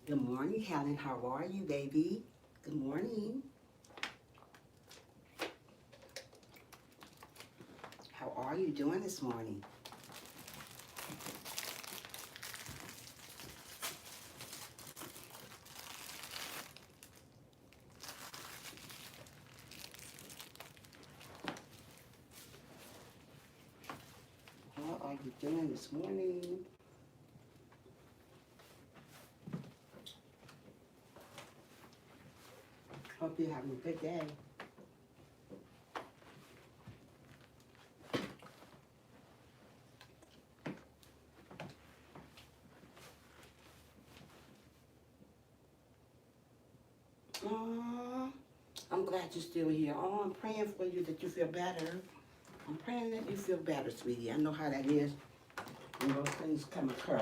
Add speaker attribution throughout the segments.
Speaker 1: Good morning, Helen. How are you, baby? Good morning. How are you doing this morning? How are you doing this morning? Hope you're having a good day. Aw, I'm glad you're still here. Oh, I'm praying for you that you feel better. I'm praying that you feel better, sweetie. I know how that is when those things come occur.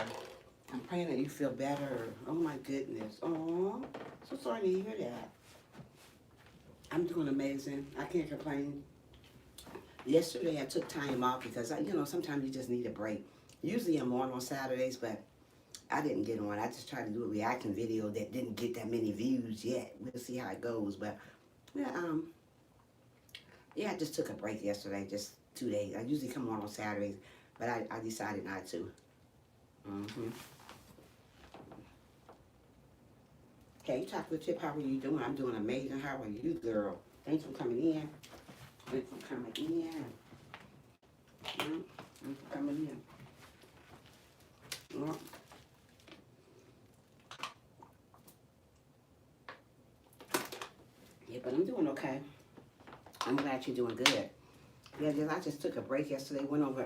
Speaker 1: I'm praying that you feel better. Oh my goodness. Oh, so sorry to hear that. I'm doing amazing. I can't complain. Yesterday I took time off because sometimes you just need a break. Usually I'm on Saturdays, but I didn't get on. I just tried to do a reaction video that didn't get that many views yet. We'll see how it goes. But yeah, I just took a break yesterday, just 2 days. I usually come on Saturdays, but I decided not to. Mm-hmm. Hey, Chocolate Chip, how are you doing? I'm doing amazing. How are you, girl? Thanks for coming in. Thanks for coming in. Thanks for coming in. Yeah, but I'm doing okay. I'm glad you're doing good. Yeah, I just took a break yesterday. Went over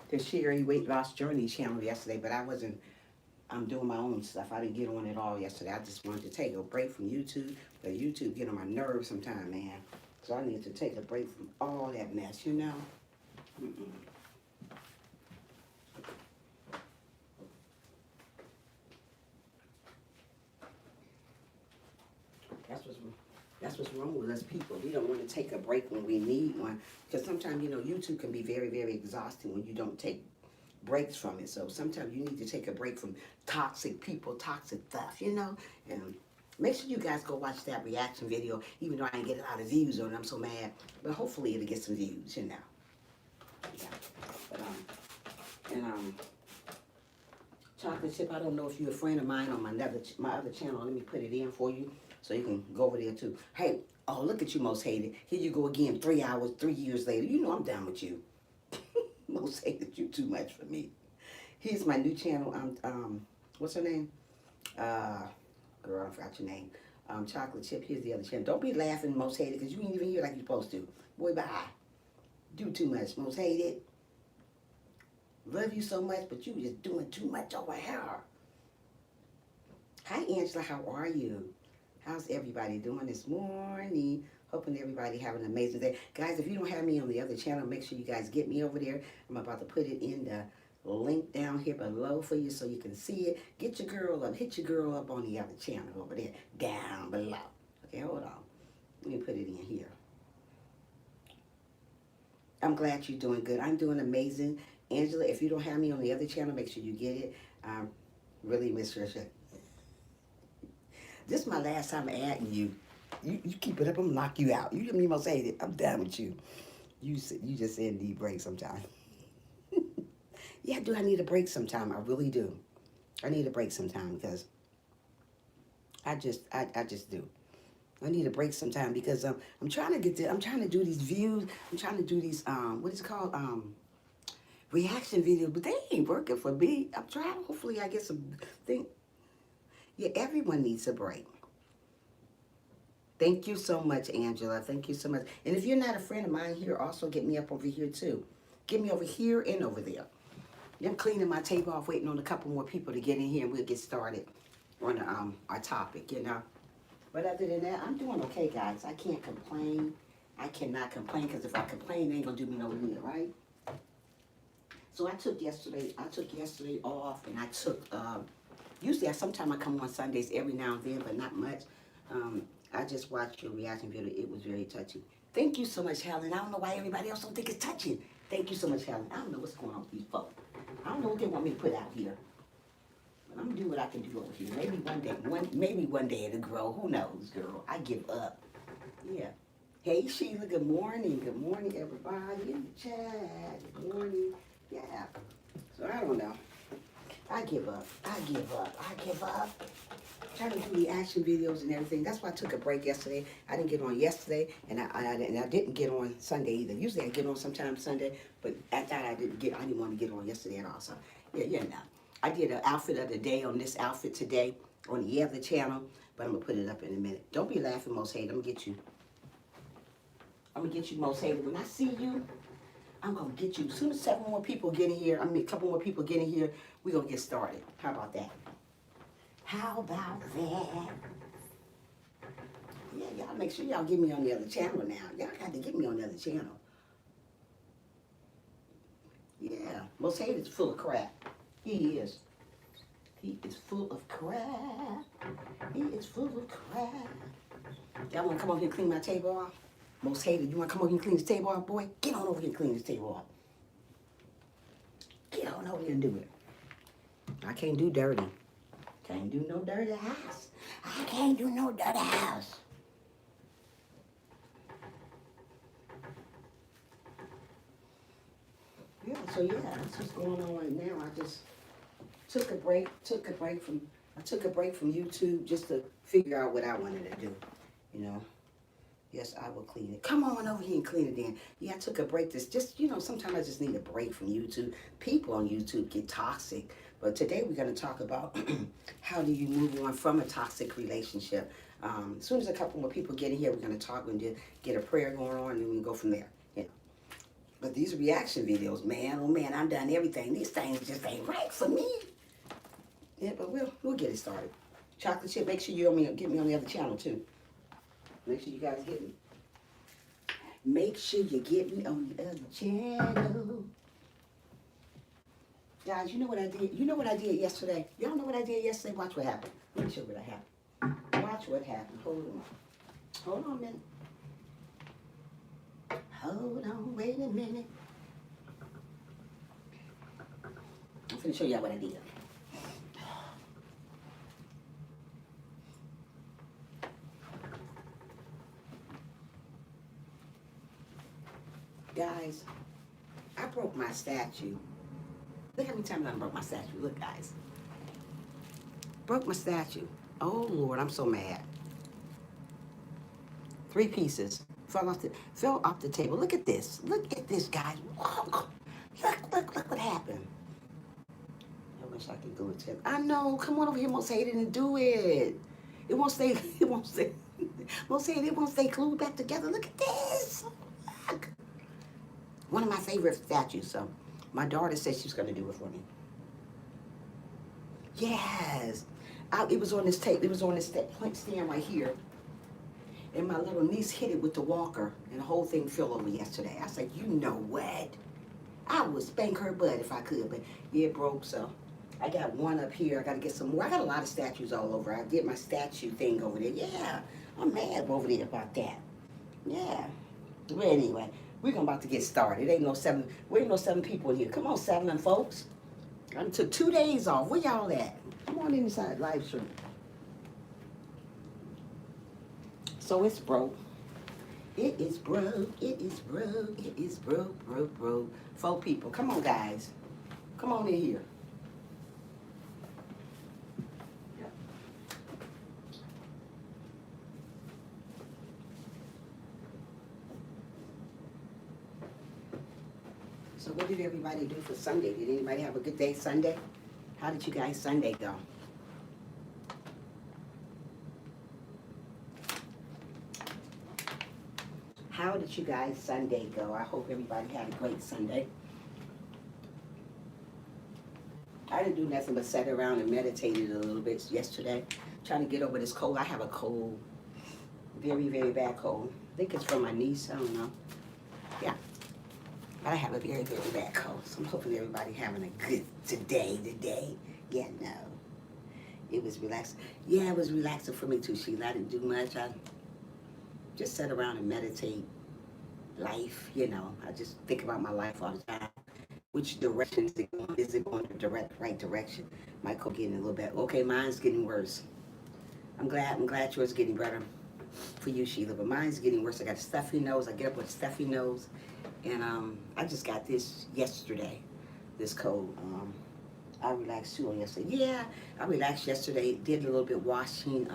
Speaker 1: the Sherry Weight Loss Journey channel yesterday, but I wasn't doing my own stuff. I didn't get on it all yesterday. I just wanted to take a break from YouTube. But YouTube get on my nerves sometime, man. So I need to take a break from all that mess, you know? Mm-mm. That's what's that's what's wrong with us people. We don't want to take a break when we need one. Because sometimes, YouTube can be very, very exhausting when you don't take breaks from it. So sometimes you need to take a break from toxic people, toxic stuff, And make sure you guys go watch that reaction video, even though I didn't get a lot of views on it. I'm so mad. But hopefully it'll get some views. Yeah. But, Chocolate Chip, I don't know if you're a friend of mine on my other channel. Let me put it in for you so you can go over there too. Hey, oh, look at you, Most Hated. Here you go again, 3 hours, 3 years later. You know I'm down with you. Most Hated, you too much for me. Here's my new channel. What's her name? Girl, I forgot your name. Chocolate Chip. Here's the other channel. Don't be laughing, Most Hated, because you ain't even here like you're supposed to. Boy, bye. Do too much, Most Hated. Love you so much, but you just doing too much over here. Hi, Angela. How are you? How's everybody doing this morning? Hoping everybody have an amazing day. Guys, if you don't have me on the other channel, make sure you guys get me over there. I'm about to put it in the link down here below for you so you can see it. Get your girl up. Hit your girl up on the other channel over there down below. Okay, hold on. Let me put it in here. I'm glad you're doing good. I'm doing amazing. Angela, if you don't have me on the other channel, make sure you get it. Really miss your shit. This is my last time adding you. You keep it up, I'm gonna knock you out. You hear me most hate it. I'm done with you. You just said need a break sometime. Yeah, I need a break sometime. I really do. I need a break sometime because I just do. I need a break sometime because I'm trying to do these views. I'm trying to do these what is it called? Reaction videos, but they ain't working for me. I'm trying. Hopefully I get some thing. Yeah, everyone needs a break. Thank you so much, Angela. Thank you so much. And if you're not a friend of mine here, also get me up over here too. Get me over here and over there. I'm cleaning my table off, waiting on a couple more people to get in here, and we'll get started on our topic, But other than that, I'm doing okay, guys. I can't complain. I cannot complain because if I complain, they ain't gonna do me no good, right? So I took yesterday off, and I took. Usually, sometimes I come on Sundays every now and then, but not much. I just watched your reaction video. It was very touching. Thank you so much, Helen. I don't know why everybody else don't think it's touching. Thank you so much, Helen. I don't know what's going on with these folks. I don't know what they want me to put out here. I'm gonna do what I can do over here. Maybe maybe one day it'll grow. Who knows, girl? I give up. Yeah. Hey Sheila, good morning. Good morning, everybody in the chat. Good morning. Yeah. So I don't know. I give up. I give up. I give up. Trying to do the action videos and everything. That's why I took a break yesterday. I didn't get on yesterday, and I didn't get on Sunday either. Usually I get on sometime Sunday, but at that I didn't want to get on yesterday at all. So yeah, no. I did an outfit of the day on this outfit today on the other channel, but I'm gonna put it up in a minute. Don't be laughing, Most Hated. I'm gonna get you. I'm gonna get you, Most Hated. When I see you, I'm gonna get you. As soon as 7 more people get in here, a couple more people get in here, we're gonna get started. How about that? How about that? Yeah, y'all make sure y'all get me on the other channel now. Y'all got to get me on the other channel. Yeah, Most Hated is full of crap. He is. He is full of crap. He is full of crap. Y'all want to come over here and clean my table off? Most Hated, you want to come over here and clean this table off, boy? Get on over here and clean this table off. Get on over here and do it. I can't do dirty. Can't do no dirty house. I can't do no dirty house. Yeah, so yeah, that's what's going on right now. I just took a break from YouTube just to figure out what I wanted to do, you know. Yes, I will clean it. Come on over here and clean it then. Yeah, I took a break. Sometimes I just need a break from YouTube. People on YouTube get toxic. But today we're going to talk about how do you move on from a toxic relationship. As soon as a couple more people get in here, we're going to talk and get a prayer going on, and then we can go from there. You know. But these reaction videos, man, oh man, I've done everything. These things just ain't right for me. Yeah, but we'll get it started. Chocolate chip, make sure you get me on the other channel too. Make sure you guys get me. Make sure you get me on the other channel. Guys, you know what I did? You know what I did yesterday? Y'all know what I did yesterday? Watch what happened. Let me show you what happened. Watch what happened. Hold on. Hold on a minute. Hold on, wait a minute. I'm finna show y'all what I did. Guys, I broke my statue. Look how many times I broke my statue. Look, guys. Broke my statue. Oh, Lord, I'm so mad. 3 pieces. Fell off the table. Look at this. Look at this, guys. Look what happened. I wish I could do it too. I know. Come on over here, Most Hated, and do it. It won't stay Most Hated, it won't stay glued back together. Look at this. Look. One of my favorite statues, so my daughter said she's going to do it for me. Yes. It was on this tape. It was on this stand right here. And my little niece hit it with the walker, and the whole thing fell over yesterday. I said, you know what? I would spank her butt if I could, but yeah, it broke, so I got one up here. I got to get some more. I got a lot of statues all over. I did my statue thing over there. Yeah, I'm mad over there about that. Yeah. But anyway, we're about to get started. We ain't no 7 people in here. Come on, 7 folks. I took 2 days off. Where y'all at? Come on inside live stream. So it's broke. It is broke. It is broke. It is broke. 4 people. Come on, guys. Come on in here. So what did everybody do for Sunday? Did anybody have a good day Sunday? How did you guys Sunday go? How did you guys Sunday go? I hope everybody had a great Sunday. I didn't do nothing but sat around and meditated a little bit yesterday, trying to get over this cold. I have a cold, very, very bad cold. I think it's from my niece, I don't know. Yeah, but I have a very, very bad cold, so I'm hoping everybody having a good today. Yeah, no. It was relaxing. Yeah, it was relaxing for me too, Sheila. I didn't do much. I just sat around and meditate. Life, you know, I just think about my life all the time. Which direction is it going? Is it going the right direction? My cold getting a little bit. Okay, mine's getting worse. I'm glad yours is getting better for you, Sheila. But mine's getting worse. I got a stuffy nose. I get up with a stuffy nose, and I just got this yesterday. This cold. I relaxed too on yesterday. Yeah, I relaxed yesterday. Did a little bit washing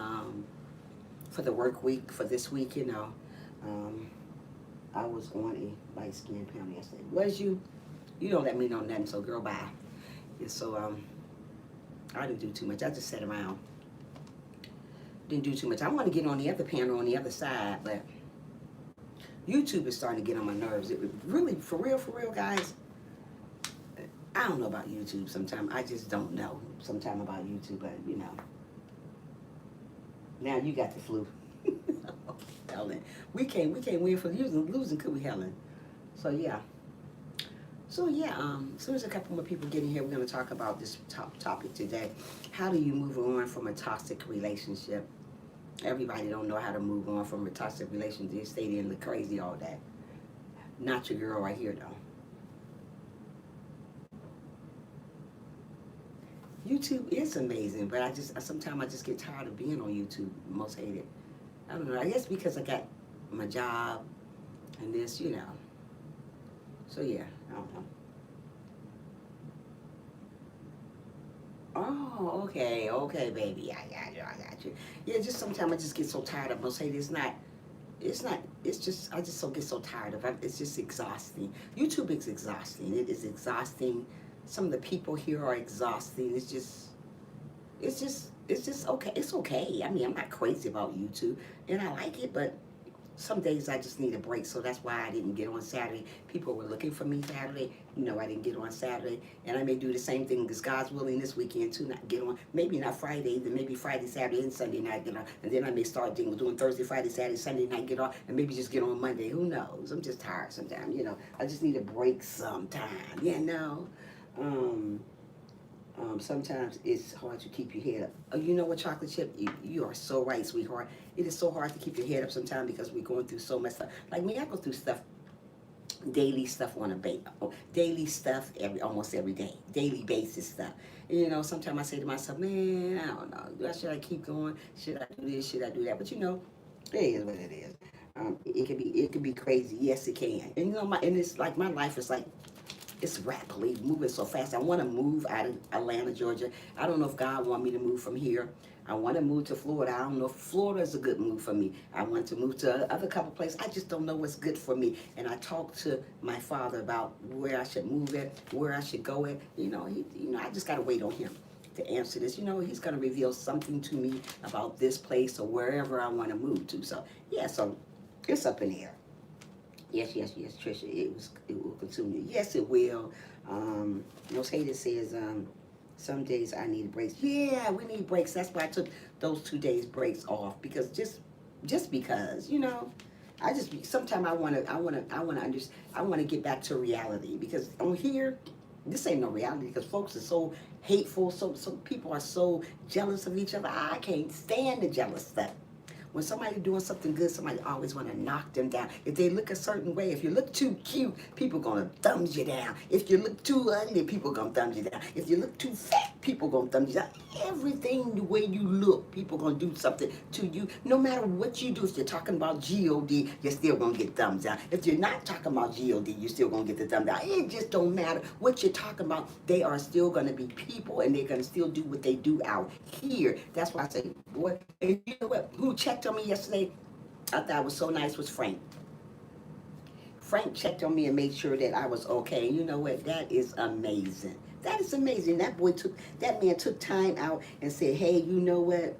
Speaker 1: for the work week for this week. You know, I was on a light skin panel yesterday. Was you? You don't let me know nothing. So girl, bye. And so I didn't do too much. I just sat around. Didn't do too much. I want to get on the other panel on the other side, but YouTube is starting to get on my nerves. It really, for real, guys. I don't know about YouTube sometimes. I just don't know sometimes about YouTube, but you know. Now you got the flu. Helen. We can't win for losing, could we, Helen? So yeah. As soon as a couple more people get in here, we're going to talk about this topic today. How do you move on from a toxic relationship? Everybody don't know how to move on from a toxic relationship. They stay there and look crazy all day. Not your girl right here, though. YouTube is amazing, but sometimes I just get tired of being on YouTube. Most hate it. I don't know. I guess because I got my job and this, you know. So yeah, I don't know. Oh, okay, baby. I got you. Yeah, just sometimes I just get so tired of most hate it. It's just, I just get so tired of it. It's just exhausting. YouTube is exhausting. It is exhausting. Some of the people here are exhausting. It's just okay. It's okay. I mean, I'm not crazy about YouTube, and I like it, but some days I just need a break, so that's why I didn't get on Saturday. People were looking for me Saturday. You know, I didn't get on Saturday, and I may do the same thing because God's willing this weekend too, not get on. Maybe not Friday, then maybe Friday, Saturday, and Sunday night get on, and then I may start doing Thursday, Friday, Saturday, Sunday night get on, and maybe just get on Monday. Who knows? I'm just tired sometimes. You know, I just need a break sometime. You know. Sometimes it's hard to keep your head up. Oh, you know what, Chocolate Chip? You are so right, sweetheart. It is so hard to keep your head up sometimes because we're going through so much stuff. Like me, I go through stuff, daily stuff on a daily stuff almost every day, daily basis stuff. And, you know, sometimes I say to myself, man, I don't know. Should I keep going? Should I do this? Should I do that? But you know, it is what it is. It can be crazy. Yes, it can. And you know, and it's like my life is like, it's rapidly moving so fast. I want to move out of Atlanta, Georgia. I don't know if God want me to move from here. I want to move to Florida. I don't know if Florida is a good move for me. I want to move to other couple places. I just don't know what's good for me. And I talked to my father about where I should move at, where I should go at. You know, I just got to wait on him to answer this. You know, he's going to reveal something to me about this place or wherever I want to move to. So, yeah, so it's up in the air. Yes, Trisha, it will consume you. Yes, it will. Most hated says, some days I need breaks. Yeah, we need breaks. That's why I took those 2 days breaks off because just because, you know, sometimes I wanna understand. I wanna get back to reality because on here, this ain't no reality because folks are so hateful. So people are so jealous of each other. I can't stand the jealous stuff. When somebody doing something good, somebody always want to knock them down. If they look a certain way, if you look too cute, people going to thumb you down. If you look too ugly, people going to thumb you down. If you look too fat, people going to thumb you down. Everything the way you look, people going to do something to you. No matter what you do, if you're talking about G-O-D, you're still going to get thumbs down. If you're not talking about G-O-D, you're still going to get the thumb down. It just don't matter what you're talking about. They are still going to be people, and they're going to still do what they do out here. That's why I say, boy, and you know what? Who checked on me yesterday? I thought it was so nice was Frank. Frank checked on me and made sure that I was okay. And you know what? That is amazing. That is amazing. That man took time out and said, hey, you know what?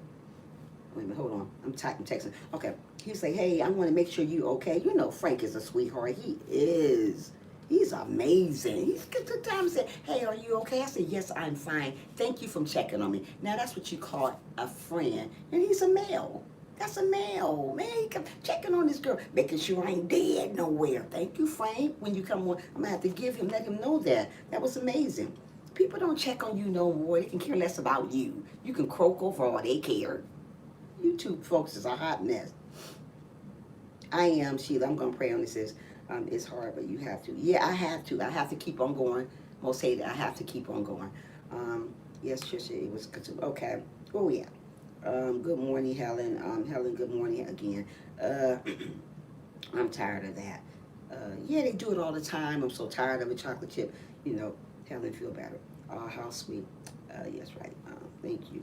Speaker 1: Wait a minute, hold on. I'm texting. Okay. He said, hey, I want to make sure you okay. You know Frank is a sweetheart. He is. He's amazing. He's took time and said, hey, are you okay? I said, yes, I'm fine. Thank you for checking on me. Now, that's what you call a friend. And he's a male. That's a male. Man, he come checking on this girl, making sure I ain't dead nowhere. Thank you, Frank. When you come on, I'm going to have to let him know that. That was amazing. People don't check on you no more. They can care less about you. You can croak over all they care. YouTube folks is a hot mess. I am, Sheila. I'm going to pray on this. It's hard, but you have to. Yeah, I have to. I have to keep on going. Most hate it. I have to keep on going. Yes, Trisha, it was good too. Okay. Oh yeah. Good morning, Helen. Helen, good morning again. Uh, I'm tired of that. Yeah, they do it all the time. I'm so tired of a chocolate chip. You know, Helen, feel better. Oh, how sweet. Yes, right. Thank you.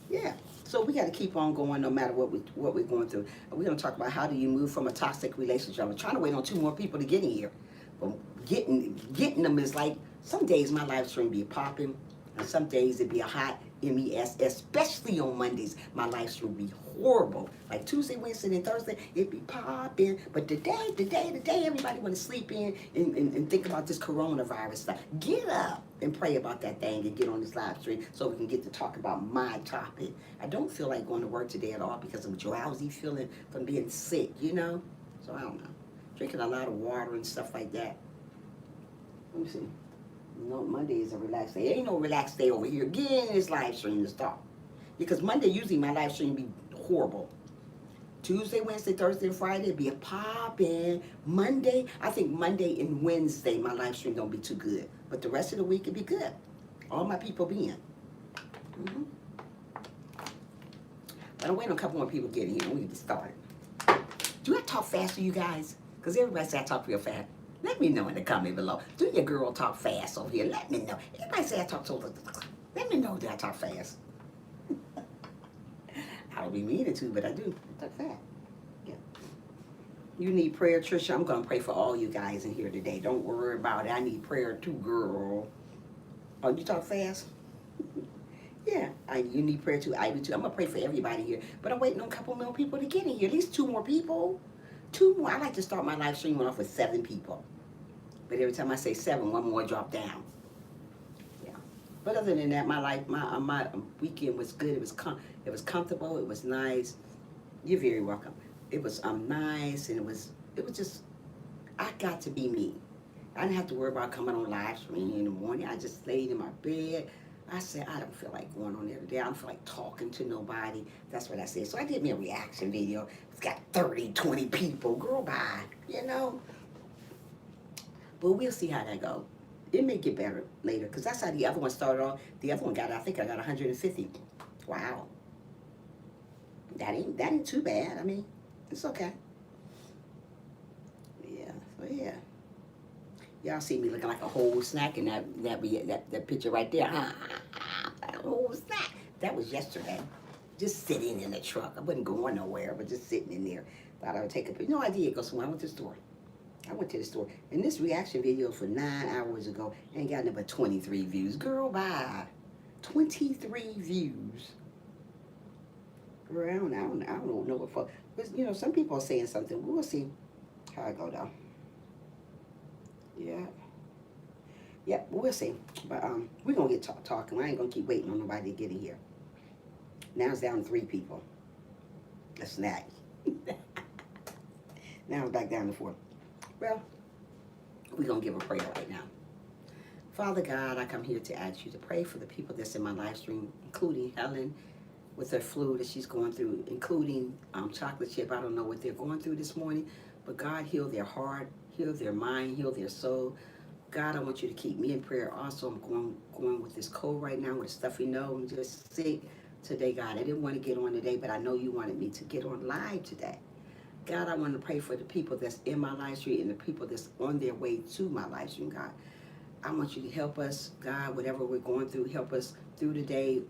Speaker 1: Yeah. So we got to keep on going no matter what we're going through. We're going to talk about how do you move from a toxic relationship. I'm trying to wait on two more people to get in here. But getting them is like some days my live stream be popping, and some days it be a hot mess. Especially on Mondays, my live stream be horrible. Like Tuesday, Wednesday, and Thursday, it be popping. But today, everybody want to sleep in and think about this coronavirus stuff. Get up and pray about that thing and get on this live stream so we can get to talk about my topic. I don't feel like going to work today at all because I'm drowsy feeling from being sick, you know? So I don't know. Drinking a lot of water and stuff like that. Let me see. No, Monday is a relaxed day. Ain't no relaxed day over here. Get in this live stream to start. Because Monday, usually my live stream be horrible. Tuesday, Wednesday, Thursday, and Friday be a poppin'. Monday, I think Monday and Wednesday my live stream don't be too good. But the rest of the week it be good. All my people be in. Mm-hmm. But I'm waiting on a couple more people getting here. We can get started. Do I talk fast to you guys? Because everybody say I talk real fast. Let me know in the comment below. Do your girl talk fast over here? Let me know. Everybody say I talk so. Let me know that I talk fast. I don't be meaning to, but I do. I talk fast. Yeah. You need prayer, Trisha. I'm gonna pray for all you guys in here today. Don't worry about it. I need prayer too, girl. Oh, you talk fast? Yeah. You need prayer too. I do too. I'm gonna pray for everybody here. But I'm waiting on a couple more people to get in here. At least two more people. Two more. I like to start my live stream off with 7 people. But every time I say 7, one more drop down. Yeah. But other than that, my weekend was good. It was comfortable. It was nice. You're very welcome. It was nice, and it was just, I got to be me. I didn't have to worry about coming on live stream in the morning. I just laid in my bed. I said, I don't feel like going on there today. I don't feel like talking to nobody. That's what I said. So I did me a reaction video. It's got 30, 20 people. Girl, bye. You know? But we'll see how that goes. It may get better later, because that's how the other one started off. The other one I think I got 150. Wow. That ain't too bad. I mean, it's okay. Yeah, so yeah. Y'all see me looking like a whole snack in that picture right there. A whole snack. That was yesterday. Just sitting in the truck. I wasn't going nowhere, but just sitting in there. Thought I would take a picture. No, I did go somewhere. I went to the store. And this reaction video for 9 hours ago ain't got number 23 views. Girl, bye. 23 views. Girl, I don't know what for. But, you know, some people are saying something. We'll see how it go, though. Yeah. Yeah, we'll see. But we're going to get talking. I ain't going to keep waiting on nobody to get in here. Now it's down to 3 people. A snack. Now it's back down to 4. Well, we're going to give a prayer right now. Father God, I come here to ask you to pray for the people that's in my live stream, including Helen with her flu that she's going through, including Chocolate Chip. I don't know what they're going through this morning, but God, heal their heart, heal their mind, heal their soul. God, I want you to keep me in prayer. Also, I'm going with this cold right now, with a stuffy nose. I'm just sick today, God. I didn't want to get on today, but I know you wanted me to get on live today. God, I want to pray for the people that's in my live stream and the people that's on their way to my live stream, God. I want you to help us, God, whatever we're going through, help us through the day,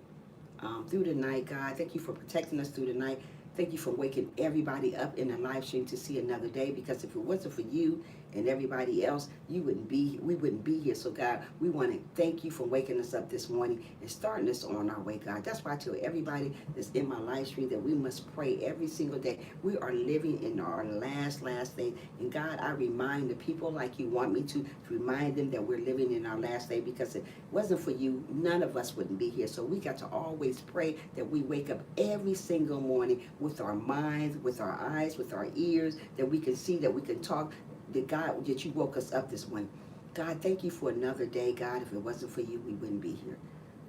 Speaker 1: through the night, God. Thank you for protecting us through the night. Thank you for waking everybody up in the live stream to see another day, because if it wasn't for you and everybody else, we wouldn't be here. So God, we want to thank you for waking us up this morning and starting us on our way, God. That's why I tell everybody that's in my live stream that we must pray every single day. We are living in our last day. And God, I remind the people like you want me to remind them that we're living in our last day, because if it wasn't for you, none of us wouldn't be here. So we got to always pray that we wake up every single morning with our minds, with our eyes, with our ears, that we can see, that we can talk, that God, that you woke us up this morning. God, thank you for another day, God. If it wasn't for you, we wouldn't be here.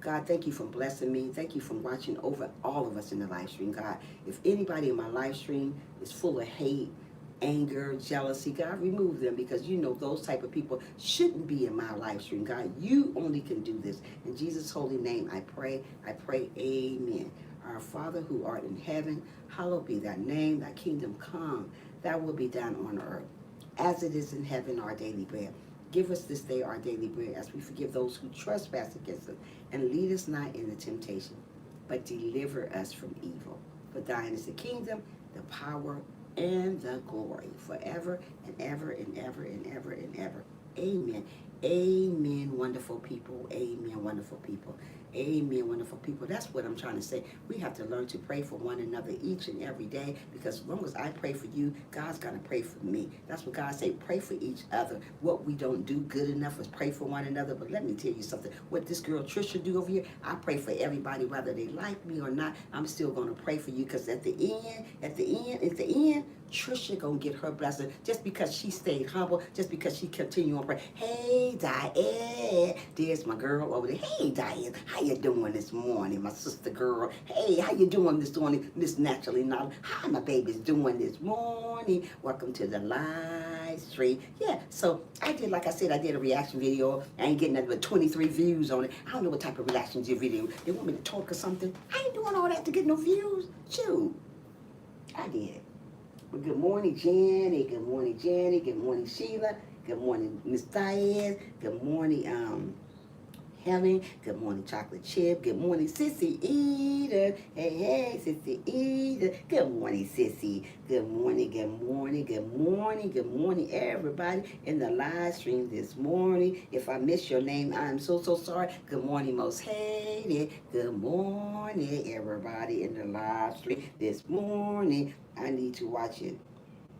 Speaker 1: God, thank you for blessing me. Thank you for watching over all of us in the live stream, God. If anybody in my live stream is full of hate, anger, jealousy. God, remove them, because you know those type of people shouldn't be in my live stream. God, you only can do this. In Jesus' holy name, I pray, amen. Our Father who art in heaven, hallowed be thy name, thy kingdom come, thy will be done on earth, as it is in heaven, our daily bread. Give us this day our daily bread, as we forgive those who trespass against us. And lead us not into temptation, but deliver us from evil. For thine is the kingdom, the power, and the glory, forever and ever and ever and ever and ever. Amen. Amen, wonderful people. Amen, wonderful people. Amen, wonderful people. That's what I'm trying to say. We have to learn to pray for one another each and every day, because as long as I pray for you, God's going to pray for me. That's what God said. Pray for each other. What we don't do good enough is pray for one another. But let me tell you something. What this girl Trisha do over here, I pray for everybody, whether they like me or not. I'm still going to pray for you, because at the end, Trisha gonna get her blessing, just because she stayed humble, just because she continued on praying. Hey, Diane, there's my girl over there. Hey, Diane, how you doing this morning, my sister girl? Hey, how you doing this morning, Miss Naturally Knowledge? How my baby's doing this morning? Welcome to the live stream. Yeah, so I did, like I said, I did a reaction video. I ain't getting nothing but 23 views on it. I don't know what type of reaction video. They want me to talk or something? I ain't doing all that to get no views. Shoot, I did. Well, good morning, Jenny. Good morning, Jenny. Good morning, Sheila. Good morning, Miss Diane. Good morning, Helen. Good morning, Chocolate Chip. Good morning, Sissy Eater. Hey, Sissy Eater. Good morning, Sissy. Good morning, good morning, good morning, good morning, everybody in the live stream this morning. If I miss your name, I'm so sorry. Good morning, Most Hated. Good morning, everybody in the live stream this morning. I need to watch it.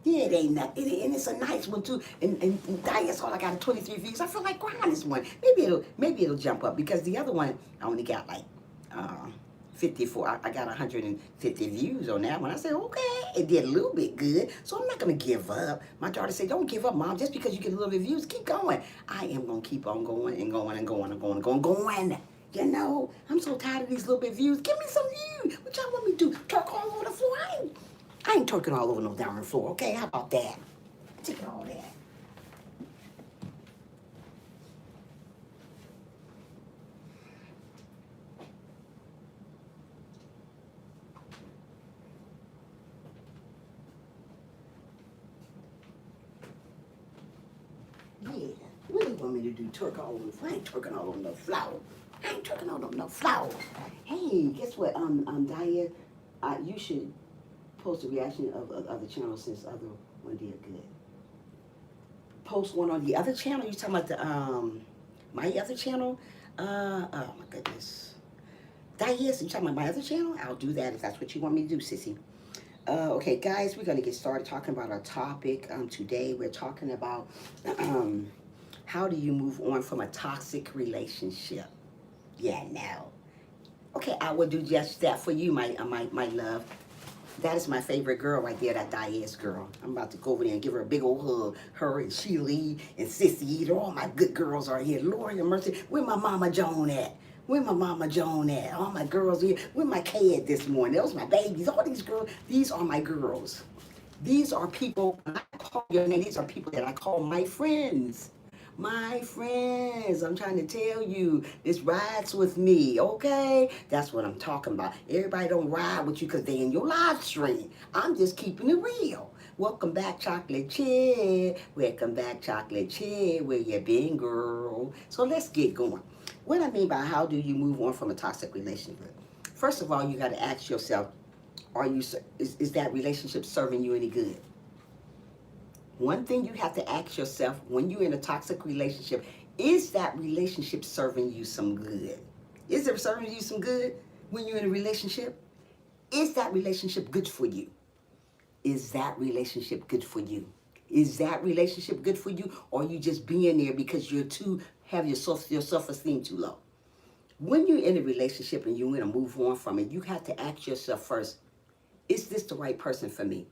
Speaker 1: Yeah, it ain't nothing. And it's a nice one too. And Diane's all I got 23 views. I feel like crying this one. Maybe it'll jump up, because the other one I only got like 54. I got 150 views on that one. I said, okay, it did a little bit good, so I'm not gonna give up. My daughter said, don't give up, Mom. Just because you get a little bit of views, keep going. I am gonna keep on going and going and going and going and going. You know, I'm so tired of these little bit views. Give me some views. What y'all want me to do? Talk all over the floor? I ain't twerking all over no down floor, okay? How about that? Take all that. Yeah. What do you want me to do? Twerk all over the floor? I ain't twerking all over no floor. I ain't twerking all over no floor. Hey, guess what? Diane, you should post a reaction of other channels, since other one did good. Post one on the other channel. You talking about the my other channel? Oh my goodness. Diane, you talking about my other channel? I'll do that if that's what you want me to do, sissy. Okay, guys, we're gonna get started talking about our topic. Today we're talking about how do you move on from a toxic relationship? Yeah, no. Okay, I will do just that for you, my love. That is my favorite girl right there, that Diaz girl. I'm about to go over there and give her a big old hug. Her and Sheila and Sissy Eater, all my good girls are here. Lord have mercy. Where my Mama Joan at? Where my Mama Joan at? All my girls are here. Where my kid this morning? Those my babies. All these girls, these are my girls. These are people, when I call your name, these are people that I call my friends. My friends, I'm trying to tell you, this rides with me, okay? That's what I'm talking about. Everybody don't ride with you because they in your live stream. I'm just keeping it real. Welcome back, Chocolate Chip. Welcome back, Chocolate Chip. Where you been, girl? So let's get going. What I mean by how do you move on from a toxic relationship? First of all, you got to ask yourself, is that relationship serving you any good? One thing you have to ask yourself when you're in a toxic relationship, is that relationship serving you some good? Is it serving you some good when you're in a relationship? Is that relationship good for you? Is that relationship good for you? Is that relationship good for you? Or are you just being there because you're have your self-esteem too low? When you're in a relationship and you want to move on from it, you have to ask yourself first, is this the right person for me?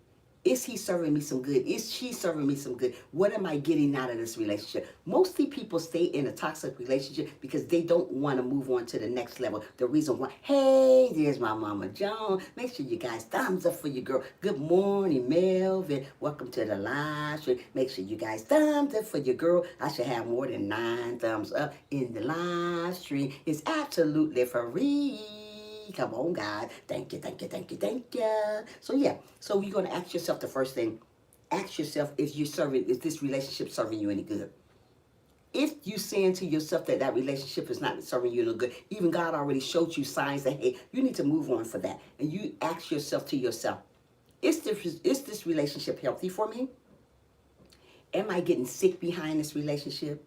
Speaker 1: Is he serving me some good? Is she serving me some good? What am I getting out of this relationship? Mostly people stay in a toxic relationship because they don't want to move on to the next level. The reason why, hey, there's my Mama Joan. Make sure you guys thumbs up for your girl. Good morning, Melvin. Welcome to the live stream. Make sure you guys thumbs up for your girl. I should have more than 9 thumbs up in the live stream. It's absolutely free. Come on, guys. Thank you, thank you, thank you, thank you. So yeah, so you're gonna ask yourself the first thing. Ask yourself, is this relationship serving you any good? If you saying to yourself that that relationship is not serving you no good, even God already showed you signs that, hey, you need to move on for that. And you ask yourself to yourself, is this relationship healthy for me? Am I getting sick behind this relationship?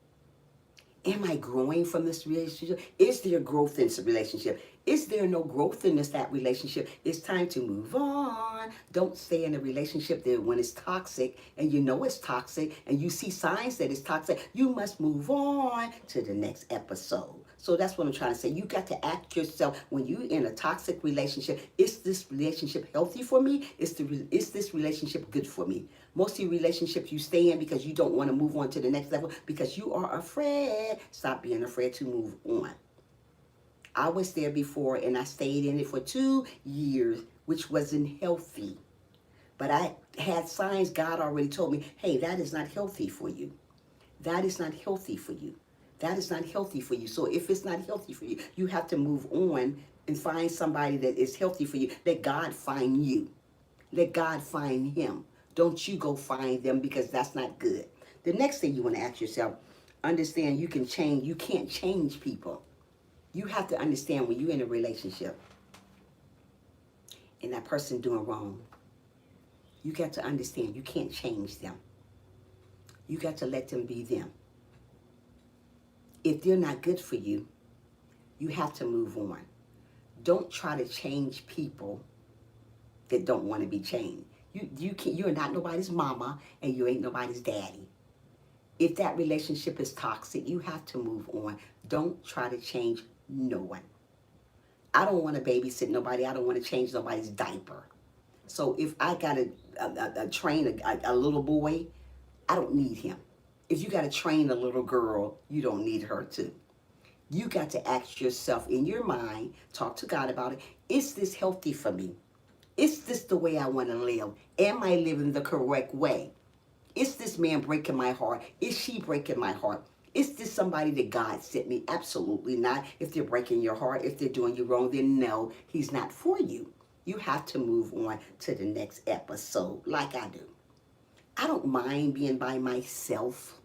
Speaker 1: Am I growing from this relationship? Is there growth in this relationship? Is there no growth in that relationship? It's time to move on. Don't stay in a relationship that when it's toxic and you know it's toxic and you see signs that it's toxic, you must move on to the next episode. So that's what I'm trying to say. You got to ask yourself, when you're in a toxic relationship, is this relationship healthy for me? Is this relationship good for me? Most of your relationships you stay in because you don't want to move on to the next level because you are afraid. Stop being afraid to move on. I was there before and I stayed in it for 2 years, which wasn't healthy. But I had signs. God already told me, hey, that is not healthy for you. That is not healthy for you. That is not healthy for you. So if it's not healthy for you, you have to move on and find somebody that is healthy for you. Let God find you. Let God find him. Don't you go find them, because that's not good. The next thing you want to ask yourself, understand you can change. You can't change people. You have to understand when you're in a relationship and that person doing wrong, you got to understand you can't change them. You got to let them be them. If they're not good for you, you have to move on. Don't try to change people that don't want to be changed. You're not nobody's mama and you ain't nobody's daddy. If that relationship is toxic, you have to move on. Don't try to change no one. I don't want to babysit nobody. I don't want to change nobody's diaper. So if I got to train a little boy, I don't need him. If you got to train a little girl, you don't need her too. You got to ask yourself in your mind, talk to God about it. Is this healthy for me? Is this the way I want to live? Am I living the correct way? Is this man breaking my heart? Is she breaking my heart? Is this somebody that God sent me? Absolutely not. If they're breaking your heart, if they're doing you wrong, then no, he's not for you. You have to move on to the next episode like I do. I don't mind being by myself.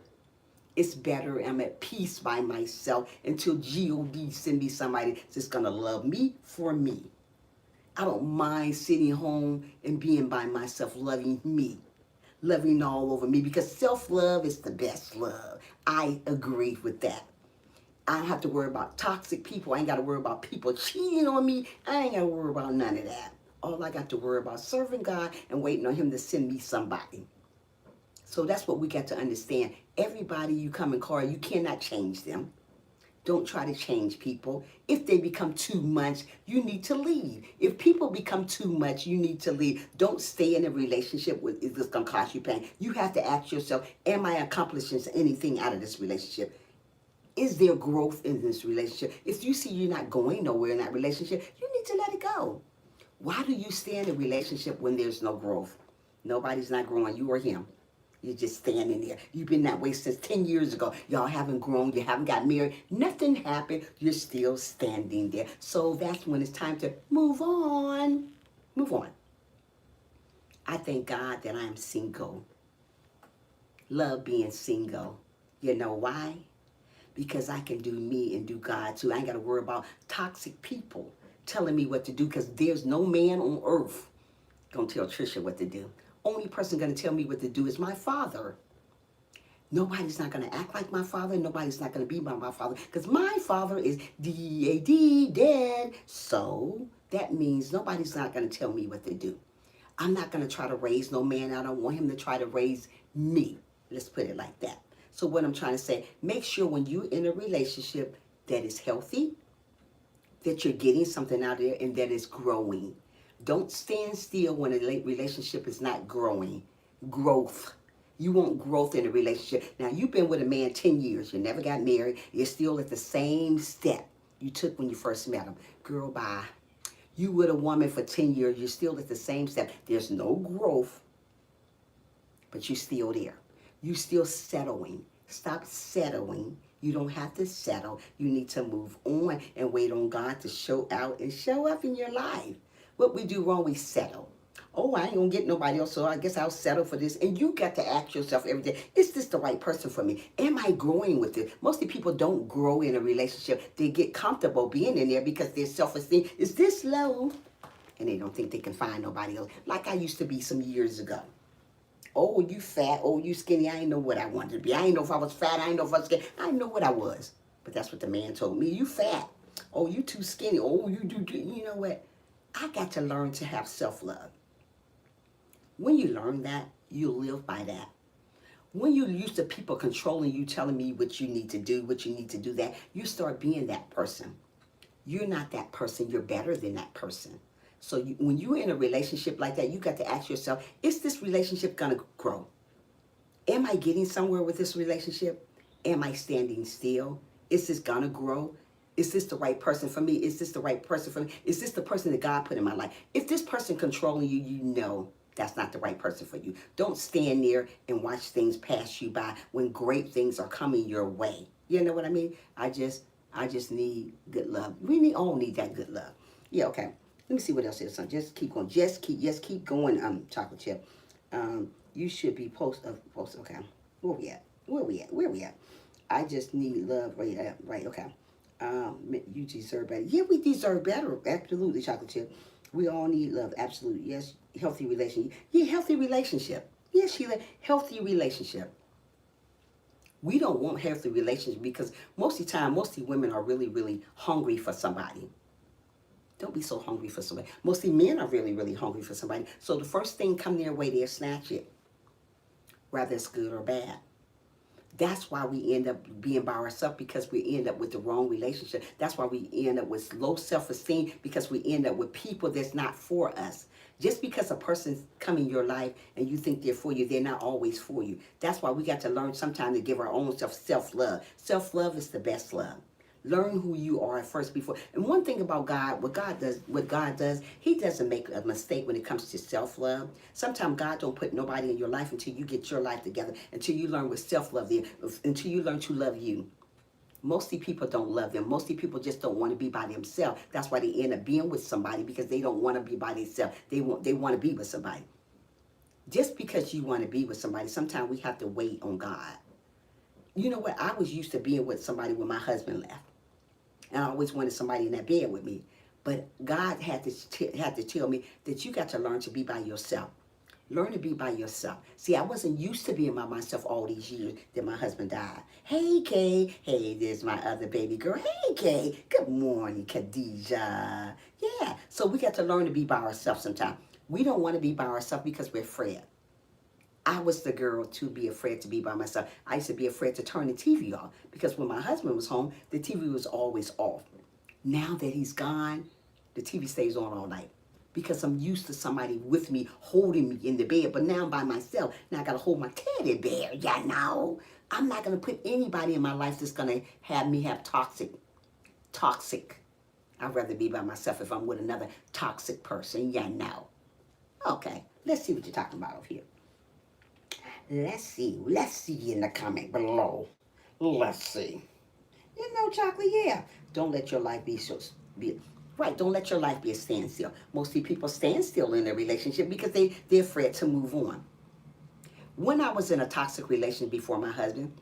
Speaker 1: It's better I'm at peace by myself until God send me somebody that's going to love me for me. I don't mind sitting home and being by myself, loving me, loving all over me, because self-love is the best love. I agree with that. I don't have to worry about toxic people. I ain't got to worry about people cheating on me. I ain't got to worry about none of that. All I got to worry about is serving God and waiting on him to send me somebody. So that's what we got to understand. Everybody you come in car, you cannot change them. Don't try to change people. If they become too much, you need to leave. If people become too much, you need to leave. Don't stay in a relationship with it's going to cost you pain. You have to ask yourself, am I accomplishing anything out of this relationship? Is there growth in this relationship? If you see you're not going nowhere in that relationship, you need to let it go. Why do you stay in a relationship when there's no growth? Nobody's not growing, you or him. You're just standing there. You've been that way since 10 years ago. Y'all haven't grown. You haven't got married. Nothing happened. You're still standing there. So that's when it's time to move on. Move on. I thank God that I'm single. Love being single. You know why? Because I can do me and do God too. I ain't got to worry about toxic people telling me what to do, because there's no man on earth going to tell Trisha what to do. Only person going to tell me what to do is my father. Nobody's not going to act like my father. Nobody's not going to be by my father, because my father is D-A-D, dead. So that means nobody's not going to tell me what to do. I'm not going to try to raise no man. I don't want him to try to raise me. Let's put it like that. So what I'm trying to say, make sure when you're in a relationship that is healthy, that you're getting something out of there and that is growing. Don't stand still when a relationship is not growing. Growth. You want growth in a relationship. Now, you've been with a man 10 years. You never got married. You're still at the same step you took when you first met him. Girl, bye. You with a woman for 10 years. You're still at the same step. There's no growth, but you're still there. You're still settling. Stop settling. You don't have to settle. You need to move on and wait on God to show out and show up in your life. What we do wrong, we settle. Oh, I ain't gonna get nobody else, so I guess I'll settle for this. And you got to ask yourself every day, is this the right person for me? Am I growing with it? Most of the people don't grow in a relationship. They get comfortable being in there because their self-esteem is this low. And they don't think they can find nobody else. Like I used to be some years ago. Oh, you fat. Oh, you skinny. I didn't know what I wanted to be. I didn't know if I was fat. I didn't know if I was skinny. I didn't know what I was. But that's what the man told me. You fat. Oh, you too skinny. Oh, you do. You know what? I got to learn to have self-love. When you learn that, you live by that. When you're used to people controlling you, telling me what you need to do, that, you start being that person. You're not that person. You're better than that person. So when you're in a relationship like that, you got to ask yourself, is this relationship going to grow? Am I getting somewhere with this relationship? Am I standing still? Is this going to grow? Is this the right person for me? Is this the right person for me? Is this the person that God put in my life? If this person controlling you, you know that's not the right person for you. Don't stand there and watch things pass you by when great things are coming your way. You know what I mean? I just need good love. We all need that good love. Yeah, okay. Let me see what else is. So just keep going. Keep going. Chocolate chip. You should be post. Okay. Where we at? I just need love. Right. Okay. You deserve better. Yeah, we deserve better. Absolutely, chocolate chip. We all need love. Absolutely. Yes. Healthy relationship. Yeah, healthy relationship. Yeah, Sheila. Healthy relationship. We don't want healthy relationship because most of the time, most of the women are really, really hungry for somebody. Don't be so hungry for somebody. Most of the men are really, really hungry for somebody. So the first thing come their way, they'll snatch it, whether it's good or bad. That's why we end up being by ourselves, because we end up with the wrong relationship. That's why we end up with low self-esteem, because we end up with people that's not for us. Just because a person's come in your life and you think they're for you, they're not always for you. That's why we got to learn sometimes to give our own self-love. Self-love is the best love. Learn who you are first before. And one thing about God, what God does, he doesn't make a mistake when it comes to self-love. Sometimes God don't put nobody in your life until you get your life together, until you learn what self-love is, until you learn to love you. Most people don't love them. Most people just don't want to be by themselves. That's why they end up being with somebody, because they don't want to be by themselves. They want to be with somebody. Just because you want to be with somebody, sometimes we have to wait on God. You know what? I was used to being with somebody when my husband left. And I always wanted somebody in that bed with me. But God had to tell me that you got to learn to be by yourself. Learn to be by yourself. See, I wasn't used to being by myself all these years that my husband died. Hey, Kay. Hey, there's my other baby girl. Hey, Kay. Good morning, Khadijah. Yeah. So we got to learn to be by ourselves sometimes. We don't want to be by ourselves because we're afraid. I was the girl to be afraid to be by myself. I used to be afraid to turn the TV off, because when my husband was home, the TV was always off. Now that he's gone, the TV stays on all night, because I'm used to somebody with me, holding me in the bed. But now I'm by myself. Now I got to hold my teddy bear. You know, I'm not going to put anybody in my life that's going to have me have toxic. I'd rather be by myself if I'm with another toxic person. You know. Okay, let's see what you're talking about over here. Let's see in the comment below. Let's see. You know, chocolate, yeah. Don't let your life be right. Don't let your life be a standstill. Most people stand still in their relationship because they're afraid to move on. When I was in a toxic relationship before my husband,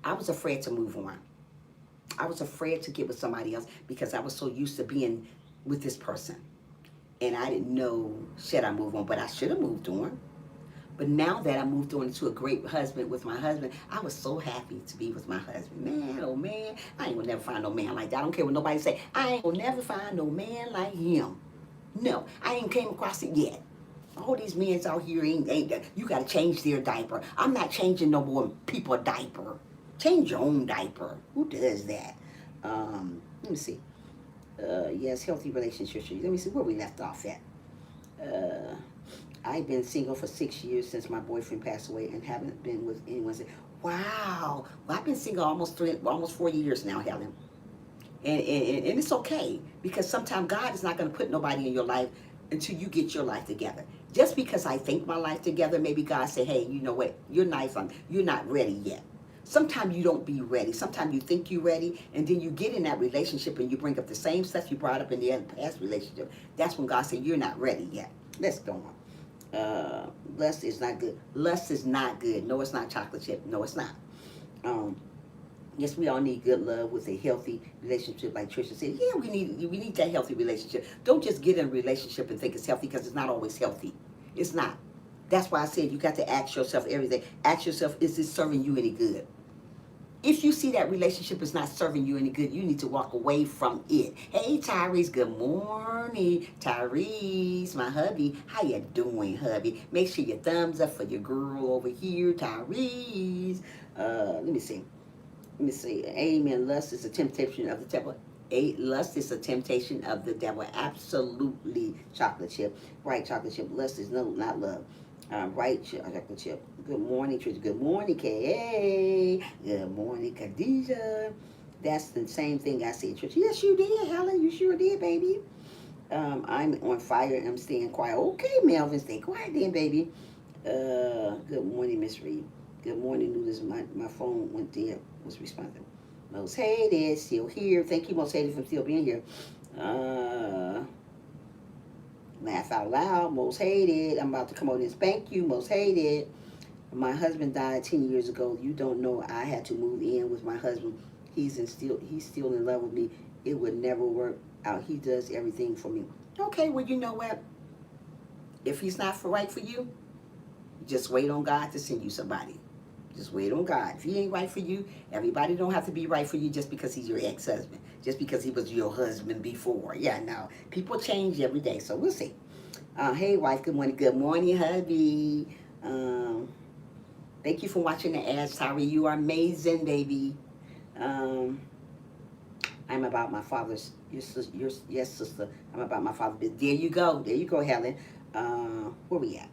Speaker 1: I was afraid to move on. I was afraid to get with somebody else because I was so used to being with this person. And I didn't know, should I move on? But I should have moved on. But now that I moved on to a great husband with my husband, I was so happy to be with my husband. Man, oh man, I ain't gonna never find no man like that. I don't care what nobody say. I ain't gonna never find no man like him. No, I ain't came across it yet. All these men out here ain't you gotta change their diaper. I'm not changing no more people diaper. Change your own diaper. Who does that? Let me see. Yes, healthy relationships. Let me see where we left off at. Uh, I've been single for 6 years since my boyfriend passed away and haven't been with anyone since. Wow. Well, I've been single almost 4 years now, Helen. And it's okay because sometimes God is not going to put nobody in your life until you get your life together. Just because I think my life together, maybe God say, hey, you know what? You're nice. You're not ready yet. Sometimes you don't be ready. Sometimes you think you're ready, and then you get in that relationship and you bring up the same stuff you brought up in the past relationship. That's when God said, you're not ready yet. Let's go on. Lust is not good. Lust is not good. No, it's not chocolate chip. No, it's not. Yes, we all need good love with a healthy relationship, like Trisha said. Yeah, we need that healthy relationship. Don't just get in a relationship and think it's healthy because it's not always healthy. It's not. That's why I said you got to ask yourself every day. Ask yourself, is this serving you any good? If you see that relationship is not serving you any good, you need to walk away from it. Hey, Tyrese, good morning. Tyrese, my hubby. How you doing, hubby? Make sure your thumbs up for your girl over here, Tyrese. Let me see. Amen. Lust is a temptation of the devil. Lust is a temptation of the devil. Absolutely, chocolate chip. Right, chocolate chip. Lust is not love. Right, chocolate chip. Good morning, Trish. Good morning, Kay. Good morning, Khadijah. That's the same thing I said, Trish. Yes, you did, Helen. You sure did, baby. I'm on fire and I'm staying quiet. Okay, Melvin, stay quiet then, baby. Good morning, Miss Reed. Good morning, Noodles. My phone went dead. Was responding. Most hated, still here. Thank you, most hated, for still being here. Laugh out loud, most hated. I'm about to come on and spank you, most hated. My husband died 10 years ago. You don't know I had to move in with my husband. He's still in love with me. It would never work out. He does everything for me. Okay, well, you know what? If he's not right for you, just wait on God to send you somebody. Just wait on God. If he ain't right for you, everybody don't have to be right for you just because he's your ex-husband. Just because he was your husband before. Yeah, no. People change every day, so we'll see. Hey, wife, good morning. Good morning, hubby. Thank you for watching the ads, Tyree. You are amazing, baby. I'm about my father's, yes, sister. I'm about my father's. There you go. There you go, Helen. Where we at?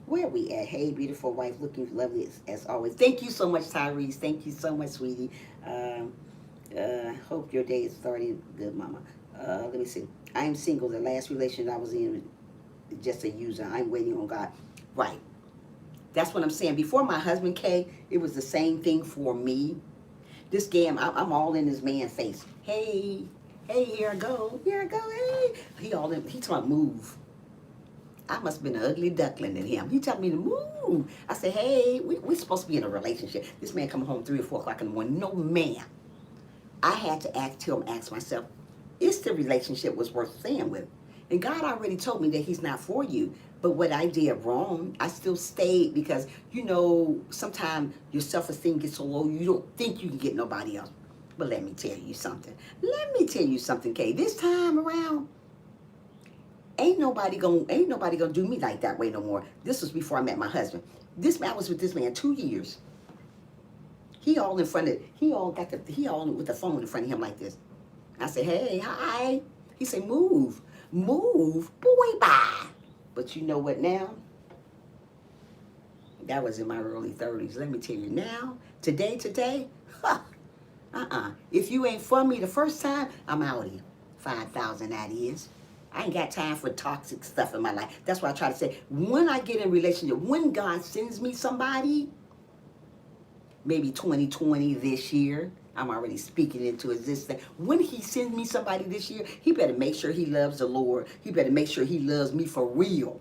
Speaker 1: Where we at? Hey, beautiful wife, looking lovely as always. Thank you so much, Tyrese. Thank you so much, sweetie. Hope your day is starting good, mama. Let me see. I am single. The last relationship I was in, just a user. I'm waiting on God. Right. That's what I'm saying. Before my husband came, it was the same thing for me. This game, I'm all in this man's face. Hey, here I go. Hey. He told me move. I must have been an ugly duckling in him. He told me to move. I said, hey, we're supposed to be in a relationship. This man come home 3 or 4 o'clock in the morning. No, man. I had to ask myself, is the relationship was worth staying with? And God already told me that he's not for you. But what I did wrong, I still stayed because, sometimes your self-esteem gets so low, you don't think you can get nobody else. But let me tell you something. Kay. This time around, ain't nobody gonna do me like that way no more. This was before I met my husband. I was with this man 2 years. He all with the phone in front of him like this. I said, hey, hi. He said, move, boy, bye. But you know what now? That was in my early 30s. Let me tell you now, today, if you ain't for me the first time, I'm out of here. 5,000 that is. I ain't got time for toxic stuff in my life. That's why I try to say, when I get in a relationship, when God sends me somebody, maybe 2020 this year, I'm already speaking into existence. When he sends me somebody this year, he better make sure he loves the Lord. He better make sure he loves me for real.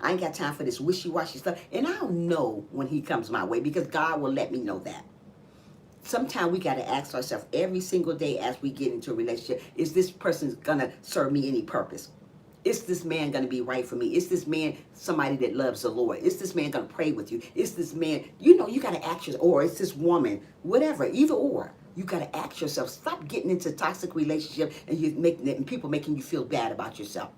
Speaker 1: I ain't got time for this wishy-washy stuff. And I'll know when he comes my way because God will let me know that. Sometimes we got to ask ourselves every single day as we get into a relationship, is this person going to serve me any purpose? Is this man going to be right for me? Is this man somebody that loves the Lord? Is this man going to pray with you? Is this man, you got to ask yourself, or is this woman, whatever, either or. You got to ask yourself, stop getting into toxic relationship and people making you feel bad about yourself.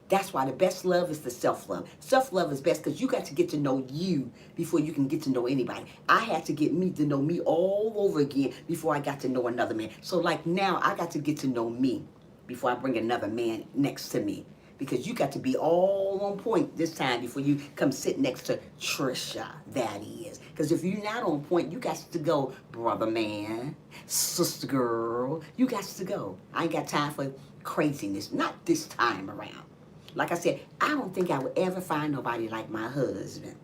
Speaker 1: That's why the best love is the self-love. Self-love is best because you got to get to know you before you can get to know anybody. I had to get to know me all over again before I got to know another man. So like now, I got to get to know me before I bring another man next to me. Because you got to be all on point this time before you come sit next to Trisha. That is. Because if you're not on point, you got to go, brother man, sister girl. You got to go. I ain't got time for craziness. Not this time around. Like I said, I don't think I would ever find nobody like my husband.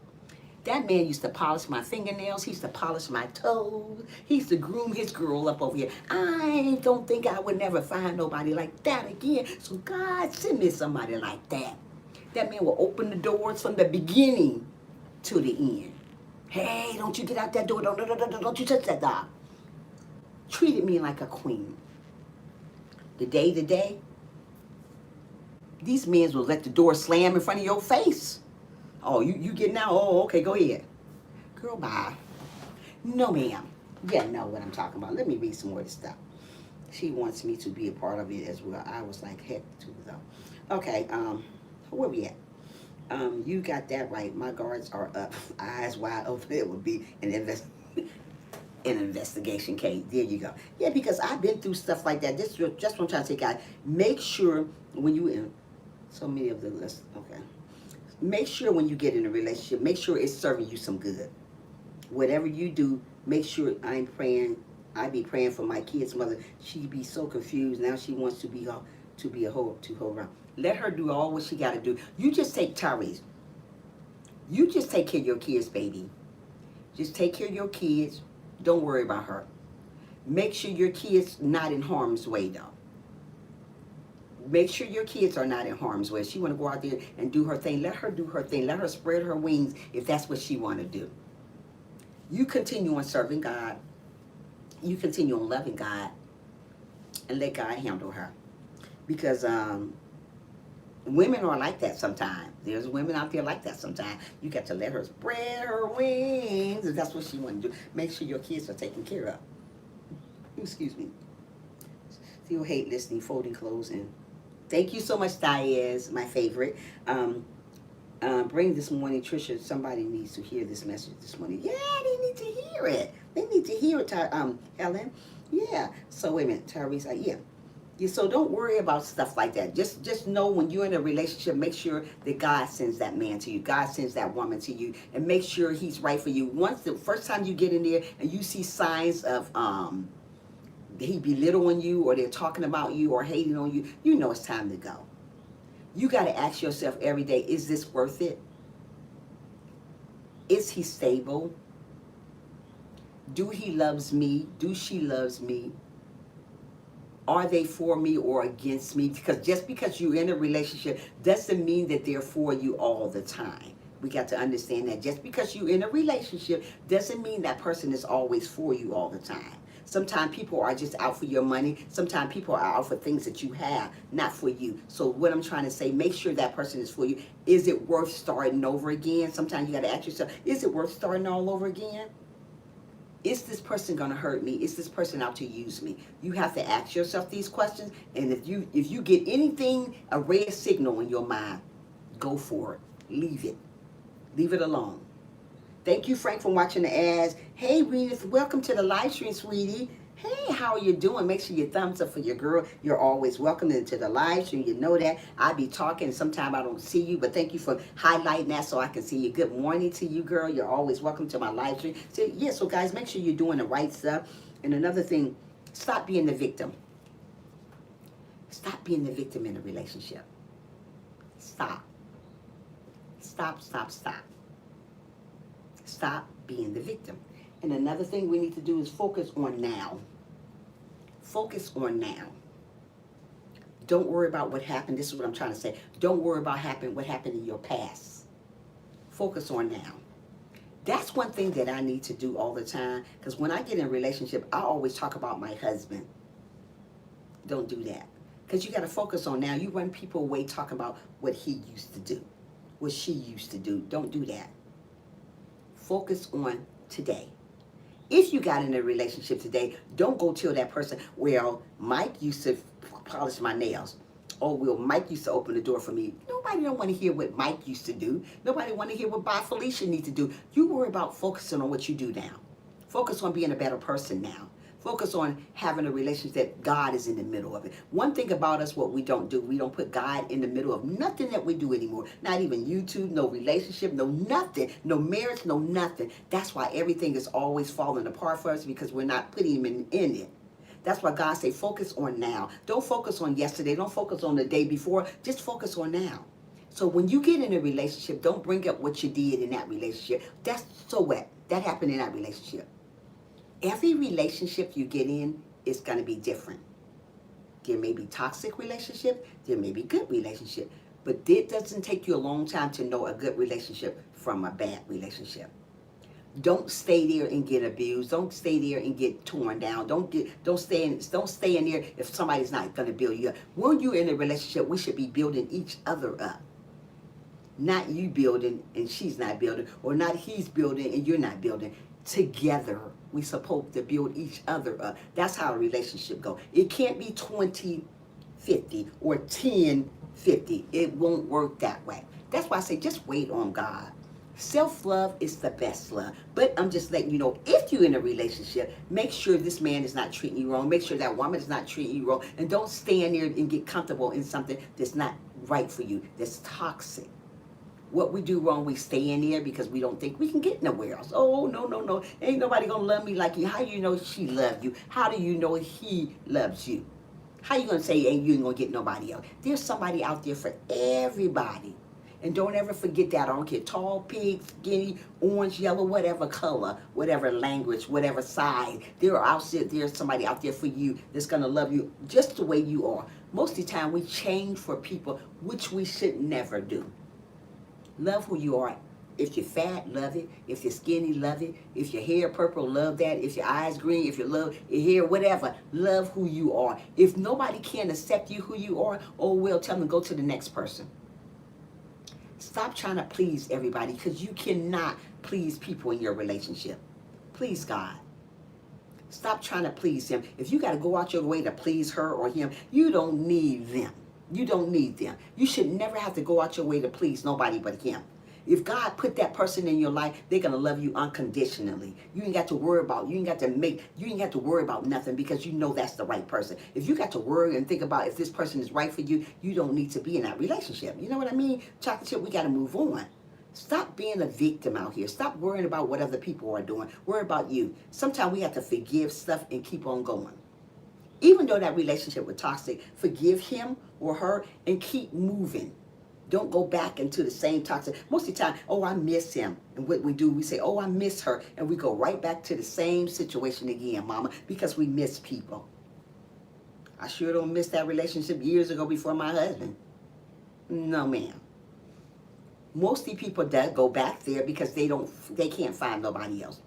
Speaker 1: That man used to polish my fingernails. He used to polish my toes. He used to groom his girl up over here. I don't think I would never find nobody like that again. So God, send me somebody like that. That man will open the doors from the beginning to the end. Hey, don't you get out that door. Don't you touch that door. Treated me like a queen. The day, these men will let the door slam in front of your face. Oh, you getting out? Oh, okay, go ahead. Girl, bye. No, ma'am. Yeah, know what I'm talking about. Let me read some more of this stuff. She wants me to be a part of it as well. I was like, heck to though. Okay, where we at? You got that right. My guards are up. Eyes wide open. It would be an investigation case. There you go. Yeah, because I've been through stuff like that. This is just what I'm trying to say, guys. Make sure when you in so many of the lists, okay. Make sure when you get in a relationship, make sure it's serving you some good. Whatever you do, make sure I be praying for my kid's mother. She be so confused. Now she wants to be a whole around. Let her do all what she got to do. You just take Tyrese. You just take care of your kids, baby. Just take care of your kids. Don't worry about her. Make sure your kids not in harm's way, though. Make sure your kids are not in harm's way. She want to go out there and do her thing. Let her do her thing. Let her spread her wings if that's what she want to do. You continue on serving God. You continue on loving God. And let God handle her. Because women are like that sometimes. There's women out there like that sometimes. You got to let her spread her wings if that's what she want to do. Make sure your kids are taken care of. Excuse me. Still hate listening, folding clothes, and thank you so much, Diaz, my favorite. Bring this morning, Trisha. Somebody needs to hear this message this morning. Yeah, they need to hear it. They need to hear it, Helen. Yeah. So wait a minute, Tyrese. Yeah. So don't worry about stuff like that. Just know when you're in a relationship, make sure that God sends that man to you. God sends that woman to you, and make sure he's right for you. Once the first time you get in there and you see signs of he belittling you, or they're talking about you or hating on you, you know it's time to go. You got to ask yourself every day, is this worth it? Is he stable? Do he loves me? Do she loves me? Are they for me or against me? Because just because you're in a relationship doesn't mean that they're for you all the time. We got to understand that. Just because you're in a relationship doesn't mean that person is always for you all the time. Sometimes people are just out for your money. Sometimes people are out for things that you have, not for you. So what I'm trying to say, make sure that person is for you. Is it worth starting over again? Sometimes you got to ask yourself, is it worth starting all over again? Is this person going to hurt me? Is this person out to use me? You have to ask yourself these questions. And if you get anything, a red signal in your mind, go for it. Leave it. Leave it alone. Thank you, Frank, for watching the ads. Hey, Renith, welcome to the live stream, sweetie. Hey, how are you doing? Make sure you thumbs up for your girl. You're always welcome into the live stream. You know that. I be talking. Sometimes I don't see you, but thank you for highlighting that so I can see you. Good morning to you, girl. You're always welcome to my live stream. So, yeah, so guys, make sure you're doing the right stuff. And another thing, stop being the victim. Stop being the victim in a relationship. Stop. Stop, stop, stop. Stop being the victim. And another thing we need to do is focus on now. Focus on now. Don't worry about what happened. This is what I'm trying to say. Don't worry about what happened in your past. Focus on now. That's one thing that I need to do all the time. Because when I get in a relationship, I always talk about my husband. Don't do that. Because you got to focus on now. You run people away talking about what he used to do. What she used to do. Don't do that. Focus on today. If you got in a relationship today, don't go tell that person, well, Mike used to polish my nails. Oh, well, Mike used to open the door for me. Nobody don't want to hear what Mike used to do. Nobody want to hear what Bob Felicia needs to do. You worry about focusing on what you do now. Focus on being a better person now. Focus on having a relationship that God is in the middle of it. One thing about us, what we don't do, we don't put God in the middle of nothing that we do anymore. Not even YouTube, no relationship, no nothing, no marriage, no nothing. That's why everything is always falling apart for us, because we're not putting him in it. That's why God say focus on now. Don't focus on yesterday. Don't focus on the day before. Just focus on now. So when you get in a relationship, don't bring up what you did in that relationship. That's so what? That happened in that relationship. Every relationship you get in is going to be different. There may be toxic relationship. There may be good relationship. But it doesn't take you a long time to know a good relationship from a bad relationship. Don't stay there and get abused. Don't stay there and get torn down. Don't stay in there if somebody's not going to build you up. When you're in a relationship, we should be building each other up. Not you building and she's not building, or not he's building and you're not building. Together, we supposed to build each other up. That's how a relationship goes. It can't be 20-50 or 10-50. It won't work that way. That's why I say just wait on God. Self-love is the best love. But I'm just letting you know, if you're in a relationship, make sure this man is not treating you wrong. Make sure that woman is not treating you wrong. And don't stand there and get comfortable in something that's not right for you, that's toxic. What we do wrong, we stay in there because we don't think we can get nowhere else. Oh, no. Ain't nobody going to love me like you. How do you know she loves you? How do you know he loves you? How you going to say you ain't going to get nobody else? There's somebody out there for everybody. And don't ever forget that. I don't care, tall, pig, skinny, orange, yellow, whatever color, whatever language, whatever size. There's somebody out there for you that's going to love you just the way you are. Most of the time, we change for people, which we should never do. Love who you are. If you're fat, love it. If you're skinny, love it. If your hair purple, love that. If your eyes green, if you love your hair, whatever, love who you are. If nobody can accept you who you are, oh well, tell them to go to the next person. Stop trying to please everybody, because you cannot please people in your relationship. Please God. Stop trying to please them. If you got to go out your way to please her or him, you don't need them. You don't need them. You should never have to go out your way to please nobody but him. If God put that person in your life, they're going to love you unconditionally. You ain't got to worry about, you ain't got to worry about nothing, because you know that's the right person. If you got to worry and think about if this person is right for you, you don't need to be in that relationship. You know what I mean? Chocolate chip, we got to move on. Stop being a victim out here. Stop worrying about what other people are doing. Worry about you. Sometimes we have to forgive stuff and keep on going. Even though that relationship was toxic, forgive him or her and keep moving. Don't go back into the same toxic. Most of the time, oh, I miss him. And what we do, we say, oh, I miss her. And we go right back to the same situation again, mama, because we miss people. I sure don't miss that relationship years ago before my husband. No, ma'am. Most of the people that go back there because they can't find nobody else.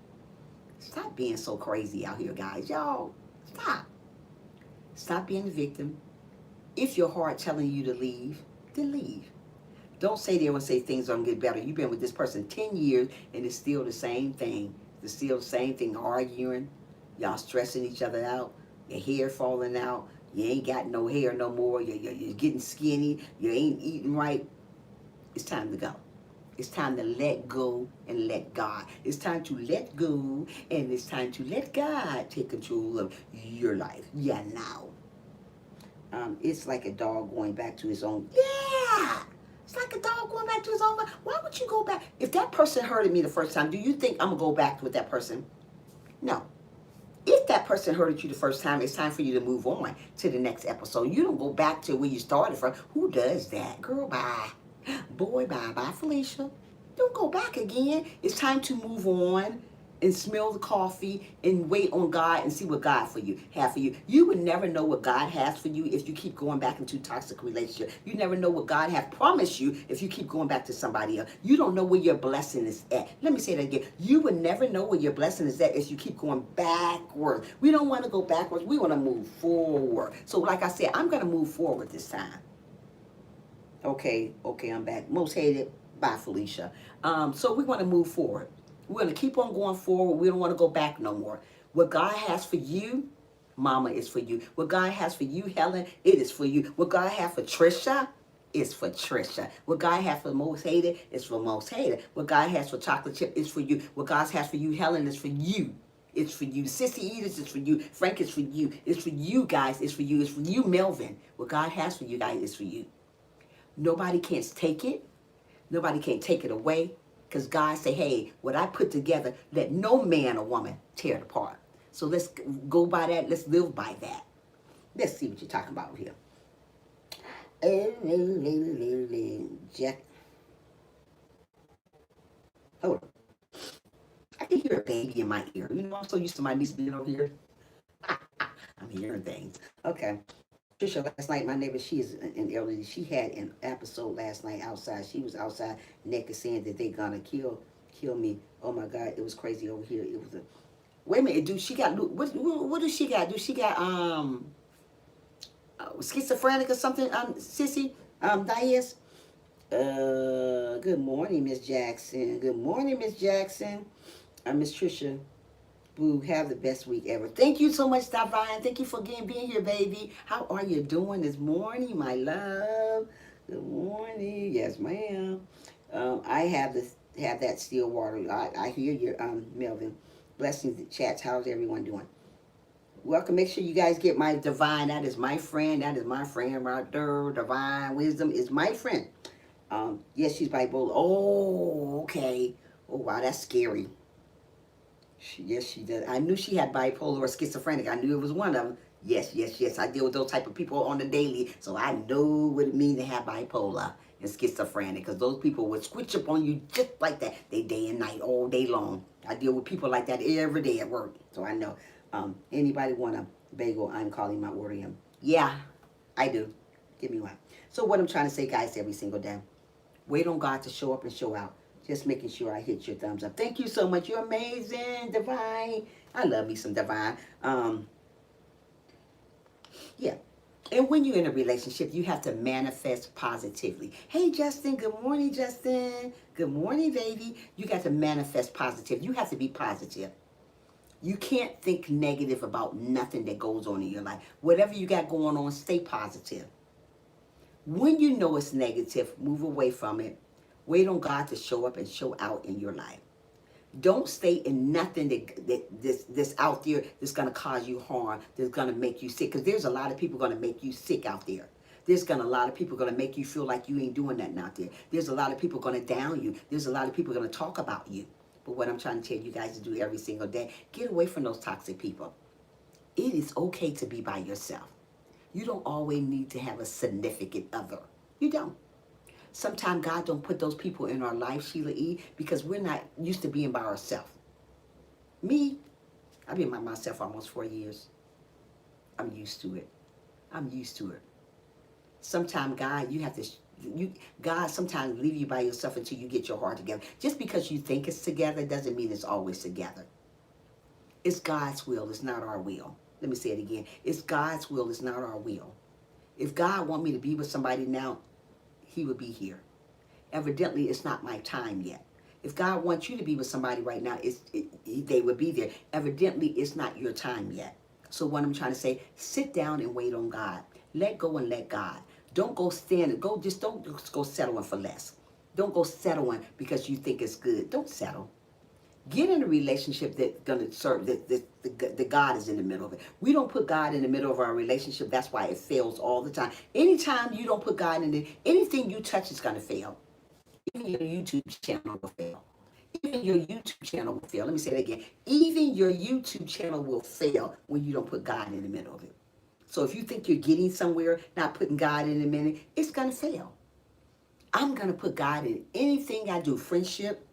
Speaker 1: Stop being so crazy out here, guys. Y'all, stop. Stop being a victim. If your heart telling you to leave, then leave. Don't stay there and say things don't get better. You've been with this person 10 years and it's still the same thing. It's still the same thing, arguing. Y'all stressing each other out. Your hair falling out. You ain't got no hair no more. You're getting skinny. You ain't eating right. It's time to go. It's time to let go and let God. It's time to let go and it's time to let God take control of your life. Yeah, now. It's like a dog going back to his own. Yeah! It's like a dog going back to his own. Why would you go back? If that person hurted me the first time, do you think I'm going to go back with that person? No. If that person hurted you the first time, it's time for you to move on to the next episode. You don't go back to where you started from. Who does that? Girl, bye. Boy, bye. Bye, Felicia. Don't go back again. It's time to move on and smell the coffee and wait on God and see what God have for you. You would never know what God has for you if you keep going back into toxic relationship. You never know what God has promised you if you keep going back to somebody else. You don't know where your blessing is at. Let me say that again. You would never know where your blessing is at if you keep going backwards. We don't want to go backwards. We want to move forward. So like I said, I'm going to move forward this time. Okay, I'm back. Most hated. Bye, Felicia. So we want to move forward. We're going to keep on going forward. We don't want to go back no more. What God has for you, mama, is for you. What God has for you, Helen, it is for you. What God has for Trisha, is for Trisha. What God has for Most Hated is for Most Hated. What God has for Chocolate Chip is for you. What God has for you, Helen, is for you. It's for you. Sissy Edith is for you. Frank is for you. It's for you guys. It's for you. It's for you, Melvin. What God has for you guys is for you. Nobody can take it. Nobody can take it away. Because God say, hey, what I put together, let no man or woman tear it apart. So let's go by that. Let's live by that. Let's see what you're talking about here. Jack. Oh, I can hear a baby in my ear. You know, I'm so used to my niece being over here. I'm hearing things. Okay. Trisha, last night, my neighbor, she is an elderly. She had an episode last night outside. She was outside naked saying that they gonna kill me. Oh my God, it was crazy over here. It was a, wait a minute, dude, she got, what does she got? Do she got, schizophrenic or something, Sissy, Diaz? Good morning, Miss Jackson. Good morning, Miss Jackson. Miss Trisha. Boo, have the best week ever. Thank you so much, Divine. Thank you for being here, baby. How are you doing this morning, my love? Good morning. Yes, ma'am. I have that still water. I hear you, Melvin. Blessings, chats. How's everyone doing? Welcome. Make sure you guys get my Divine. That is my friend. That is my friend right there. Divine Wisdom is my friend. Yes, she's bipolar. Oh, okay. Oh, wow, that's scary. Yes, she does. I knew she had bipolar or schizophrenic. I knew it was one of them. Yes, yes, yes. I deal with those type of people on the daily, so I know what it means to have bipolar and schizophrenic, because those people would switch up on you just like that. They day and night, all day long. I deal with people like that every day at work, so I know. Anybody want a bagel? I'm calling my order in. Yeah, I do. Give me one. So what I'm trying to say, guys, every single day, wait on God to show up and show out. Just making sure I hit your thumbs up. Thank you so much. You're amazing, Divine. I love me some Divine. Yeah. And when you're in a relationship, you have to manifest positively. Hey, Justin. Good morning, Justin. Good morning, baby. You got to manifest positive. You have to be positive. You can't think negative about nothing that goes on in your life. Whatever you got going on, stay positive. When you know it's negative, move away from it. Wait on God to show up and show out in your life. Don't stay in nothing that's out there that's going to cause you harm, that's going to make you sick. Because there's a lot of people going to make you sick out there. There's a lot of people going to make you feel like you ain't doing nothing out there. There's a lot of people going to down you. There's a lot of people going to talk about you. But what I'm trying to tell you guys to do every single day, get away from those toxic people. It is okay to be by yourself. You don't always need to have a significant other. You don't. Sometimes God don't put those people in our life, Sheila E., because we're not used to being by ourselves. Me, I've been by myself almost 4 years. I'm used to it. I'm used to it. Sometimes God, God sometimes leave you by yourself until you get your heart together. Just because you think it's together doesn't mean it's always together. It's God's will. It's not our will. Let me say it again. It's God's will. It's not our will. If God want me to be with somebody now, he would be here. Evidently, it's not my time yet. If God wants you to be with somebody right now, they would be there. Evidently, it's not your time yet. So what I'm trying to say, sit down and wait on God. Let go and let God. Don't go don't go settling for less. Don't go settling because you think it's good. Don't settle. Get in a relationship that's going to serve, that God is in the middle of it. We don't put God in the middle of our relationship. That's why it fails all the time. Anytime you don't put God in it, anything you touch is going to fail. Even your YouTube channel will fail. Even your YouTube channel will fail. Let me say that again. Even your YouTube channel will fail when you don't put God in the middle of it. So if you think you're getting somewhere, not putting God in the middle, it's going to fail. I'm going to put God in anything I do. Friendship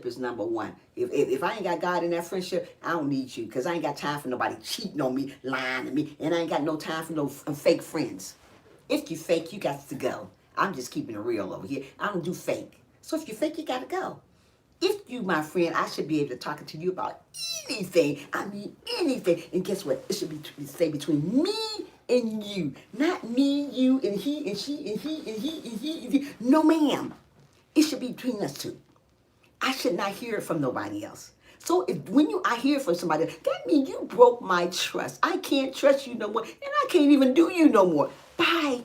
Speaker 1: is number one. If I ain't got God in that friendship, I don't need you, because I ain't got time for nobody cheating on me, lying to me, and I ain't got no time for no fake friends. If you fake, you got to go. I'm just keeping it real over here. I don't do fake. So if you fake, you got to go. If you, my friend, I should be able to talk to you about anything. I mean anything. And guess what? It should stay between me and you. Not me, you, and he, and she, and he, and he, and he, and he. No, ma'am. It should be between us two. I should not hear it from nobody else. So when I hear from somebody, that means you broke my trust. I can't trust you no more, and I can't even do you no more. Bye.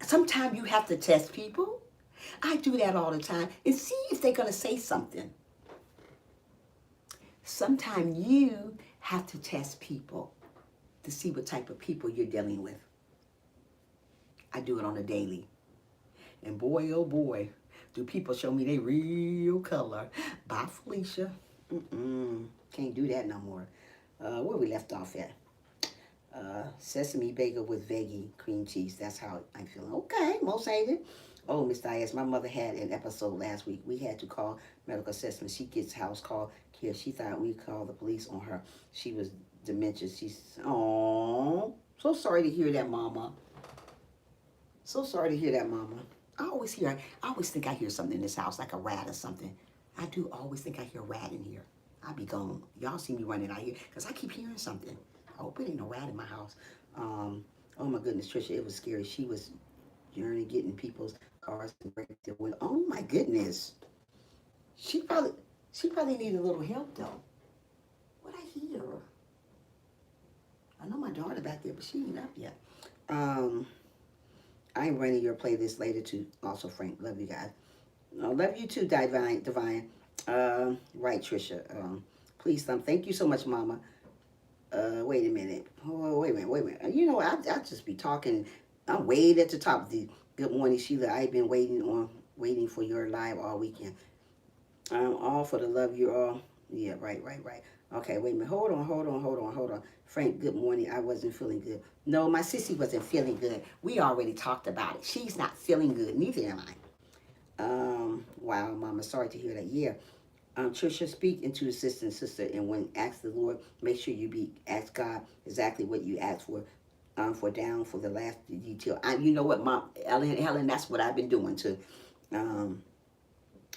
Speaker 1: Sometimes you have to test people. I do that all the time and see if they're going to say something.
Speaker 2: Sometimes you have to test people to see what type of people you're dealing with. I do it on a daily. And boy, oh boy, do people show me their real color. Bye, Felicia. Can't do that no more. Where we left off at? Sesame bagel with veggie cream cheese. That's how I'm feeling. Okay, most hated. Oh, Miss Diaz, my mother had an episode last week. We had to call medical assessment. She gets house call here. She thought we called the police on her. She was dementia. She's, oh, so sorry to hear that, Mama. So sorry to hear that, Mama. I always think I hear something in this house, like a rat or something. I do always think I hear a rat in here. I be gone. Y'all see me running out here, because I keep hearing something. I hope it ain't no rat in my house. Oh my goodness, Trisha, it was scary. She was yearning getting people's cars and break their window. Oh my goodness. She probably needed a little help though. What I hear? I know my daughter back there, but she ain't up yet. I'm running your playlist later too. Also, Frank, love you guys. Love you too, Divine. Right, Trisha. Please, thank you so much, Mama. Wait a minute. Oh, wait a minute. You know, I'll just be talking. I'm way at the top of the good morning, Sheila. I've been waiting for your live all weekend. I'm all for the love you all. Yeah, right. Okay, wait a minute. Hold on. Frank, good morning. I wasn't feeling good. No, my sissy wasn't feeling good. We already talked about it. She's not feeling good. Neither am I. Wow, Mama, sorry to hear that. Yeah. Trisha, speak into assistance, sister, and when ask the Lord, make sure you ask God exactly what you ask for down for the last detail. You know what, Mom, Helen, that's what I've been doing too.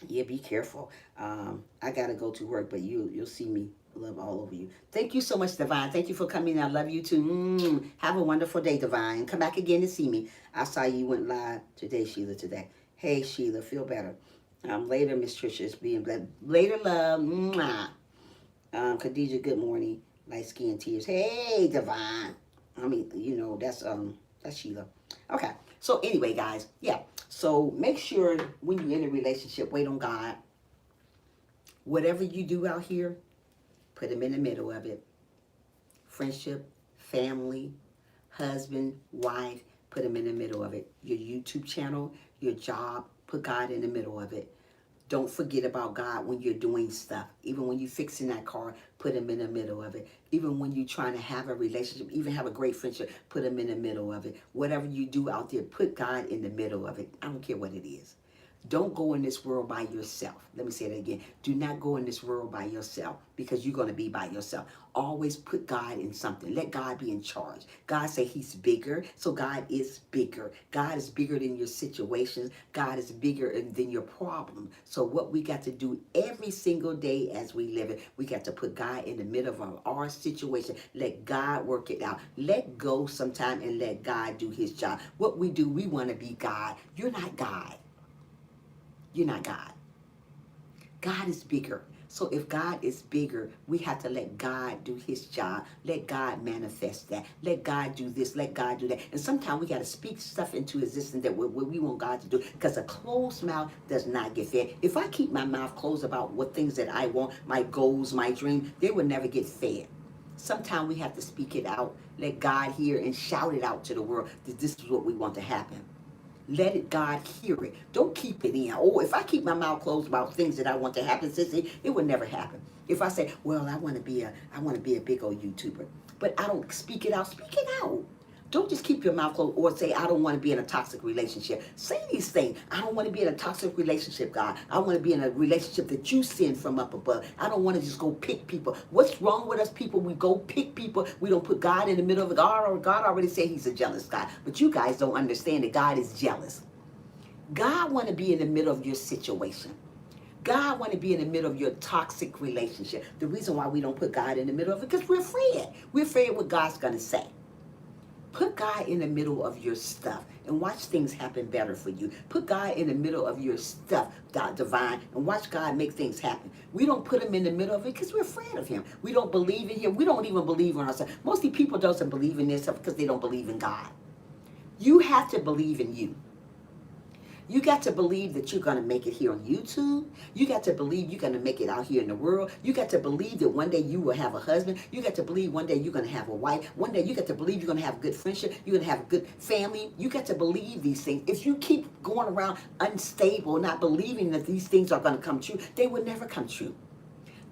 Speaker 2: Yeah, be careful. I gotta go to work, but you'll see me. Love all over you. Thank you so much, Divine. Thank you for coming. I love you too. Have a wonderful day, Divine. Come back again to see me. I saw you went live today, Sheila, today. Hey, Sheila, feel better. Later, Miss Trisha is being blessed. Later, love. Mwah. Khadijah, good morning. Light skin tears. Hey, Divine. I mean, you know, that's Sheila. Okay. So anyway, guys, yeah. So make sure when you're in a relationship, wait on God. Whatever you do out here, put him in the middle of it. Friendship, family, husband, wife, put him in the middle of it. Your YouTube channel, your job, put God in the middle of it. Don't forget about God when you're doing stuff. Even when you're fixing that car, put him in the middle of it. Even when you're trying to have a relationship, even have a great friendship, put him in the middle of it. Whatever you do out there, put God in the middle of it. I don't care what it is. Don't go in this world by yourself. Let me say that again. Do not go in this world by yourself, because you're going to be by yourself. Always put God in something. Let God be in charge. God say he's bigger, so God is bigger. God is bigger than your situations. God is bigger than your problem. So what we got to do every single day as we live it, we got to put God in the middle of our situation. Let God work it out. Let go sometime and let God do his job. What we do, we want to be God. You're not God. You're not God. God is bigger. So if God is bigger, we have to let God do his job. Let God manifest that. Let God do this. Let God do that. And sometimes we got to speak stuff into existence that we want God to do, because a closed mouth does not get fed. If I keep my mouth closed about what things that I want, my goals, my dream, they will never get fed. Sometimes we have to speak it out. Let God hear and shout it out to the world that this is what we want to happen. Let it, God hear it. Don't keep it in. Oh, if I keep my mouth closed about things that I want to happen, sissy, it would never happen. If I say, well, I want to be a big old YouTuber, but I don't speak it out, speak it out. Don't just keep your mouth closed or say, I don't want to be in a toxic relationship. Say these things. I don't want to be in a toxic relationship, God. I want to be in a relationship that you send from up above. I don't want to just go pick people. What's wrong with us people? We go pick people. We don't put God in the middle of it. God already said he's a jealous God. But you guys don't understand that God is jealous. God want to be in the middle of your situation. God want to be in the middle of your toxic relationship. The reason why we don't put God in the middle of it, because we're afraid. We're afraid what God's going to say. Put God in the middle of your stuff and watch things happen better for you. Put God in the middle of your stuff, Divine, and watch God make things happen. We don't put him in the middle of it because we're afraid of him. We don't believe in him. We don't even believe in ourselves. Mostly people don't believe in themselves because they don't believe in God. You have to believe in you. You got to believe that you're going to make it here on YouTube. You got to believe you're going to make it out here in the world. You got to believe that one day you will have a husband. You got to believe one day you're going to have a wife. One day you got to believe you're going to have good friendship. You're going to have a good family. You got to believe these things. If you keep going around unstable, not believing that these things are going to come true, they will never come true.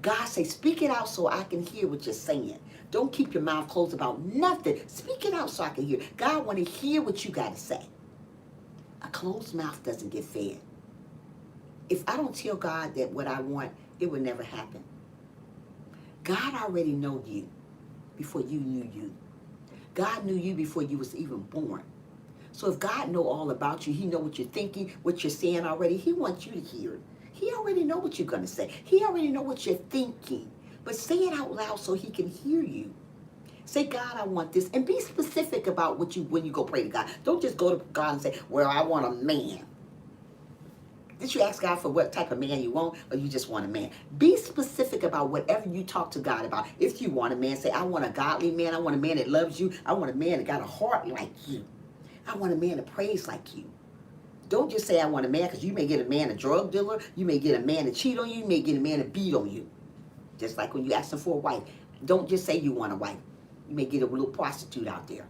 Speaker 2: God say, speak it out so I can hear what you're saying. Don't keep your mouth closed about nothing. Speak it out so I can hear. God want to hear what you got to say. A closed mouth doesn't get fed. If I don't tell God that what I want, it will never happen. God already know you before you knew you. God knew you before you was even born. So if God know all about you, he know what you're thinking, what you're saying already, he wants you to hear it. He already know what you're going to say. He already know what you're thinking. But say it out loud so he can hear you. Say, God, I want this. And be specific about what you when you go pray to God. Don't just go to God and say, well, I want a man. Did you ask God for what type of man you want, or you just want a man? Be specific about whatever you talk to God about. If you want a man, say, I want a godly man. I want a man that loves you. I want a man that got a heart like you. I want a man that prays like you. Don't just say I want a man, because you may get a man a drug dealer. You may get a man to cheat on you. You may get a man to beat on you. Just like when you ask them for a wife. Don't just say you want a wife. You may get a little prostitute out there.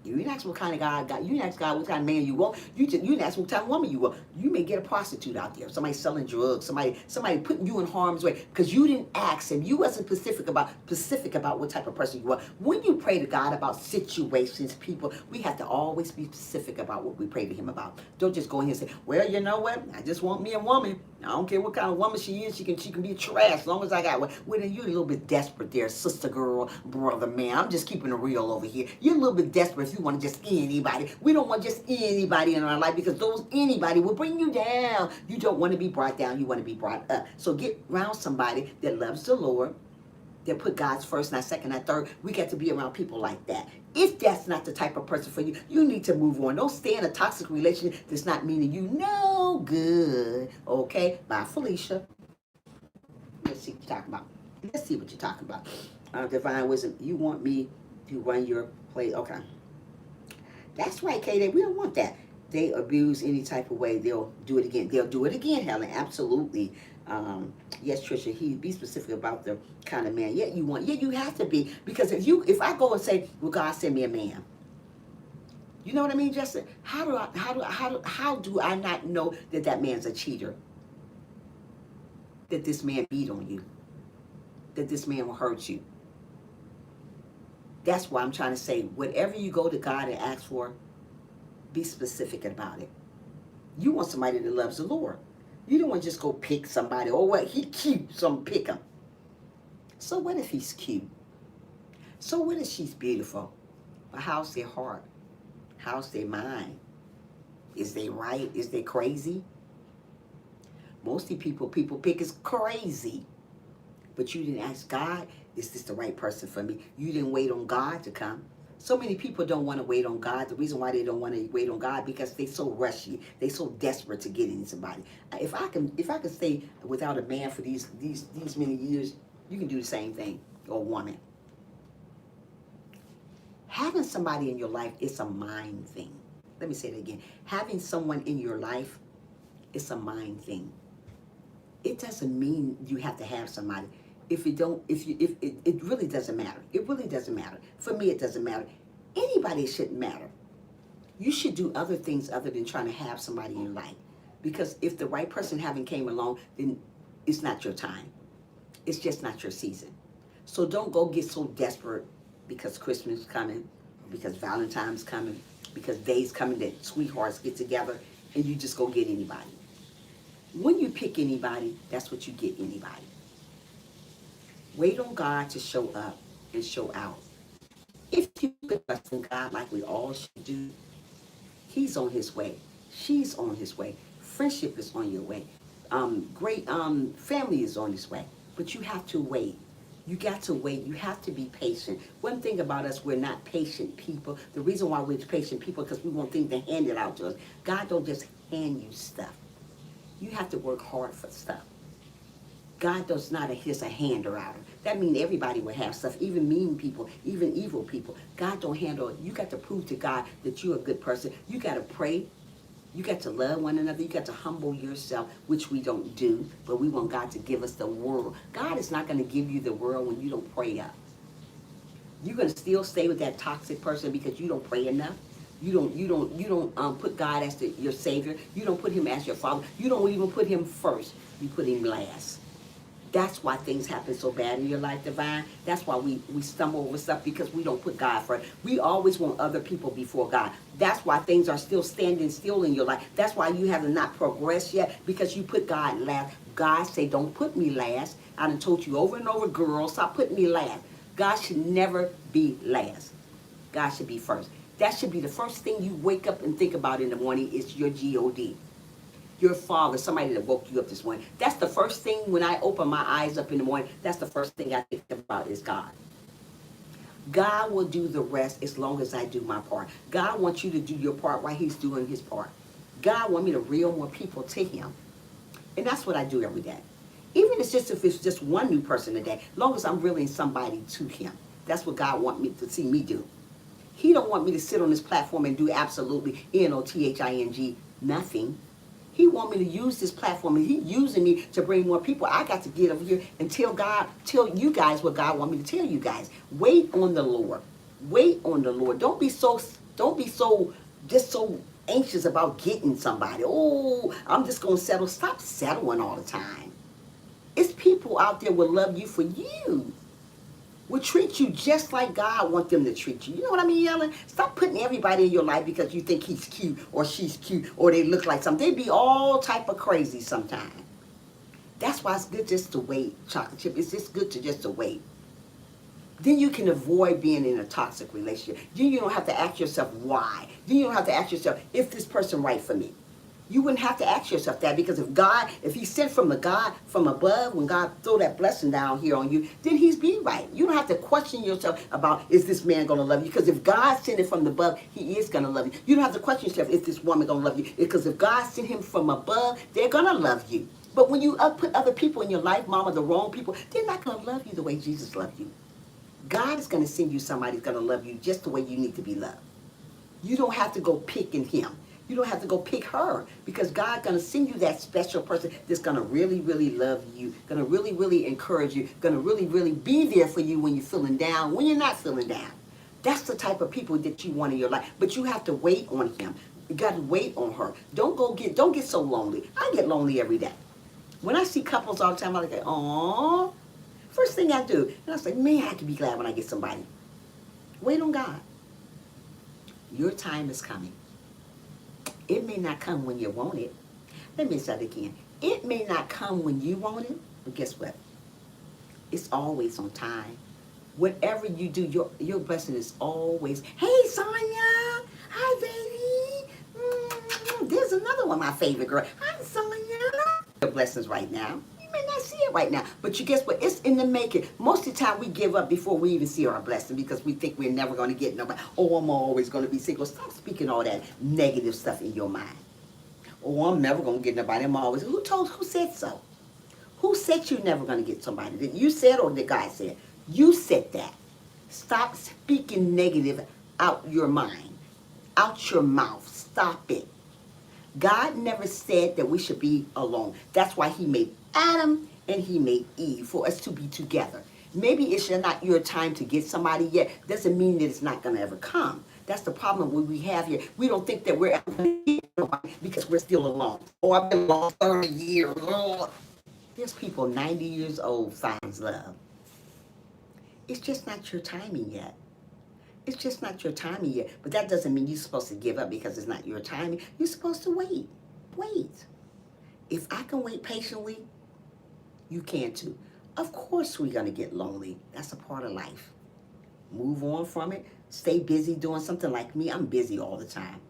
Speaker 2: You didn't ask what kind of God got. You didn't ask God what kind of man you want. You didn't ask what kind of woman you want. You may get a prostitute out there. Somebody selling drugs. Somebody putting you in harm's way because you didn't ask him. You wasn't specific about what type of person you are. When you pray to God about situations, people, we have to always be specific about what we pray to him about. Don't just go in here and say, well, you know what? I just want me a woman. I don't care what kind of woman she is. She can be trash as long as I got one. Well, then you're a little bit desperate there, sister girl, brother man. I'm just keeping it real over here. You're a little bit desperate if you want to just anybody. We don't want just anybody in our life because those anybody will bring you down. You don't want to be brought down. You want to be brought up. So get around somebody that loves the Lord, that put God's first, not second, not third. We got to be around people like that. If that's not the type of person for you, you need to move on. Don't stay in a toxic relationship that's not meaning you no good. Okay? Bye, Felicia. Let's see what you're talking about. Let's see what you're talking about. Divine wisdom, you want me to run your play. Okay. That's right, Katie. We don't want that. They abuse any type of way. They'll do it again. They'll do it again, Helen. Absolutely. Yes, Trisha, he be specific about the kind of man. Yeah, you have to be. Because if I go and say, well, God send me a man. You know what I mean, Justin? How do I not know that man's a cheater? That this man beat on you? That this man will hurt you? That's why I'm trying to say, whatever you go to God and ask for, be specific about it. You want somebody that loves the Lord. You don't want to just go pick somebody. Oh, what? He cute, so I'm pick him. So what if he's cute? So what if she's beautiful? But how's their heart? How's their mind? Is they right? Is they crazy? Mostly people pick is crazy. But you didn't ask God, is this the right person for me? You didn't wait on God to come. So many people don't want to wait on God. The reason why they don't want to wait on God because they so rushy. They so desperate to get into somebody. If I can stay without a man for these many years, you can do the same thing, or a woman. Having somebody in your life is a mind thing. Let me say that again. Having someone in your life is a mind thing. It doesn't mean you have to have somebody. It really doesn't matter. It really doesn't matter. For me, it doesn't matter. Anybody shouldn't matter. You should do other things other than trying to have somebody in your life. Because if the right person haven't came along, then it's not your time. It's just not your season. So don't go get so desperate because Christmas is coming, because Valentine's coming, because days coming that sweethearts get together, and you just go get anybody. When you pick anybody, that's what you get, anybody. Wait on God to show up and show out. If you trust in God like we all should do, he's on his way. She's on his way. Friendship is on your way. Great family is on its way. But you have to wait. You got to wait. You have to be patient. One thing about us, we're not patient people. The reason why we're patient people is because we want things to hand it out to us. God don't just hand you stuff. You have to work hard for stuff. God does not just a hander out. That means everybody will have stuff, even mean people, even evil people. God don't handle it. You got to prove to God that you're a good person. You got to pray You got to love one another. You got to humble yourself, which we don't do, but we want God to give us the world. God is not going to give you the world when you don't pray up. You're going to still stay with that toxic person because you don't pray enough. You don't put God as your Savior. You don't put Him as your Father. You don't even put Him first. You put Him last. That's why things happen so bad in your life, Divine. That's why we stumble over stuff, because we don't put God first. We always want other people before God. That's why things are still standing still in your life. That's why you have not progressed yet, because you put God last. God say, don't put me last. I done told you over and over, girl, stop putting me last. God should never be last. God should be first. That should be the first thing you wake up and think about in the morning is your G-O-D. Your Father, somebody that woke you up this morning. That's the first thing when I open my eyes up in the morning. That's the first thing I think about is God. God will do the rest as long as I do my part. God wants you to do your part while He's doing His part. God wants me to reel more people to Him. And that's what I do every day. Even if it's just one new person a day, as long as I'm reeling somebody to Him. That's what God wants me to see me do. He don't want me to sit on this platform and do absolutely N-O-T-H-I-N-G nothing. He want me to use this platform, and He's using me to bring more people. I got to get over here and tell you guys what God want me to tell you guys. Wait on the Lord. Wait on the Lord. Don't be so anxious about getting somebody. Oh, I'm just gonna settle. Stop settling all the time. It's people out there will love you for you. Will treat you just like God wants them to treat you. You know what I mean, Ellen? Stop putting everybody in your life because you think he's cute or she's cute or they look like something. They be all type of crazy sometimes. That's why it's good just to wait, Chocolate Chip. It's just good just to wait. Then you can avoid being in a toxic relationship. Then you don't have to ask yourself why. Then you don't have to ask yourself, if this person right for me. You wouldn't have to ask yourself that, because if He sent from God from above, when God throw that blessing down here on you, then He's be right. You don't have to question yourself about, is this man going to love you? Because if God sent it from above, He is going to love you. You don't have to question yourself, is this woman going to love you? Because if God sent him from above, they're going to love you. But when you put other people in your life, Mama, the wrong people, they're not going to love you the way Jesus loved you. God is going to send you somebody who's going to love you just the way you need to be loved. You don't have to go picking him. You don't have to go pick her, because God's going to send you that special person that's going to really, really love you, going to really, really encourage you, going to really, really be there for you when you're feeling down, when you're not feeling down. That's the type of people that you want in your life. But you have to wait on him. You got to wait on her. Don't get so lonely. I get lonely every day. When I see couples all the time, I'm like, "Aww." First thing I do, and I was like, man, I can be glad when I get somebody. Wait on God. Your time is coming. It may not come when you want it. Let me say it again. It may not come when you want it, but guess what? It's always on time. Whatever you do, your blessing is always, hey, Sonia. Hi, baby. There's another one, my favorite girl. Hi, Sonia. Your blessings right now. You may not see it right now, but you guess what? It's in the making. Most of the time, we give up before we even see our blessing, because we think we're never going to get nobody. Oh, I'm always going to be single. Stop speaking all that negative stuff in your mind. Oh, I'm never going to get nobody. I'm always. Who said so? Who said you're never going to get somebody? Did you say it, or did God say it? You said that. Stop speaking negative out your mind, out your mouth. Stop it. God never said that we should be alone. That's why he made Adam and he made Eve, for us to be together. Maybe it's not your time to get somebody yet. Doesn't mean that it's not going to ever come. That's the problem we have here. We don't think that we're ever going to get somebody because we're still alone. Oh, I've been alone 30 years. Oh. There's people 90 years old finds love. It's just not your timing yet. It's just not your timing yet. But that doesn't mean you're supposed to give up because it's not your timing. You're supposed to wait. Wait. If I can wait patiently, you can too. Of course we're going to get lonely. That's a part of life. Move on from it. Stay busy doing something. Like me, I'm busy all the time.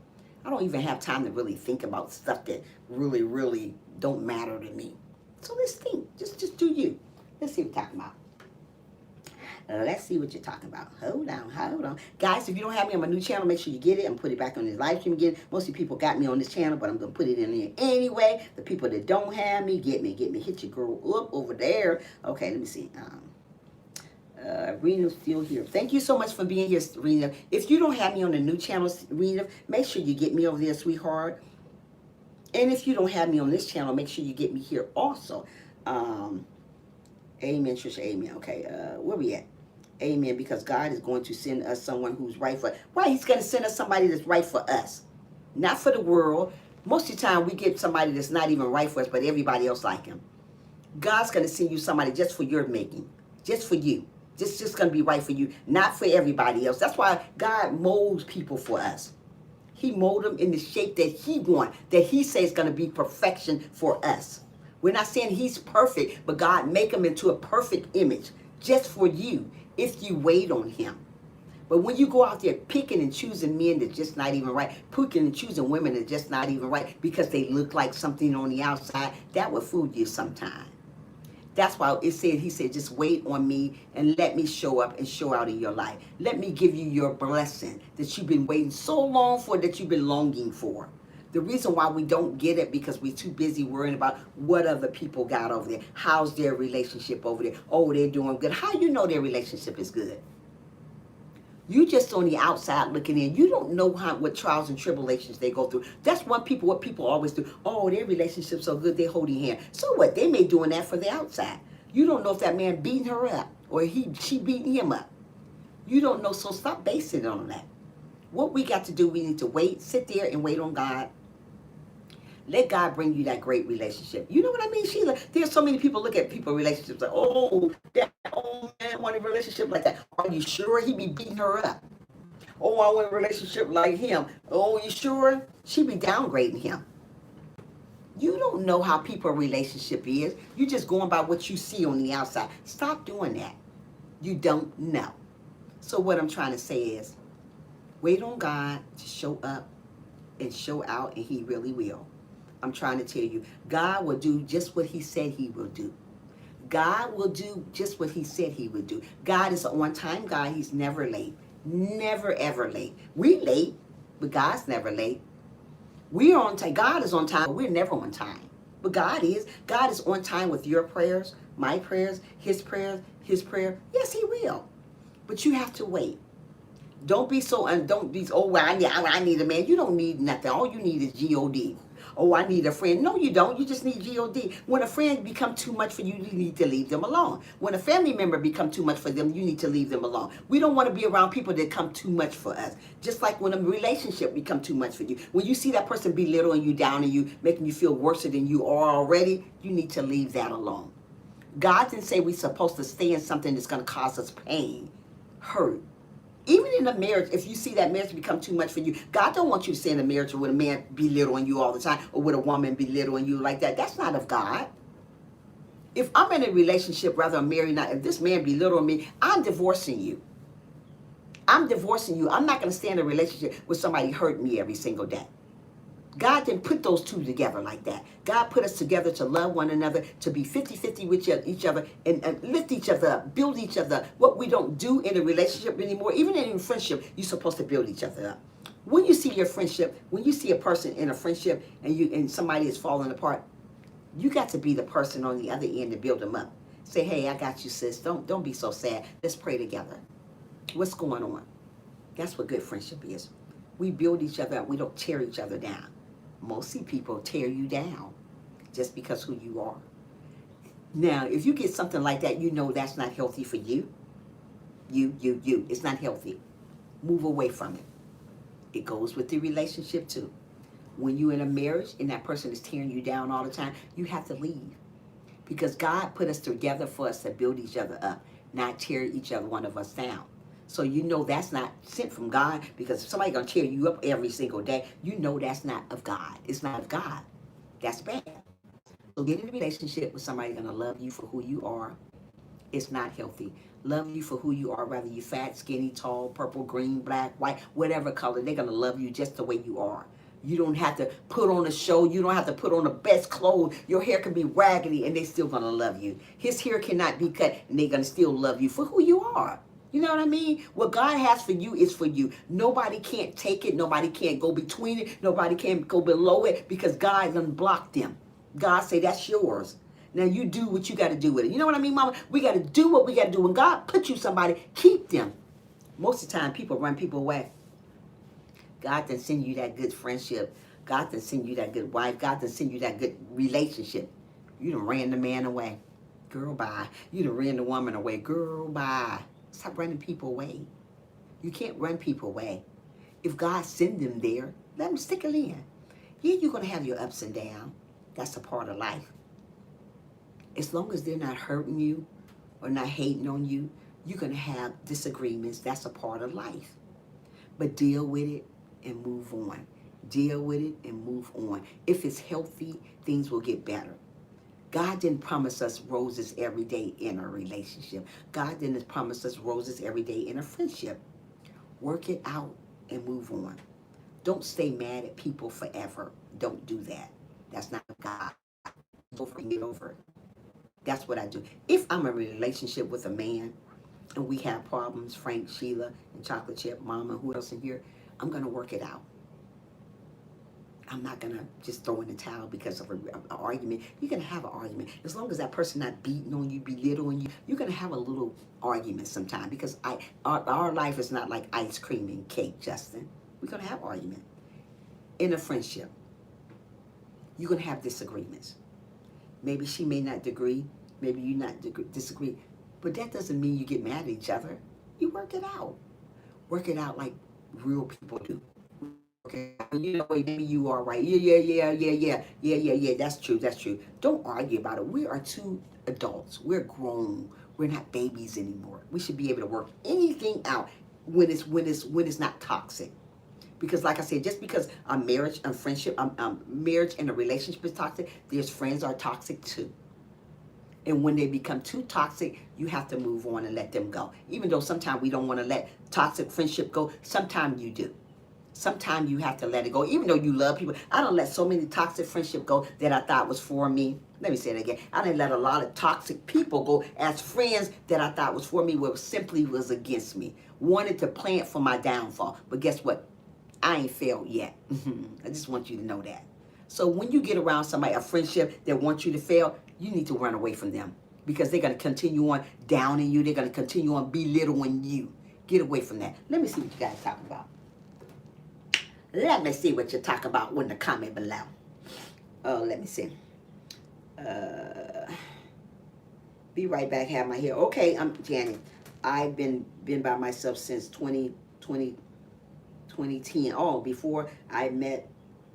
Speaker 2: I don't even have time to really think about stuff that really, really don't matter to me. So let's think. Just do you. Let's see what we're talking about. Let's see what you're talking about. Hold on. Guys, if you don't have me on my new channel, make sure you get it and put it back on this live stream again. Most of you people got me on this channel, but I'm going to put it in there anyway. The people that don't have me, get me. Hit your girl up over there. Okay, let me see. Rena's still here. Thank you so much for being here, Rena. If you don't have me on the new channel, Rena, make sure you get me over there, sweetheart. And if you don't have me on this channel, make sure you get me here also. Amen, Trisha, amen. Okay, where we at? Amen, because God is going to send us someone who's right for us. Why? He's going to send us somebody that's right for us. Not for the world. Most of the time, we get somebody that's not even right for us, but everybody else like him. God's going to send you somebody just for your making. Just for you. Just going to be right for you. Not for everybody else. That's why God molds people for us. He molded them in the shape that he wants. That he says is going to be perfection for us. We're not saying he's perfect, but God make him into a perfect image. Just for you. If you wait on him. But when you go out there picking and choosing men that's just not even right, picking and choosing women that's just not even right because they look like something on the outside, that will fool you sometime. That's why he said, just wait on me and let me show up and show out in your life. Let me give you your blessing that you've been waiting so long for, that you've been longing for. The reason why we don't get it because we're too busy worrying about what other people got over there. How's their relationship over there? Oh, they're doing good. How you know their relationship is good? You just on the outside looking in. You don't know what trials and tribulations they go through. That's what people always do. Oh, their relationship's so good, they holding hand. So what? They may doing that for the outside. You don't know if that man beating her up or she beating him up. You don't know, so stop basing it on that. What we got to do, we need to wait, sit there and wait on God. Let God bring you that great relationship. You know what I mean, Sheila? There's so many people look at people's relationships like, oh, that old man want a relationship like that. Are you sure he be beating her up? Oh, I want a relationship like him. Oh, you sure? She be downgrading him. You don't know how people's relationship is. You just going by what you see on the outside. Stop doing that. You don't know. So what I'm trying to say is, wait on God to show up and show out, and he really will. I'm trying to tell you, God will do just what he said he will do. God will do just what he said he would do. God is an on-time God. He's never late. Never, ever late. We late, but God's never late. We're on time. God is on time, but we're never on time. But God is. God is on time with your prayers, my prayers, his prayer. Yes, he will. But you have to wait. Don't be so, well, I need a man. You don't need nothing. All you need is G-O-D. Oh, I need a friend. No, you don't. You just need G-O-D. When a friend becomes too much for you, you need to leave them alone. When a family member becomes too much for them, you need to leave them alone. We don't want to be around people that come too much for us. Just like when a relationship becomes too much for you. When you see that person belittling you, down on you, making you feel worse than you are already, you need to leave that alone. God didn't say we're supposed to stay in something that's going to cause us pain, hurt. Even in a marriage, if you see that marriage become too much for you, God don't want you to stay in a marriage with a man belittling you all the time, or with a woman belittling you like that. That's not of God. If I'm in a relationship, rather I'm married, if this man belittling me, I'm divorcing you. I'm divorcing you. I'm not going to stay in a relationship with somebody hurting me every single day. God didn't put those two together like that. God put us together to love one another, to be 50-50 with each other, and lift each other up, build each other up. What we don't do in a relationship anymore, even in a friendship, you're supposed to build each other up. When you see your friendship, when you see a person in a friendship and somebody is falling apart, you got to be the person on the other end to build them up. Say, hey, I got you, sis. Don't be so sad. Let's pray together. What's going on? That's what good friendship is. We build each other up. We don't tear each other down. Mostly people tear you down just because who you are. Now, if you get something like that, you know that's not healthy for you. You. It's not healthy. Move away from it. It goes with the relationship too. When you're in a marriage and that person is tearing you down all the time, you have to leave. Because God put us together for us to build each other up, not tear each other, one of us down. So you know that's not sent from God, because if somebody's going to tear you up every single day, you know that's not of God. It's not of God. That's bad. So get in a relationship with somebody going to love you for who you are. It's not healthy. Love you for who you are, whether you're fat, skinny, tall, purple, green, black, white, whatever color. They're going to love you just the way you are. You don't have to put on a show. You don't have to put on the best clothes. Your hair can be raggedy and they're still going to love you. His hair cannot be cut and they're going to still love you for who you are. You know what I mean? What God has for you is for you. Nobody can't take it. Nobody can't go between it. Nobody can go below it, because God done blocked them. God say that's yours. Now you do what you got to do with it. You know what I mean, Mama? We got to do what we got to do. When God put you somebody, keep them. Most of the time, people run people away. God done send you that good friendship God done send you that good wife. God done send you that good relationship. You done ran the man away. Girl, bye. You done ran the woman away. Girl, bye. Stop running people away. You can't run people away. If God send them there, let them stick it in. Yeah, you're going to have your ups and downs. That's a part of life. As long as they're not hurting you or not hating on you, you're going to have disagreements. That's a part of life. But deal with it and move on. Deal with it and move on. If it's healthy, things will get better. God didn't promise us roses every day in a relationship. God didn't promise us roses every day in a friendship. Work it out and move on. Don't stay mad at people forever. Don't do that. That's not God. Get over it. That's what I do. If I'm in a relationship with a man and we have problems, Frank, Sheila, and Chocolate Chip, Mama, who else in here, I'm going to work it out. I'm not going to just throw in the towel because of an argument. You're going to have an argument. As long as that person not beating on you, belittling you, you're going to have a little argument sometime because our life is not like ice cream and cake, Justin. We're going to have argument. In a friendship, you're going to have disagreements. Maybe she may not agree. Maybe you not disagree. But that doesn't mean you get mad at each other. You work it out. Work it out like real people do. Okay, you know, maybe you are right. Yeah. That's true. Don't argue about it. We are two adults. We're grown. We're not babies anymore. We should be able to work anything out when it's not toxic. Because like I said, just because a marriage, a friendship, marriage and a relationship is toxic, there's friends are toxic too. And when they become too toxic, you have to move on and let them go. Even though sometimes we don't want to let toxic friendship go, sometimes you do. Sometimes you have to let it go. Even though you love people, I don't let so many toxic friendship go that I thought was for me. Let me say it again. I didn't let a lot of toxic people go as friends that I thought was for me, but simply was against me. Wanted to plant for my downfall. But guess what? I ain't failed yet. I just want you to know that. So when you get around somebody, a friendship that wants you to fail, you need to run away from them because they're going to continue on downing you. They're going to continue on belittling you. Get away from that. Let me see what you guys talk about. Let me see what you talk about in the comment below. Oh, let me see. Be right back. Have my hair. Okay, I'm Janet. I've been by myself since 2010. Oh, before I met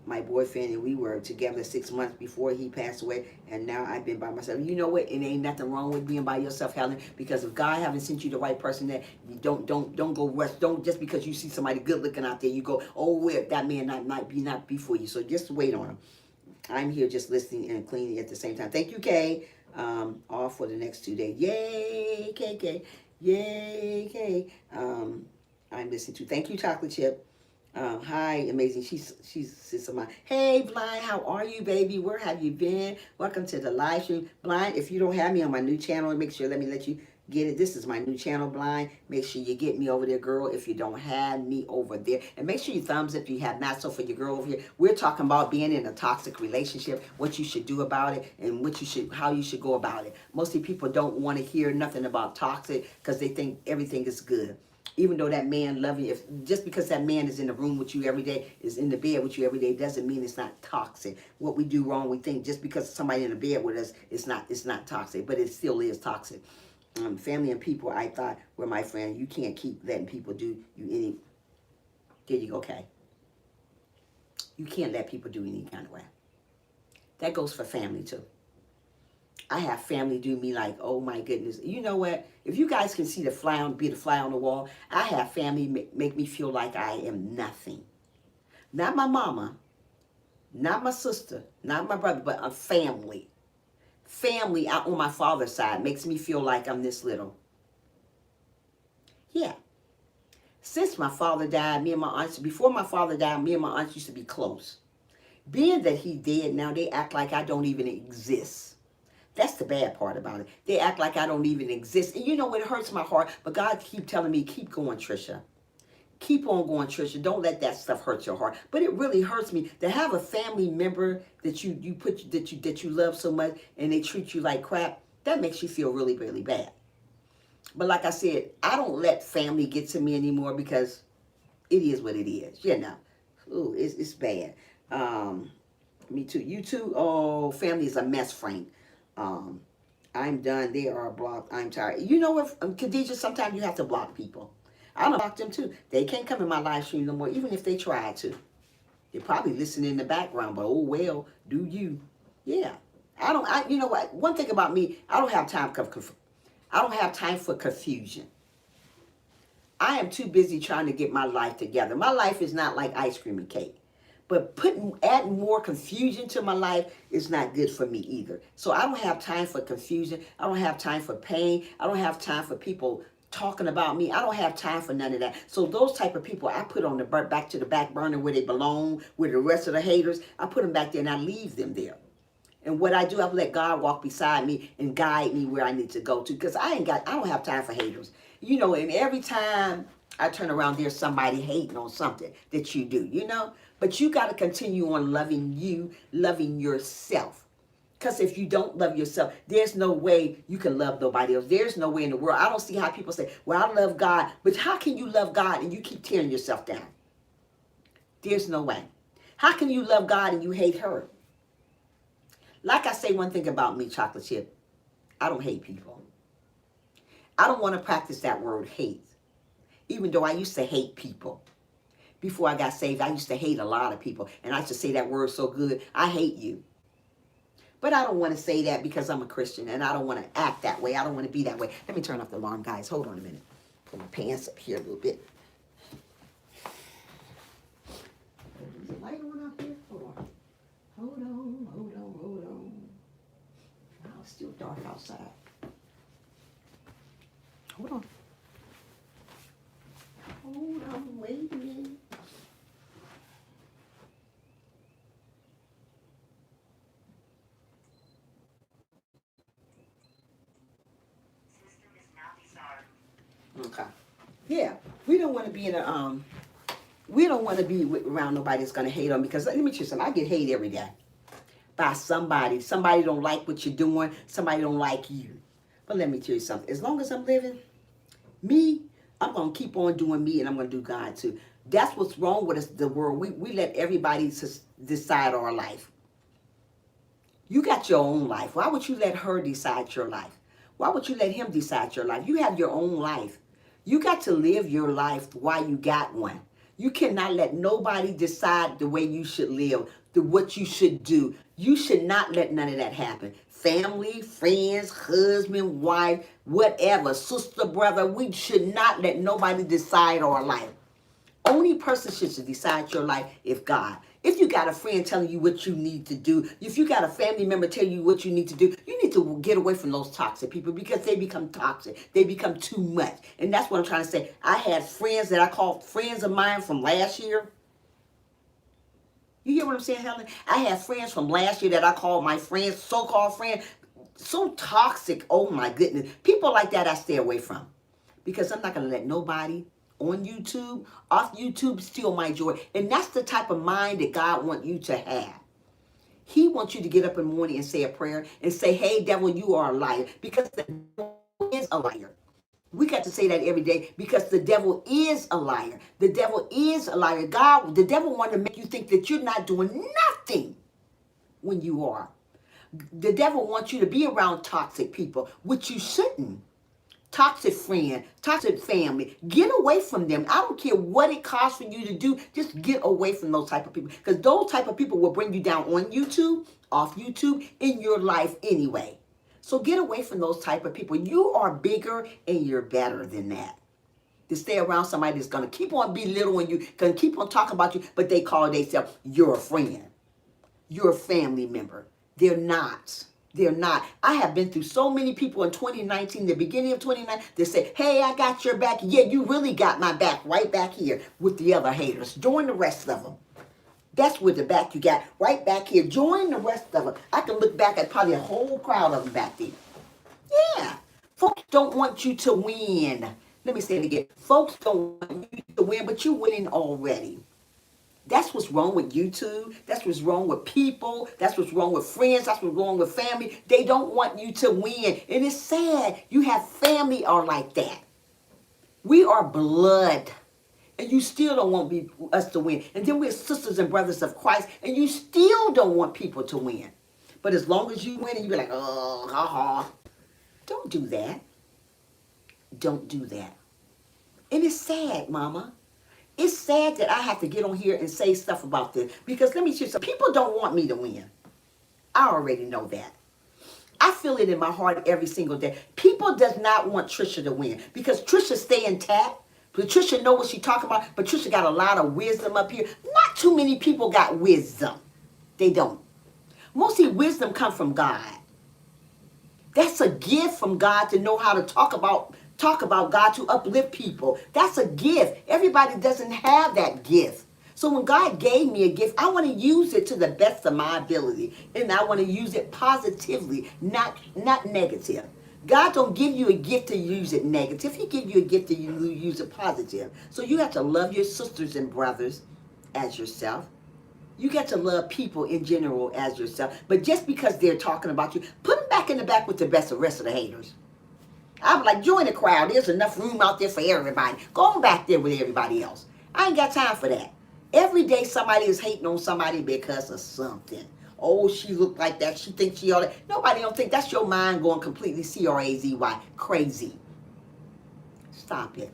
Speaker 2: my boyfriend and we were together 6 months before he passed away, and now I've been by myself. You know what? It ain't nothing wrong with being by yourself, Helen, because if God haven't sent you the right person, that you don't go rush. Don't just because you see somebody good looking out there, you go, oh, well, that man not be for you. So just wait on him. I'm here just listening and cleaning at the same time. Thank you, Kay. Off for the next 2 days. Yay, KK. Yay, Kay. I'm listening to. Thank you, Chocolate Chip. Hi, amazing. She's sits on my. Hey, Blind, how are you, baby? Where have you been? Welcome to the live stream, Blind. If you don't have me on my new channel, make sure let you get it. This is my new channel, Blind. Make sure you get me over there, girl. If you don't have me over there, and make sure you thumbs up if you have not. So for your girl over here, we're talking about being in a toxic relationship, what you should do about it, and how you should go about it. Mostly people don't want to hear nothing about toxic because they think everything is good. Even though that man loves you, just because that man is in the room with you every day, is in the bed with you every day, doesn't mean it's not toxic. What we do wrong, we think just because somebody in the bed with us, it's not toxic, but it still is toxic. Family and people, I thought, were my friend. You can't keep letting people do you any. There you go, okay. You can't let people do any kind of way. That goes for family too. I have family do me like, oh my goodness. You know what? If you guys can see be the fly on the wall, I have family make me feel like I am nothing. Not my mama, not my sister, not my brother, but a family. Family out on my father's side makes me feel like I'm this little. Yeah. Since my father died, before my father died, me and my aunts used to be close. Being that he dead now, they act like I don't even exist. That's the bad part about it. They act like I don't even exist. And you know what? It hurts my heart. But God keep telling me, keep going, Trisha. Keep on going, Trisha. Don't let that stuff hurt your heart. But it really hurts me to have a family member that you love so much and they treat you like crap. That makes you feel really, really bad. But like I said, I don't let family get to me anymore because it is what it is. You know. Ooh, it's bad. Me too. You too. Oh, family is a mess, Frank. Um, I'm done. They are blocked. I'm tired. You know what, Khadijah, sometimes you have to block people. I don't block them too. They can't come in my live stream no more, even if they try to. They probably listen in the background, but oh well, do you? Yeah. You know what? One thing about me, I don't have time I don't have time for confusion. I am too busy trying to get my life together. My life is not like ice cream and cake. But adding more confusion to my life is not good for me either. So I don't have time for confusion. I don't have time for pain. I don't have time for people talking about me. I don't have time for none of that. So those type of people I put on the back to the back burner where they belong, with the rest of the haters. I put them back there and I leave them there. And what I do, I let God walk beside me and guide me where I need to go to. Because I don't have time for haters. You know, and every time I turn around, there's somebody hating on something that you do, you know. But you got to continue on loving you, loving yourself. Because if you don't love yourself, there's no way you can love nobody else. There's no way in the world. I don't see how people say, well, I love God. But how can you love God and you keep tearing yourself down? There's no way. How can you love God and you hate her? Like I say one thing about me, Chocolate Chip, I don't hate people. I don't want to practice that word hate, even though I used to hate people. Before I got saved, I used to hate a lot of people, and I used to say that word so good, I hate you. But I don't want to say that because I'm a Christian, and I don't want to act that way. I don't want to be that way. Let me turn off the alarm, guys. Hold on a minute. Put my pants up here a little bit. Is the light on out here? Hold on. Hold on, hold on, hold on. Wow, it's still dark outside. Hold on. Hold on, wait a minute. Okay. Yeah, we don't want to be in a we don't want to be around nobody that's gonna hate on me, because let me tell you something. I get hate every day by somebody. Somebody don't like what you're doing. Somebody don't like you. But let me tell you something. As long as I'm living, me, I'm gonna keep on doing me, and I'm gonna do God too. That's what's wrong with us, the world. We let everybody decide our life. You got your own life. Why would you let her decide your life? Why would you let him decide your life? You have your own life. You got to live your life while you got one. You cannot let nobody decide the way you should live, what you should do. You should not let none of that happen. Family, friends, husband, wife, whatever, sister, brother, we should not let nobody decide our life. Only person should decide your life is God. If you got a friend telling you what you need to do, if you got a family member telling you what you need to do, you need to get away from those toxic people, because they become toxic. They become too much. And that's what I'm trying to say. I had friends that I called friends of mine from last year. You hear what I'm saying, Helen? I had friends from last year that I called my friends, so-called friends, so toxic. Oh my goodness. People like that I stay away from, because I'm not going to let nobody on YouTube, off YouTube, steal my joy. And that's the type of mind that God wants you to have. He wants you to get up in the morning and say a prayer and say, hey, devil, you are a liar, because the devil is a liar. We got to say that every day, because the devil is a liar. The devil is a liar. The devil wants to make you think that you're not doing nothing when you are. The devil wants you to be around toxic people, which you shouldn't. Toxic friend, toxic family. Get away from them. I don't care what it costs for you to do. Just get away from those type of people, because those type of people will bring you down on YouTube, off YouTube, in your life anyway. So get away from those type of people. You are bigger and you're better than that. To stay around somebody that's going to keep on belittling you, going to keep on talking about you, but they call themselves your friend, your family member. They're not. They're not. I have been through so many people in 2019, the beginning of 2019, that say, hey, I got your back. Yeah, you really got my back right back here with the other haters. Join the rest of them. That's with the back you got right back here. Join the rest of them. I can look back at probably a whole crowd of them back there. Yeah. Folks don't want you to win. Let me say it again. Folks don't want you to win, but you're winning already. That's what's wrong with YouTube. That's what's wrong with people. That's what's wrong with friends. That's what's wrong with family. They don't want you to win. And it's sad. You have family are like that. We are blood. and you still don't want us to win. And then we're sisters and brothers of Christ, and you still don't want people to win. But as long as you win, and you be like, oh, ha. Don't do that. Don't do that. And it's sad, Mama. It's sad that I have to get on here and say stuff about this. Because let me tell you something. People don't want me to win. I already know that. I feel it in my heart every single day. People does not want Trisha to win. Because Trisha stay intact. Patricia know what she talking about. Patricia got a lot of wisdom up here. Not too many people got wisdom. They don't. Mostly wisdom come from God. That's a gift from God to know how to talk about God, to uplift people. That's a gift. Everybody doesn't have that gift. So when God gave me a gift, I want to use it to the best of my ability. And I want to use it positively, not negative. God don't give you a gift to use it negative. He give you a gift to use it positive. So you have to love your sisters and brothers as yourself. You get to love people in general as yourself. But just because they're talking about you, put them back in the back with the rest of the haters. I'm like, join the crowd. There's enough room out there for everybody. Go on back there with everybody else. I ain't got time for that. Every day somebody is hating on somebody because of something. Oh, she looked like that. She thinks she all that. Nobody don't think. That's your mind going completely C-R-A-Z-Y. Crazy. Stop it.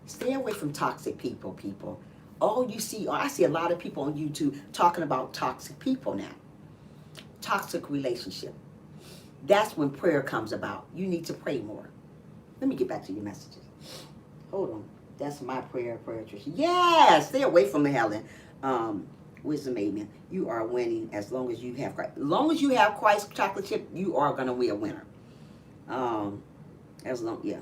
Speaker 2: Stay away from toxic people. All you see, I see a lot of people on YouTube talking about toxic people now. Toxic relationship. That's when prayer comes about. You need to pray more. Let me get back to your messages. Hold on. That's my prayer, Trisha. Yes, stay away from the Helen. Wisdom, amen. You are winning as long as you have Christ. As long as you have Christ chocolate chip, you are gonna be a winner. Yeah.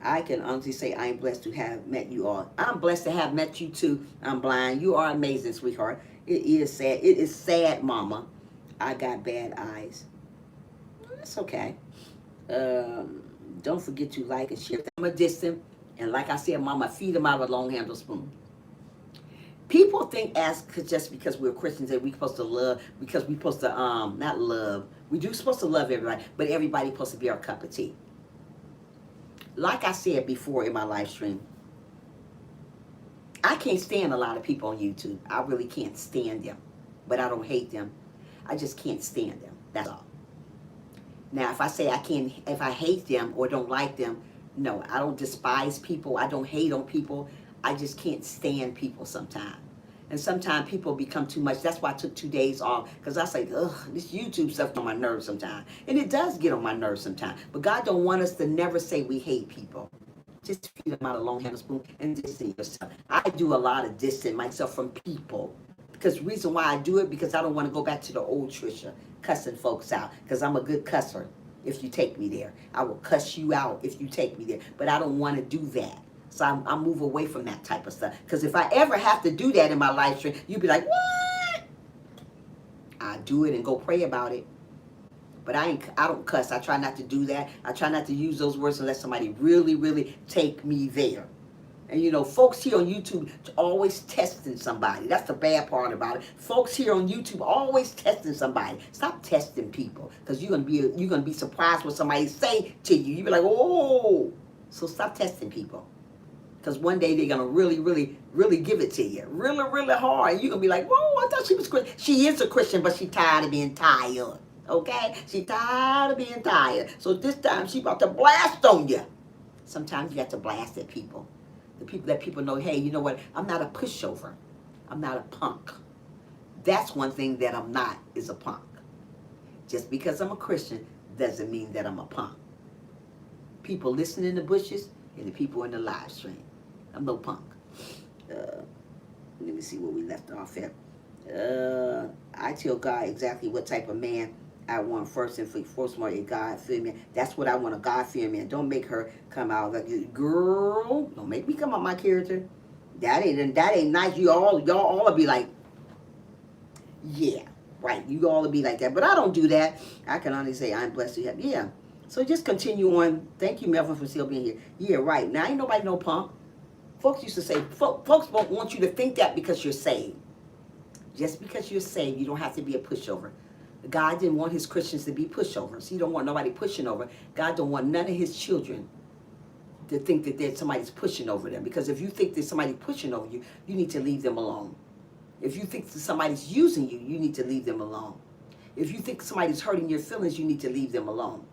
Speaker 2: I can honestly say I am blessed to have met you all. I'm blessed to have met you too. I'm blind. You are amazing, sweetheart. It is sad. It is sad, Mama. I got bad eyes. It's okay. Don't forget to like and share. I'm a distant. And like I said, Mama, feed them out of a long handle spoon. People think just because we're Christians that we're supposed to love, because we're supposed to, not love. We do supposed to love everybody, but everybody's supposed to be our cup of tea. Like I said before in my live stream, I can't stand a lot of people on YouTube. I really can't stand them. But I don't hate them. I just can't stand them. That's all. Now, if I say if I hate them or don't like them, no, I don't despise people. I don't hate on people. I just can't stand people sometimes. And sometimes people become too much. That's why I took 2 days off. Because I say, ugh, this YouTube stuff on my nerves sometimes. And it does get on my nerves sometimes. But God don't want us to never say we hate people. Just feed them out a long handle spoon and distance yourself. I do a lot of distance myself from people. Because the reason why I do it, because I don't want to go back to the old Trisha, cussing folks out. Because I'm a good cusser if you take me there. I will cuss you out if you take me there. But I don't want to do that. So I move away from that type of stuff. Because if I ever have to do that in my live stream, you'd be like, what? I do it and go pray about it. But I don't cuss. I try not to do that. I try not to use those words unless somebody really, really take me there. And you know, folks here on YouTube always testing somebody. That's the bad part about it. Folks here on YouTube always testing somebody. Stop testing people, because you're gonna be surprised what somebody say to you. You be like, oh. So stop testing people, because one day they're gonna really, really, really give it to you, really, really hard. And you're gonna be like, whoa, I thought she was Christian. She is a Christian, but she tired of being tired. Okay, she tired of being tired. So this time she about to blast on you. Sometimes you have to blast at people. The people that people know, hey, you know what? I'm not a pushover. I'm not a punk. That's one thing that I'm not, is a punk. Just because I'm a Christian doesn't mean that I'm a punk. People listen in the bushes and the people in the live stream. I'm no punk. Let me see where we left off at. I tell God exactly what type of man I want first and foremost, a God-fearing man. That's what I want, a God-fearing man. Don't make her come out like, girl, don't make me come out my character. That ain't nice. Y'all all will be like, yeah, right. You all will be like that. But I don't do that. I can only say I'm blessed to have. Yeah. So just continue on. Thank you, Melvin, for still being here. Yeah, right. Now ain't nobody no punk. Folks used to say, folks don't want you to think that because you're saved. Just because you're saved, you don't have to be a pushover. God didn't want his Christians to be pushovers. He don't want nobody pushing over. God don't want none of his children to think that somebody's pushing over them. Because if you think there's somebody pushing over you, you need to leave them alone. If you think that somebody's using you, you need to leave them alone. If you think somebody's hurting your feelings, you need to leave them alone.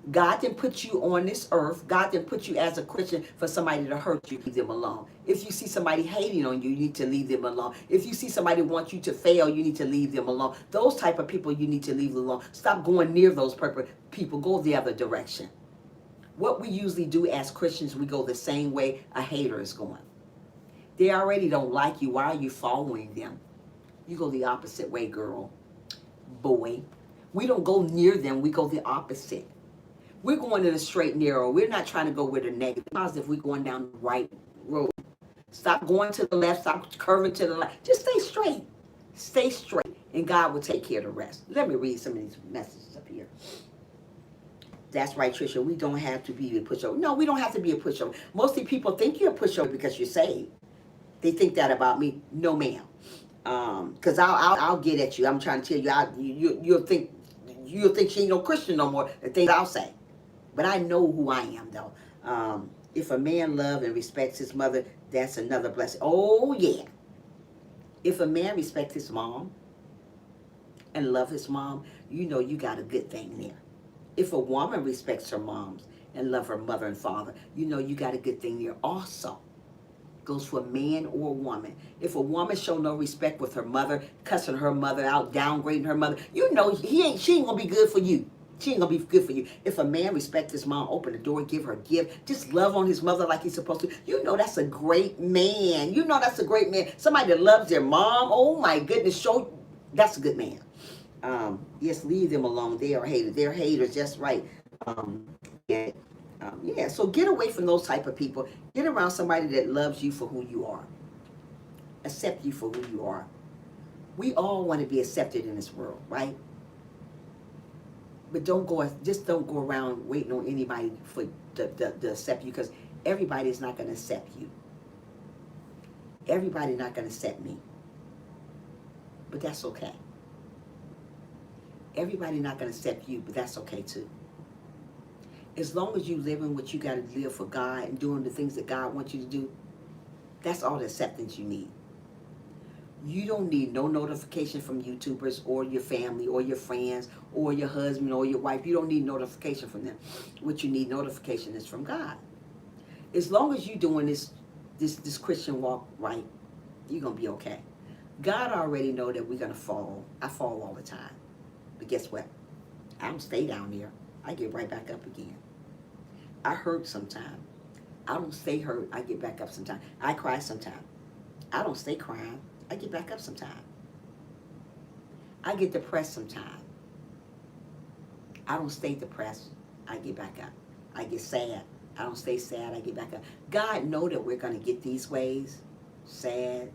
Speaker 2: God didn't put you on this earth. God didn't put you as a Christian for somebody to hurt you. Leave them alone. If you see somebody hating on you, you need to leave them alone. If you see somebody want you to fail, you need to leave them alone. Those type of people, you need to leave alone. Stop going near those people. Go the other direction. What we usually do as Christians, we go the same way a hater is going. They already don't like you. Why are you following them? You go the opposite way, girl, boy. We don't go near them. We go the opposite. We're going in a straight and narrow. We're not trying to go with a negative. Positive, we're going down the right road. Stop going to the left. Stop curving to the left. Just stay straight. Stay straight, and God will take care of the rest. Let me read some of these messages up here. That's right, Trisha. We don't have to be a pushover. No, we don't have to be a pushover. Mostly people think you're a pushover because you're saved. They think that about me. No, ma'am. Because I'll get at you. I'm trying to tell you, you'll think she ain't no Christian no more. The things I'll say. But I know who I am, though. If a man loves and respects his mother, that's another blessing. Oh, yeah. If a man respects his mom and loves his mom, you know you got a good thing there. If a woman respects her moms and loves her mother and father, you know you got a good thing there also. Goes for a man or a woman. If a woman show no respect with her mother, cussing her mother out, downgrading her mother, you know she ain't gonna be good for you. She ain't gonna be good for you. If a man respects his mom, open the door, give her a gift, just love on his mother like he's supposed to, you know that's a great man. You know that's a great man. Somebody that loves their mom, oh my goodness, that's a good man. Yes, leave them alone. They are haters. They're haters, just right. Yeah, so get away from those type of people. Get around somebody that loves you for who you are. Accept you for who you are. We all want to be accepted in this world, right? But don't go around waiting on anybody for to accept you, because everybody is not going to accept you. Everybody's not going to accept me. But that's okay. Everybody's not going to accept you, but that's okay too. As long as you living what you got to live for God and doing the things that God wants you to do, that's all the acceptance you need. You don't need no notification from YouTubers or your family or your friends or your husband or your wife. You don't need notification from them. What you need notification is from God. As long as you're doing this Christian walk right, you're going to be okay. God already know that we're going to fall. I fall all the time. But guess what? I don't stay down there. I get right back up again. I hurt sometimes. I don't stay hurt. I get back up sometimes. I cry sometimes. I don't stay crying. I get back up sometimes. I get depressed sometimes. I don't stay depressed. I get back up. I get sad. I don't stay sad. I get back up. God know that we're going to get these ways. Sad,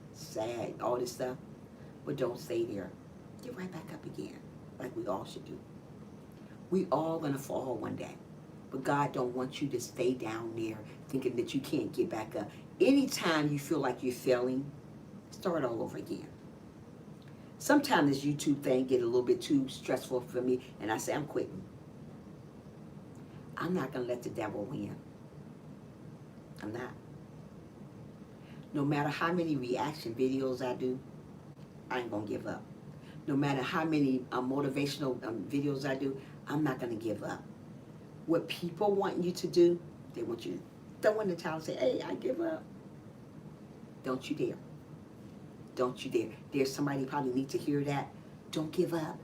Speaker 2: all this stuff. But don't stay there. Get right back up again. Like we all should do. We all going to fall one day. But God don't want you to stay down there thinking that you can't get back up. Anytime you feel like you're failing, start all over again. Sometimes this YouTube thing get a little bit too stressful for me, and I say, I'm quitting. I'm not going to let the devil win. I'm not. No matter how many reaction videos I do, I ain't going to give up. No matter how many motivational videos I do, I'm not going to give up. What people want you to do, they want you to throw in the towel and say, hey, I give up. Don't you dare. Don't you dare. There's somebody who probably need to hear that. Don't give up.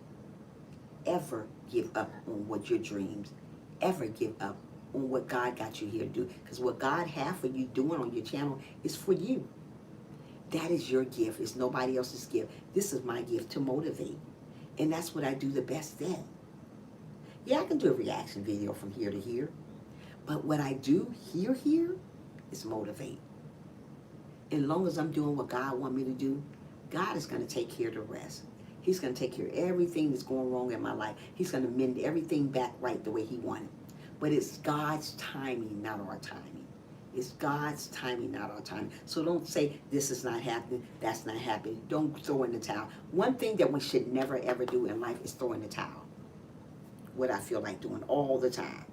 Speaker 2: Ever give up on what your dreams. Ever give up on what God got you here to do. Because what God has for you doing on your channel is for you. That is your gift. It's nobody else's gift. This is my gift to motivate. And that's what I do the best at. Yeah, I can do a reaction video from here to here. But what I do here is motivate. As long as I'm doing what God wants me to do, God is going to take care of the rest. He's going to take care of everything that's going wrong in my life. He's going to mend everything back right the way he wanted. But it's God's timing, not our timing. It's God's timing, not our timing. So don't say, this is not happening, that's not happening. Don't throw in the towel. One thing that we should never, ever do in life is throw in the towel. What I feel like doing all the time.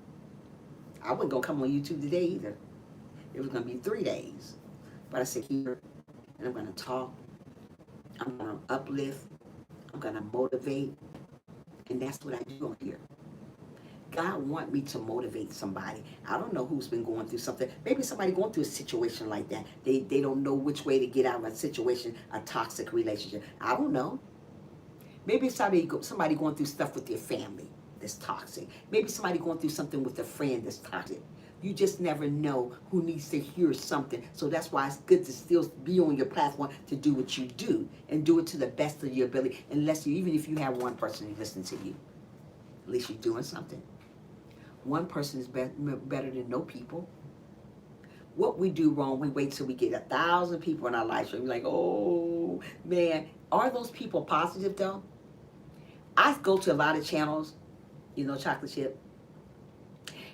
Speaker 2: I wasn't going to come on YouTube today either. It was going to be 3 days. But I said, here, and I'm going to talk. I'm going to uplift. I'm going to motivate. And that's what I do on here. God want me to motivate somebody. I don't know who's been going through something. Maybe somebody going through a situation like that. They don't know which way to get out of a situation, a toxic relationship. I don't know. Maybe somebody going through stuff with their family that's toxic. Maybe somebody going through something with a friend that's toxic. You just never know who needs to hear something. So that's why it's good to still be on your platform to do what you do and do it to the best of your ability. Even if you have one person who listens to you, at least you're doing something. One person is better than no people. What we do wrong, we wait till we get 1,000 people in our life stream. We're like, oh man, are those people positive though? I go to a lot of channels, you know, Chocolate Chip,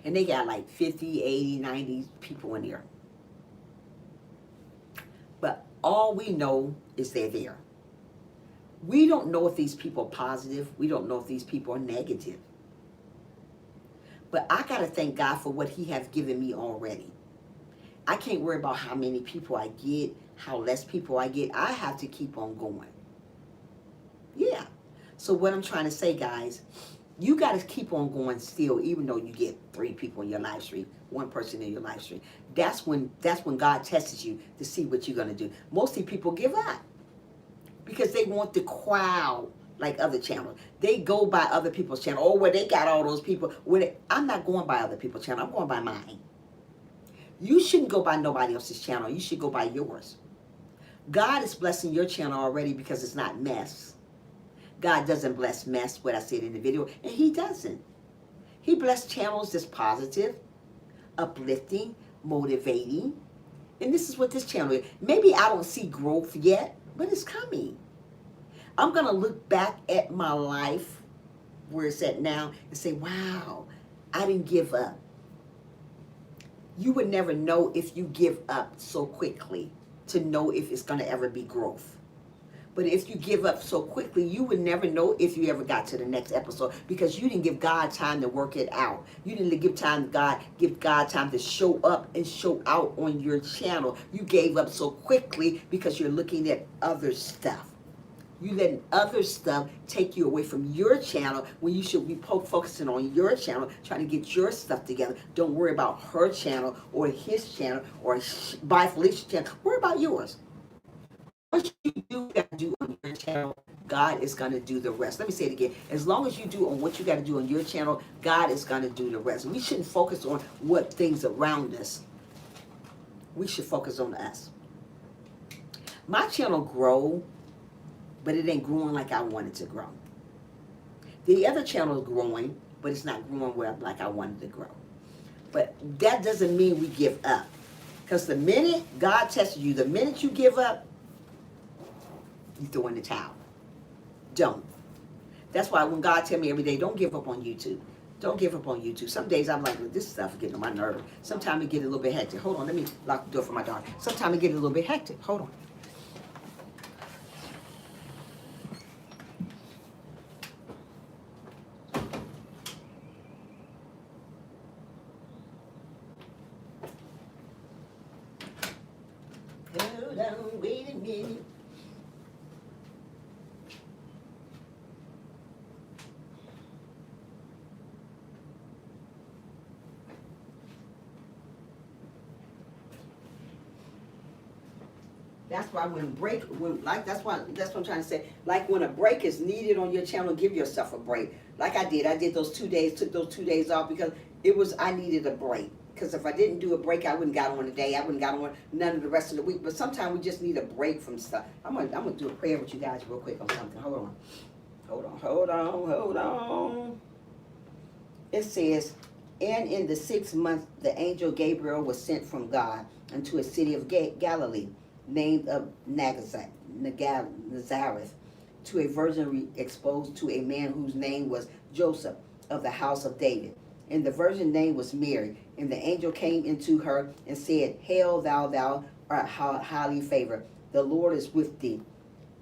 Speaker 2: and they got like 50, 80, 90 people in there. But all we know is they're there. We don't know if these people are positive. We don't know if these people are negative. But I got to thank God for what he has given me already. I can't worry about how many people I get, how less people I get. I have to keep on going. Yeah. So what I'm trying to say, guys, you got to keep on going still, even though you get 3 people in your live stream, 1 person in your live stream. That's when God tests you to see what you're going to do. Mostly people give up because they want the crowd like other channels. They go by other people's channel. Oh, where they got all those people. I'm not going by other people's channel. I'm going by mine. You shouldn't go by nobody else's channel. You should go by yours. God is blessing your channel already because it's not mess. God doesn't bless mess, what I said in the video, and he doesn't. He blessed channels that's positive, uplifting, motivating. And this is what this channel is. Maybe I don't see growth yet, but it's coming. I'm going to look back at my life, where it's at now, and say, wow, I didn't give up. You would never know if you give up so quickly to know if it's going to ever be growth. But if you give up so quickly, you would never know if you ever got to the next episode because you didn't give God time to work it out. You didn't give God time to show up and show out on your channel. You gave up so quickly because you're looking at other stuff. You letting other stuff take you away from your channel when you should be focusing on your channel, trying to get your stuff together. Don't worry about her channel or his channel or by Felicia's channel. Worry about yours. What you do got to do on your channel, God is going to do the rest. Let me say it again. As long as you do on what you got to do on your channel, God is going to do the rest. We shouldn't focus on what things around us. We should focus on us. My channel grow, but it ain't growing like I want it to grow. The other channel is growing, but it's not growing like I wanted to grow. But that doesn't mean we give up. Because the minute God tests you, the minute you give up, you throw in the towel. Don't. That's why when God tells me every day, don't give up on YouTube. Don't give up on YouTube. Some days I'm like, well, this stuff is getting on my nerve. Sometimes it get a little bit hectic. Hold on, let me lock the door for my daughter. Sometimes it get a little bit hectic. Hold on. Hold on, wait a minute. That's why that's what I'm trying to say. Like when a break is needed on your channel, give yourself a break. Like I did those 2 days, took those 2 days off because I needed a break. Because if I didn't do a break, I wouldn't got on today. I wouldn't got on none of the rest of the week. But sometimes we just need a break from stuff. I'm gonna do a prayer with you guys real quick on something. Hold on. It says, and in the 6th month, the angel Gabriel was sent from God unto a city of Galilee, named of Nazareth, to a virgin exposed to a man whose name was Joseph, of the house of David. And the virgin name was Mary. And the angel came into her and said, Hail, thou art highly favored. The Lord is with thee.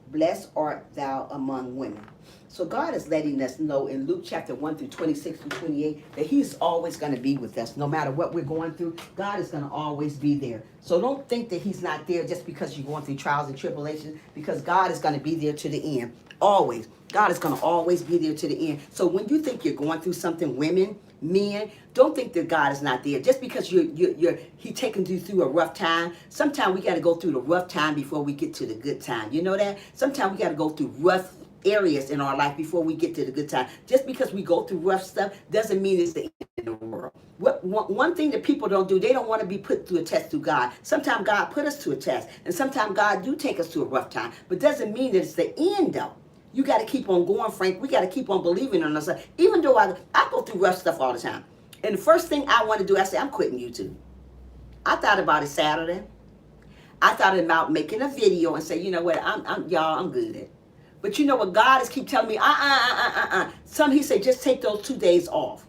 Speaker 2: Blessed art thou among women. So God is letting us know in Luke chapter 1 through 26 through 28 that he's always going to be with us. No matter what we're going through, God is going to always be there. So don't think that he's not there just because you're going through trials and tribulations, because God is going to be there to the end. Always. God is going to always be there to the end. So when you think you're going through something, women, men, don't think that God is not there. Just because he taking you through a rough time, sometimes we got to go through the rough time before we get to the good time. You know that? Sometimes we got to go through rough areas in our life before we get to the good time. Just because we go through rough stuff doesn't mean it's the end of the world. One thing that people don't do, they don't want to be put through a test through God. Sometimes God put us to a test, and sometimes God do take us to a rough time, but doesn't mean that it's the end though. You got to keep on going, Frank. We got to keep on believing in ourselves. Even though I go through rough stuff all the time. And the first thing I want to do, I say, I'm quitting YouTube. I thought about it Saturday. I thought about making a video and say, you know what, I'm good. But you know what, God is keep telling me, Some he said, just take those 2 days off.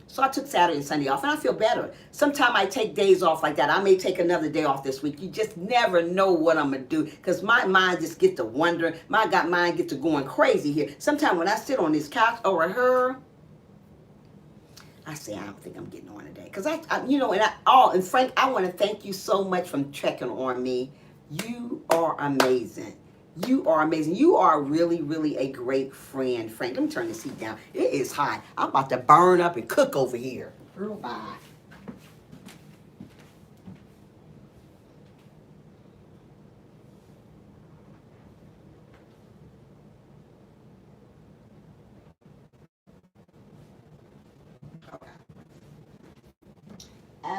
Speaker 2: So I took Saturday and Sunday off, and I feel better. Sometimes I take days off like that. I may take another day off this week. You just never know what I'm going to do, because my mind just gets to wondering. My mind gets to going crazy here. Sometimes when I sit on this couch over her, I say, I don't think I'm getting on today. Because and Frank, I want to thank you so much for checking on me. You are amazing. You are amazing. You are really, really a great friend, Frank. Let me turn this heat down. It is hot. I'm about to burn up and cook over here. Girl, bye.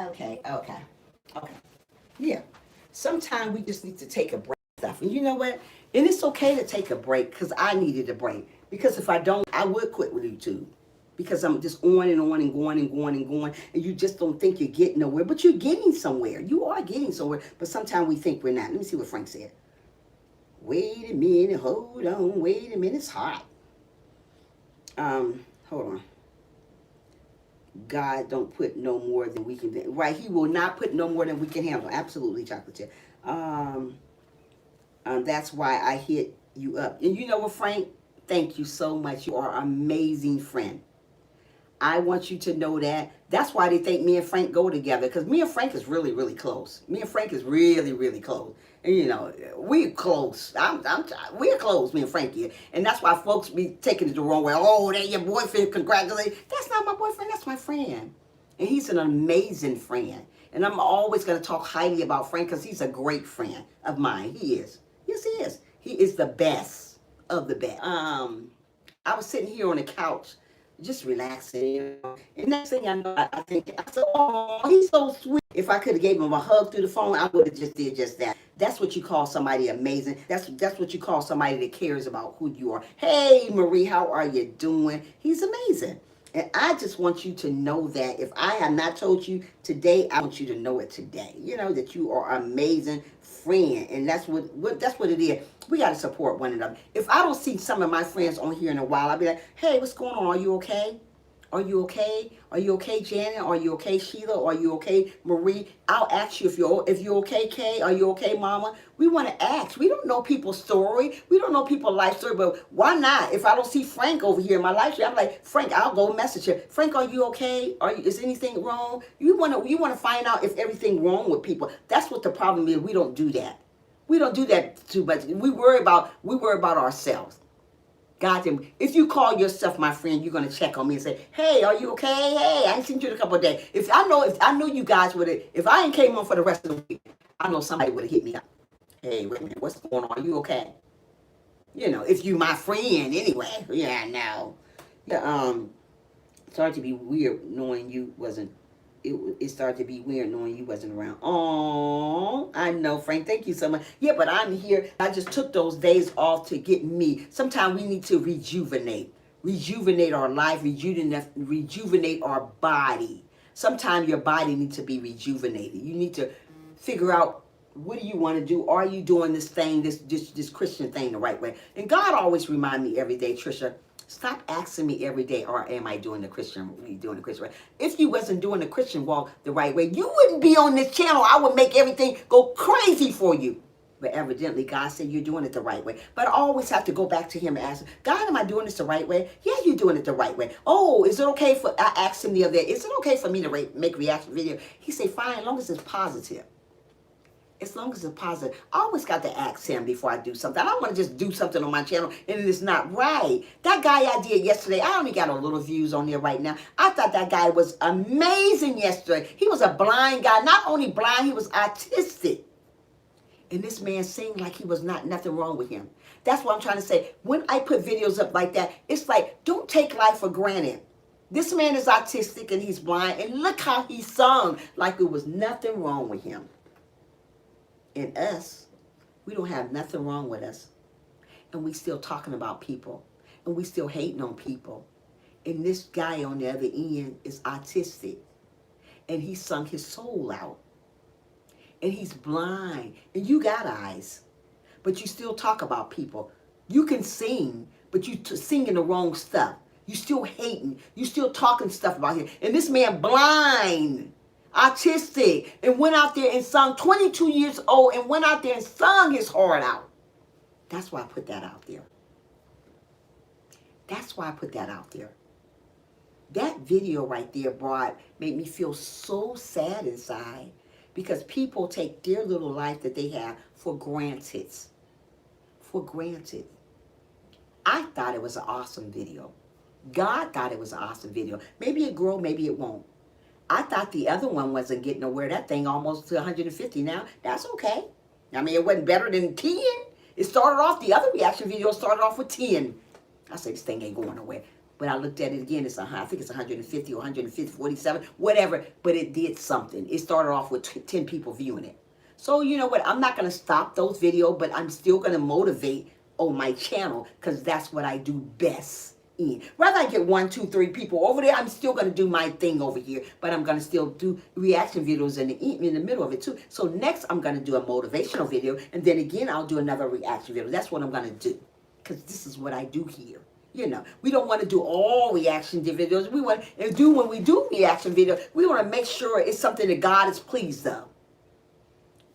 Speaker 2: Okay. Yeah. Sometimes we just need to take a break. Stuff. And you know what? And it's okay to take a break, because I needed a break. Because if I don't, I would quit with YouTube. Because I'm just on and on and going and going and going. And you just don't think you're getting nowhere. But you're getting somewhere. You are getting somewhere. But sometimes we think we're not. Let me see what Frank said. Wait a minute. Hold on. Wait a minute. It's hot. Hold on. God don't put no more than we can. Right. He will not put no more than we can handle. Absolutely, chocolate chip. That's why I hit you up. And you know what, Frank? Thank you so much. You are an amazing friend. I want you to know that. That's why they think me and Frank go together, because me and Frank is really, really close. Me and Frank is really, really close. And we're close. We're close, me and Frank here. And that's why folks be taking it the wrong way. Oh, that your boyfriend, congratulations. That's not my boyfriend, that's my friend. And he's an amazing friend. And I'm always going to talk highly about Frank, because he's a great friend of mine. He is. Yes, he is. He is the best of the best. I was sitting here on the couch, just relaxing, And next thing I know, I think, I said, oh, he's so sweet. If I could have gave him a hug through the phone, I would have just did just that. That's what you call somebody amazing. That's what you call somebody that cares about who you are. Hey, Marie, how are you doing? He's amazing. And I just want you to know that if I have not told you today, I want you to know it today. That you are an amazing friend. And that's what it is. We got to support one another. If I don't see some of my friends on here in a while, I'll be like, hey, what's going on? Are you okay? Are you okay? Are you okay, Janet? Are you okay, Sheila? Are you okay, Marie? I'll ask you if you're okay, Kay. Are you okay, Mama? We want to ask. We don't know people's story. We don't know people's life story, but why not? If I don't see Frank over here in my life story, I'm like, Frank, I'll go message him. Frank, are you okay? Is anything wrong? You want to find out if everything wrong with people. That's what the problem is. We don't do that. We don't do that too much. We worry about ourselves. God, if you call yourself my friend, you're gonna check on me and say, "Hey, are you okay? Hey, I ain't seen you in a couple of days." If I know you guys would have, if I ain't came on for the rest of the week, I know somebody would have hit me up. Hey, wait a minute, what's going on? Are you okay? If you my friend anyway. Yeah, I know. Yeah, started to be weird knowing you wasn't. It started to be weird knowing you wasn't around. Oh, I know, Frank. Thank you so much. Yeah, but I'm here. I just took those days off to get me. Sometimes we need to rejuvenate our life, rejuvenate our body. Sometimes your body needs to be rejuvenated. You need to figure out, what do you want to do? Are you doing this thing, this Christian thing the right way? And God always remind me every day, Trisha, stop asking me every day, or am I doing the Christian way? If you wasn't doing the Christian walk the right way, you wouldn't be on this channel. I would make everything go crazy for you. But evidently, God said you're doing it the right way. But I always have to go back to him and ask him, God, am I doing this the right way? Yeah, you're doing it the right way. Oh, is it okay for, I asked him the other day, is it okay for me to make reaction video? He said, fine, as long as it's positive. As long as it's positive. I always got to ask him before I do something. I don't want to just do something on my channel and it's not right. That guy I did yesterday, I only got a little views on there right now. I thought that guy was amazing yesterday. He was a blind guy. Not only blind, he was autistic. And this man seemed like he was nothing wrong with him. That's what I'm trying to say. When I put videos up like that, it's like, don't take life for granted. This man is autistic and he's blind. And look how he sung like it was nothing wrong with him. And us, we don't have nothing wrong with us. And we still talking about people. And we still hating on people. And this guy on the other end is autistic. And he sung his soul out. And he's blind. And you got eyes. But you still talk about people. You can sing, but you singing the wrong stuff. You still hating. You still talking stuff about him. And this man blind, autistic, and went out there and sung, 22 years old, and went out there and sung his heart out. That's why I put that out there. That's why I put that out there. That video right there made me feel so sad inside. Because people take their little life that they have for granted. For granted. I thought it was an awesome video. God thought it was an awesome video. Maybe it grow, maybe it won't. I thought the other one wasn't getting nowhere. That thing almost to 150 now. That's okay. I mean, it wasn't better than 10. It started off, the other reaction video started off with 10. I said, this thing ain't going nowhere. But I looked at it again, I think it's 150 or 150, 47, whatever. But it did something. It started off with 10 people viewing it. So you know what? I'm not going to stop those videos, but I'm still going to motivate on my channel because that's what I do best in. Whether I get 1, 2, 3 people over there, I'm still going to do my thing over here. But I'm going to still do reaction videos in the middle of it too. So next, I'm going to do a motivational video. And then again, I'll do another reaction video. That's what I'm going to do because this is what I do here. You know, we don't want to do all reaction videos. We want to do, when we do reaction video, we want to make sure it's something that God is pleased of.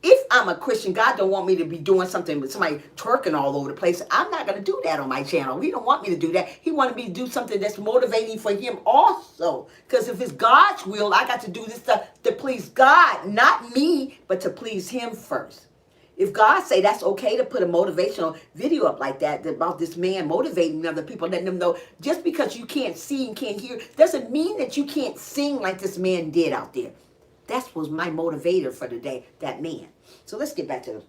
Speaker 2: If I'm a Christian, God don't want me to be doing something with somebody twerking all over the place. I'm not going to do that on my channel. He don't want me to do that. He wanted me to do something that's motivating for him also. Because if it's God's will, I got to do this stuff to please God, not me, but to please him first. If God say that's okay to put a motivational video up like that about this man motivating other people, letting them know just because you can't see and can't hear doesn't mean that you can't sing like this man did out there. That was my motivator for the day, that man. So let's get back to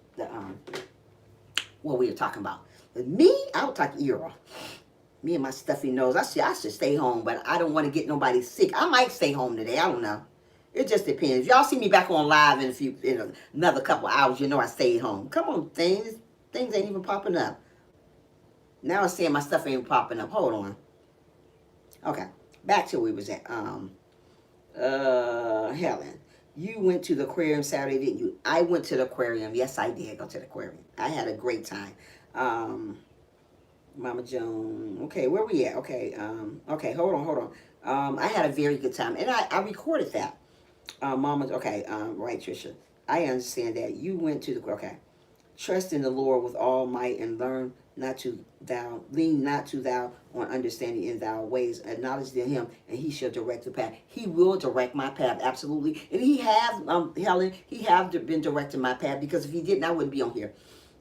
Speaker 2: what we were talking about. Me, I would talk Era. Me and my stuffy nose. I should stay home, but I don't want to get nobody sick. I might stay home today. I don't know. It just depends. If y'all see me back on live in another couple hours, you know I stayed home. Come on, things ain't even popping up. Now it's saying my stuff ain't popping up. Hold on. Okay, back to where we was at. Helen, you went to the aquarium Saturday, didn't you? I went to the aquarium. Yes, I did go to the aquarium. I had a great time. Mama Joan. Okay, where we at? Okay, okay, hold on. I had a very good time, and I recorded that. Mama, okay, right, Trisha. I understand that. You went to the, okay. Trust in the Lord with all might and lean not to thou on understanding in thy ways. Acknowledge to him and he shall direct the path. He will direct my path, absolutely. And he have, Helen, he have been directing my path because if he didn't, I wouldn't be on here.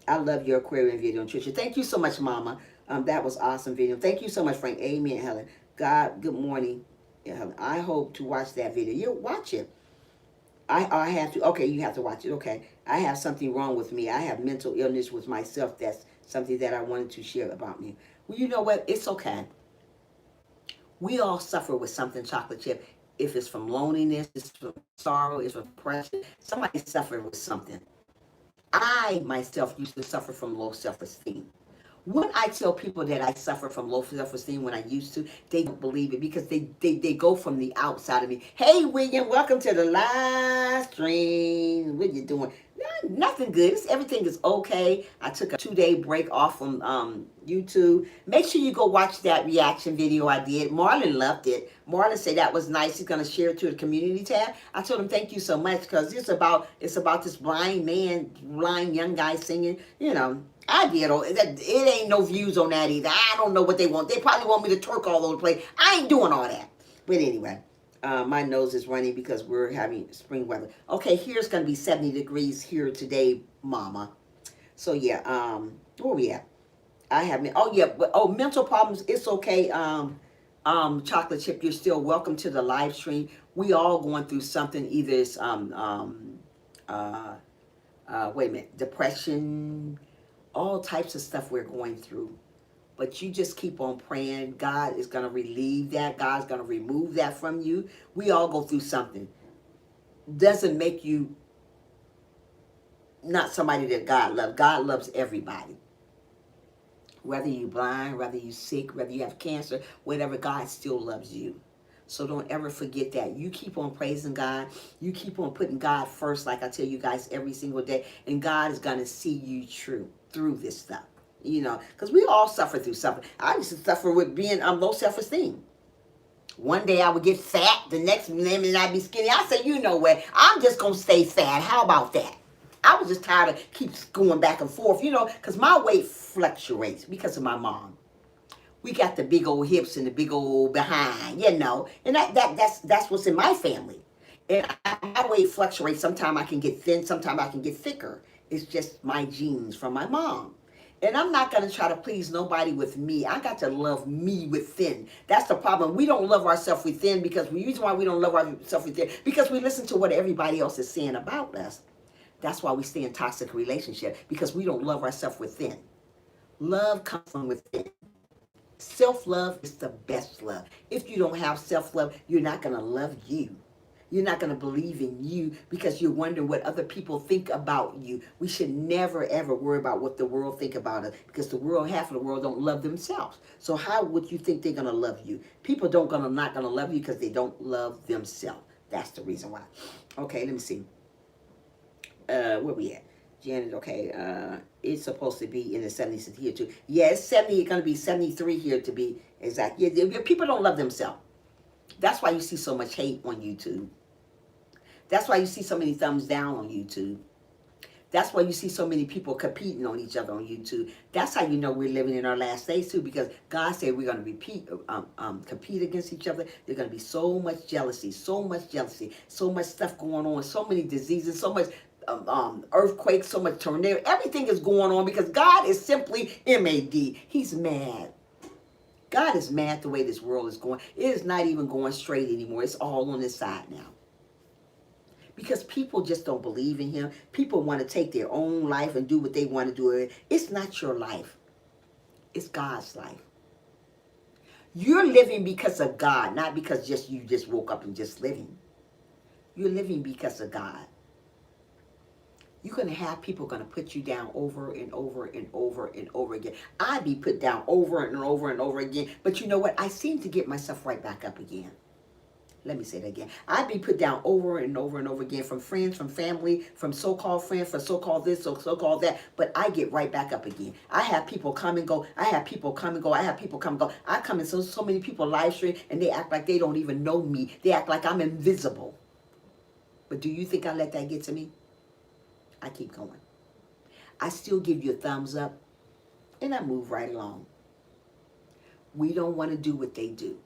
Speaker 2: I love your aquarium video, Trisha. Thank you so much, Mama. That was awesome video. Thank you so much, Frank. Amen, Helen. God, good morning. Helen. I hope to watch that video. You watch it. I have to, okay, you have to watch it, okay. I have something wrong with me. I have mental illness with myself. That's something that I wanted to share about me. Well, you know what? It's okay. We all suffer with something, Chocolate Chip. If it's from loneliness, it's from sorrow, it's from depression. Somebody suffered with something. I, myself, used to suffer from low self-esteem. When I tell people that I suffer from low self-esteem when I used to, they don't believe it because they go from the outside of me. Hey, William, welcome to the live stream. What you doing? Nothing good. Everything is okay. I took a 2-day break off from YouTube. Make sure you go watch that reaction video I did. Marlon loved it. Marlon said that was nice. He's gonna share it to the community tab. I told him thank you so much because it's about this blind young guy singing. You know, I did. It ain't no views on that either. I don't know what they want. They probably want me to twerk all over the place. I ain't doing all that. But anyway. My nose is running because we're having spring weather. Okay, here's going to be 70 degrees here today, mama. So, yeah, where we at? Mental problems, it's okay. Chocolate Chip, you're still welcome to the live stream. We all going through something, either it's, wait a minute, depression, all types of stuff we're going through. But you just keep on praying. God is going to relieve that. God's going to remove that from you. We all go through something. Doesn't make you not somebody that God loves. God loves everybody. Whether you're blind, whether you're sick, whether you have cancer, whatever, God still loves you. So don't ever forget that. You keep on praising God. You keep on putting God first, like I tell you guys every single day. And God is going to see you through this stuff. You know, because we all suffer through something. I used to suffer with being low self-esteem. One day I would get fat, the next minute I'd be skinny. I said, you know what, I'm just going to stay fat. How about that? I was just tired of keep going back and forth, you know, because my weight fluctuates because of my mom. We got the big old hips and the big old behind, you know, and that's what's in my family. And my weight fluctuates. Sometimes I can get thin, sometimes I can get thicker. It's just my genes from my mom. And I'm not going to try to please nobody with me. I got to love me within. That's the problem. We don't love ourselves within because the reason why we don't love ourselves within, because we listen to what everybody else is saying about us. That's why we stay in toxic relationship, because we don't love ourselves within. Love comes from within. Self-love is the best love. If you don't have self-love, you're not going to love you. You're not going to believe in you because you're wondering what other people think about you. We should never, ever worry about what the world think about us, because half of the world don't love themselves. So how would you think they're going to love you? People not going to love you because they don't love themselves. That's the reason why. Okay, let me see. Where we at? Janet, okay, it's supposed to be in the 70s here too. Yeah, it's 70, it's going to be 73 here to be exact. Yeah, people don't love themselves. That's why you see so much hate on YouTube. That's why you see so many thumbs down on YouTube. That's why you see so many people competing on each other on YouTube. That's how you know we're living in our last days too, because God said we're going to compete against each other. There's going to be so much jealousy, so much stuff going on, so many diseases, so much earthquakes, so much tornado. Everything is going on because God is simply MAD. He's mad. God is mad the way this world is going. It is not even going straight anymore. It's all on this side now. Because people just don't believe in him. People want to take their own life and do what they want to do. It's not your life. It's God's life. You're living because of God, not because you just woke up and just living. You're living because of God. You're going to have people going to put you down over and over and over and over again. I'd be put down over and over and over again. But you know what? I seem to get myself right back up again. Let me say that again. I'd be put down over and over and over again from friends, from family, from so-called friends, from so-called this, so-called that. But I get right back up again. I have people come and go. I have people come and go. I have people come and go. I come and so many people live stream and they act like they don't even know me. They act like I'm invisible. But do you think I let that get to me? I keep going. I still give you a thumbs up and I move right along. We don't want to do what they do.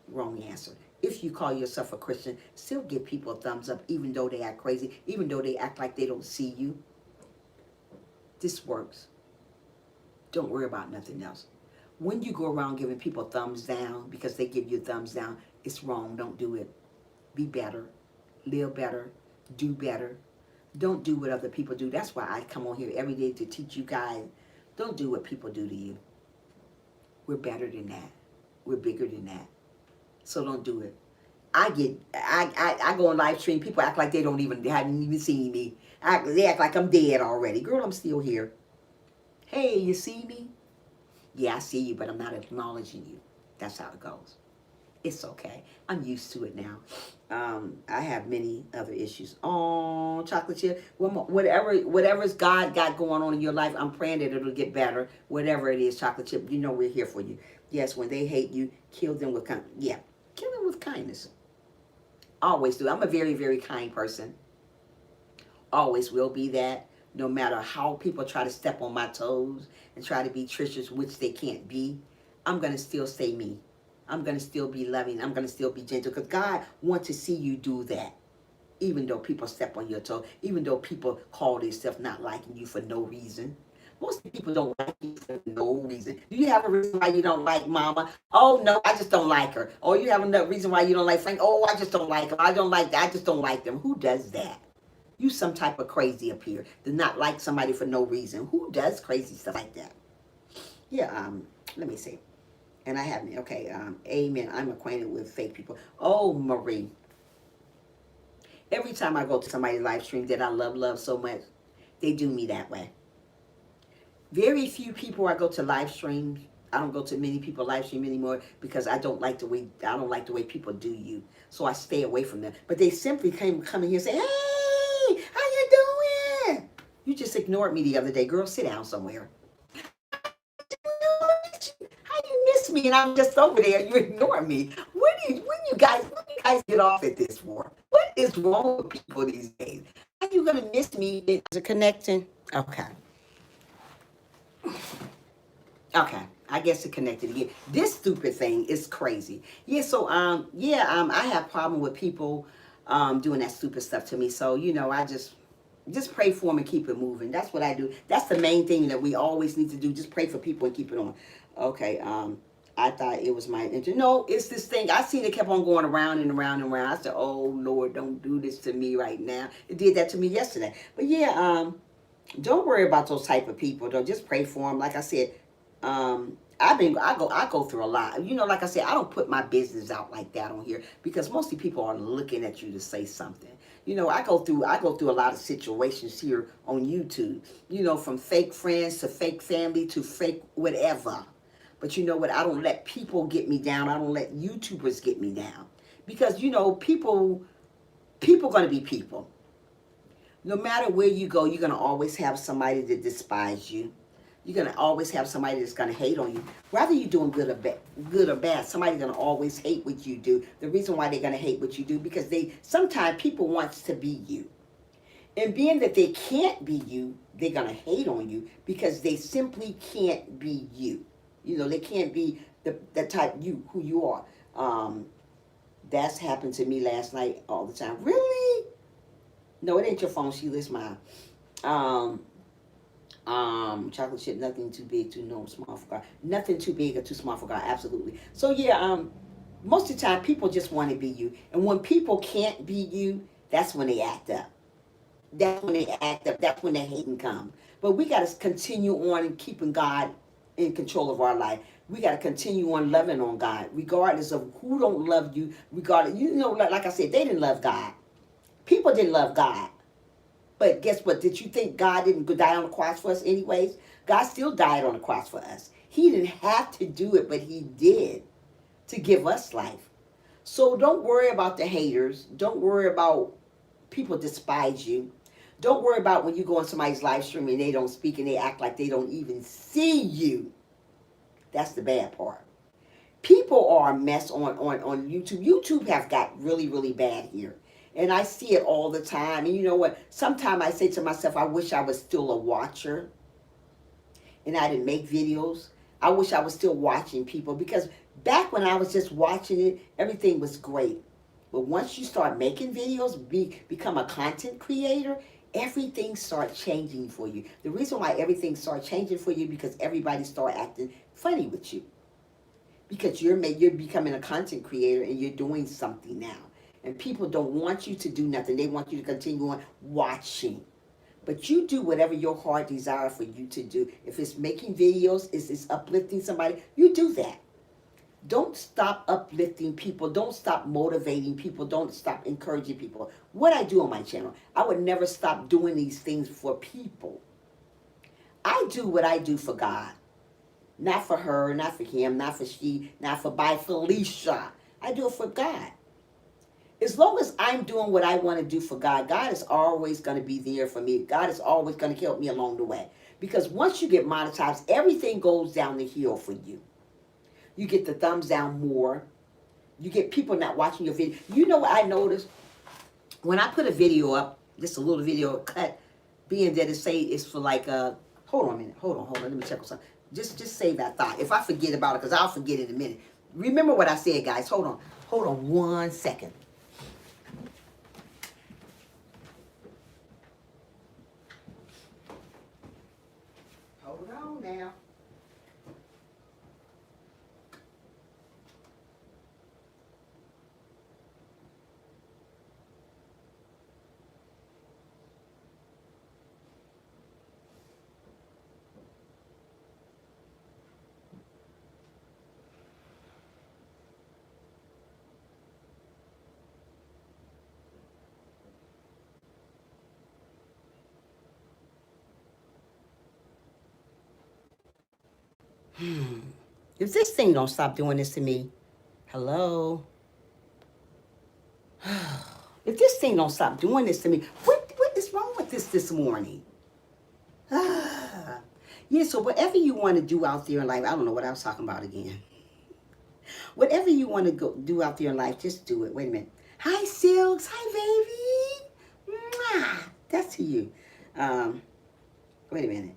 Speaker 2: Wrong answer. If you call yourself a Christian, still give people a thumbs up even though they act crazy, even though they act like they don't see you. This works. Don't worry about nothing else. When you go around giving people thumbs down because they give you a thumbs down, it's wrong. Don't do it. Be better. Live better. Do better. Don't do what other people do. That's why I come on here every day to teach you guys. Don't do what people do to you. We're better than that. We're bigger than that. So don't do it. I go on live stream. People act like they haven't even seen me. They act like I'm dead already. Girl, I'm still here. Hey, you see me? Yeah, I see you, but I'm not acknowledging you. That's how it goes. It's okay. I'm used to it now. I have many other issues. Oh, chocolate chip. Whatever's God got going on in your life, I'm praying that it'll get better. Whatever it is, chocolate chip. You know we're here for you. Yes, when they hate you, kill them with kill them with kindness. Always do. I'm a very, very kind person. Always will be that. No matter how people try to step on my toes and try to be treacherous, which they can't be, I'm gonna still stay me. I'm gonna still be loving. I'm gonna still be gentle because God wants to see you do that. Even though people step on your toe, even though people call themselves not liking you for no reason. Most people don't like you for no reason. Do you have a reason why you don't like Mama? Oh no, I just don't like her. Or you have another reason why you don't like Frank? Oh, I just don't like him. I don't like that. I just don't like them. Who does that? You some type of crazy up here to not like somebody for no reason. Who does crazy stuff like that? Yeah. Let me see. And I haven't. Okay. Amen. I'm acquainted with fake people. Oh, Marie. Every time I go to somebody's live stream that I love so much, they do me that way. Very few people I go to live streams. I don't go to many people live stream anymore because I don't like the way people do you. So I stay away from them. But they simply come in here and say, "Hey, how you doing?" You just ignored me the other day, girl. Sit down somewhere. How you miss me and I'm just over there? You ignore me. When you guys get off at this for? What is wrong with people these days? How you gonna miss me? Is it connecting? Okay. Okay, I guess it connected again. This stupid thing is crazy. Yeah, so I have problem with people doing that stupid stuff to me. So, I just pray for them and keep it moving. That's what I do. That's the main thing that we always need to do. Just pray for people and keep it on. Okay, I thought it was my interest. No, it's this thing. I seen it kept on going around and around and around. I said, "Oh Lord, don't do this to me right now." It did that to me yesterday. But yeah, don't worry about those type of people though. Just pray for them. Like I said, I go through a lot. Like I said, I don't put my business out like that on here because mostly people are looking at you to say something. I go through a lot of situations here on YouTube. From fake friends to fake family to fake whatever. But you know what? I don't let people get me down. I don't let YouTubers get me down because people gonna be people. No matter where you go, you're gonna always have somebody that despise you. You're gonna always have somebody that's gonna hate on you. Whether you're doing good or bad, somebody's gonna always hate what you do. The reason why they're gonna hate what you do because sometimes people wants to be you, and being that they can't be you, they're gonna hate on you because they simply can't be you. They can't be the type who you are. That's happened to me last night all the time. Really? No, it ain't your phone, Sheila. It's mine. Chocolate chip, nothing too big, too small for God. Nothing too big or too small for God. Absolutely. So yeah, most of the time people just want to be you, and when people can't be you, that's when they act up. That's when they act up. That's when the hating come. But we got to continue on and keeping God in control of our life. We got to continue on loving on God, regardless of who don't love you. Regardless, like I said, they didn't love God. People didn't love God. But guess what? Did you think God didn't die on the cross for us anyways? God still died on the cross for us. He didn't have to do it, but he did to give us life. So don't worry about the haters. Don't worry about people despise you. Don't worry about when you go on somebody's live stream and they don't speak and they act like they don't even see you. That's the bad part. People are a mess on YouTube. YouTube have got really, really bad here. And I see it all the time. And you know what? Sometimes I say to myself, I wish I was still a watcher and I didn't make videos. I wish I was still watching people because back when I was just watching it, everything was great. But once you start making videos, become a content creator, everything starts changing for you. The reason why everything starts changing for you because everybody start acting funny with you. Because you're becoming a content creator and you're doing something now. And people don't want you to do nothing. They want you to continue on watching. But you do whatever your heart desires for you to do. If it's making videos, if it's uplifting somebody, you do that. Don't stop uplifting people. Don't stop motivating people. Don't stop encouraging people. What I do on my channel, I would never stop doing these things for people. I do what I do for God. Not for her, not for him, not for she, not for by Felicia. I do it for God. As long as I'm doing what I want to do for God, God is always going to be there for me. God is always going to help me along the way. Because once you get monetized, everything goes down the hill for you. You get the thumbs down more. You get people not watching your video. You know what I noticed? When I put a video up, just a little video cut, being that it say it's for like hold on a minute, hold on, let me check on something. Just save that thought. If I forget about it, because I'll forget in a minute. Remember what I said, guys. Hold on 1 second. Hold on now. If this thing don't stop doing this to me, hello? If this thing don't stop doing this to me, what is wrong with this morning? Yeah, so whatever you want to do out there in life, I don't know what I was talking about again. Whatever you want to go do out there in life, just do it. Wait a minute. Hi, Silks. Hi, baby. Mwah. That's to you. Wait a minute.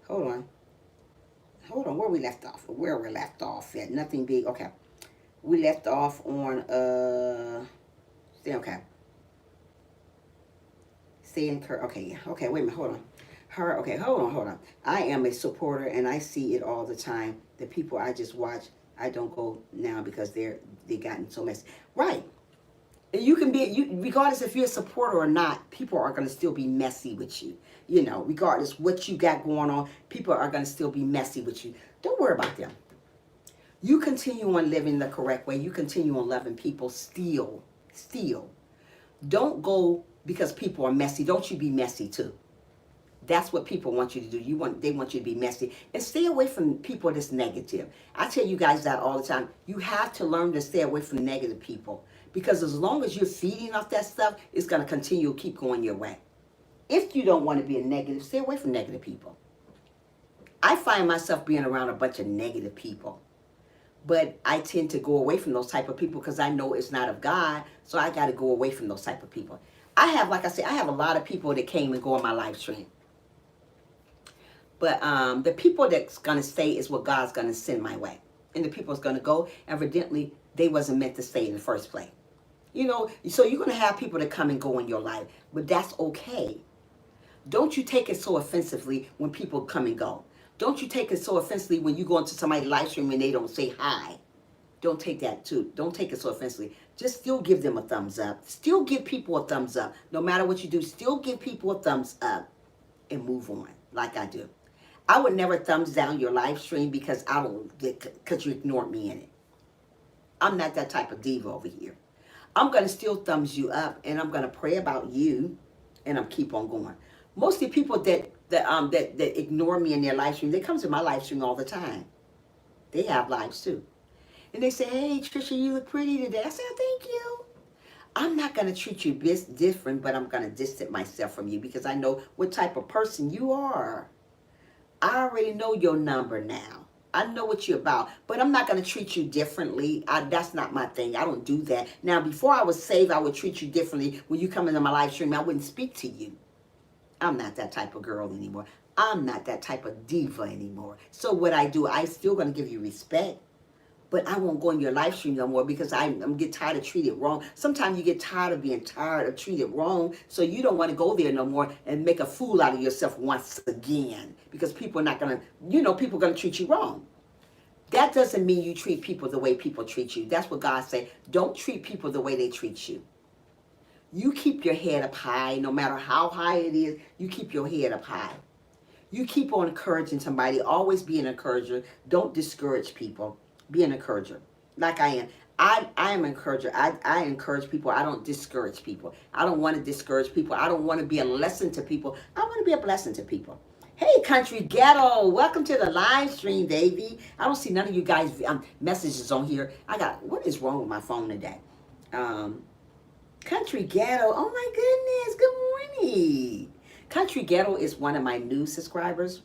Speaker 2: Hold on, where we left off. Where we left off at. Nothing big. Okay. We left off on okay. Stay encouraged. Okay, yeah. Okay, wait a minute, hold on. Okay, hold on. I am a supporter and I see it all the time. The people I just watch, I don't go now because they gotten so messy. Right. You can be regardless if you're a supporter or not, people are gonna still be messy with you. You know, regardless what you got going on, people are gonna still be messy with you. Don't worry about them. You continue on living the correct way. You continue on loving people still. Don't go because people are messy. Don't you be messy too. That's what people want you to do. They want you to be messy. And stay away from people that's negative. I tell you guys that all the time. You have to learn to stay away from negative people. Because as long as you're feeding off that stuff, it's going to continue to keep going your way. If you don't want to be a negative, stay away from negative people. I find myself being around a bunch of negative people. But I tend to go away from those type of people because I know it's not of God. So I got to go away from those type of people. I have, like I said, I have a lot of people that came and go on my live stream. But the people that's going to stay is what God's going to send my way. And the people that's going to go, evidently, they wasn't meant to stay in the first place. You know, so you're going to have people that come and go in your life. But that's okay. Don't you take it so offensively when people come and go. Don't you take it so offensively when you go into somebody's live stream and they don't say hi. Don't take that too. Don't take it so offensively. Just still give them a thumbs up. Still give people a thumbs up. No matter what you do, still give people a thumbs up and move on like I do. I would never thumbs down your live stream because you ignored me in it. I'm not that type of diva over here. I'm going to still thumbs you up and I'm going to pray about you and I'm keep on going. Most of the people that ignore me in their live stream, they come to my live stream all the time. They have lives too. And they say, hey, Trisha, you look pretty today. I said, thank you. I'm not going to treat you different, but I'm going to distance myself from you because I know what type of person you are. I already know your number now. I know what you're about, but I'm not going to treat you differently. That's not my thing. I don't do that. Now, before I was saved, I would treat you differently. When you come into my live stream, I wouldn't speak to you. I'm not that type of girl anymore. I'm not that type of diva anymore. So what I do, I still going to give you respect, but I won't go in your live stream no more because I'm get tired of treated wrong. Sometimes you get tired of being tired of treated wrong, so you don't want to go there no more and make a fool out of yourself once again because people are not going to, people are going to treat you wrong. That doesn't mean you treat people the way people treat you. That's what God said. Don't treat people the way they treat you. You keep your head up high, no matter how high it is, you keep your head up high. You keep on encouraging somebody. Always be an encourager. Don't discourage people. Be an encourager, like I am. I am an encourager. I encourage people. I don't discourage people. I don't want to discourage people. I don't want to be a lesson to people. I want to be a blessing to people. Hey, Country Ghetto, welcome to the live stream, Davey. I don't see none of you guys messages on here. What is wrong with my phone today? Um, Country Ghetto, oh my goodness, good morning. Country Ghetto is one of my new subscribers,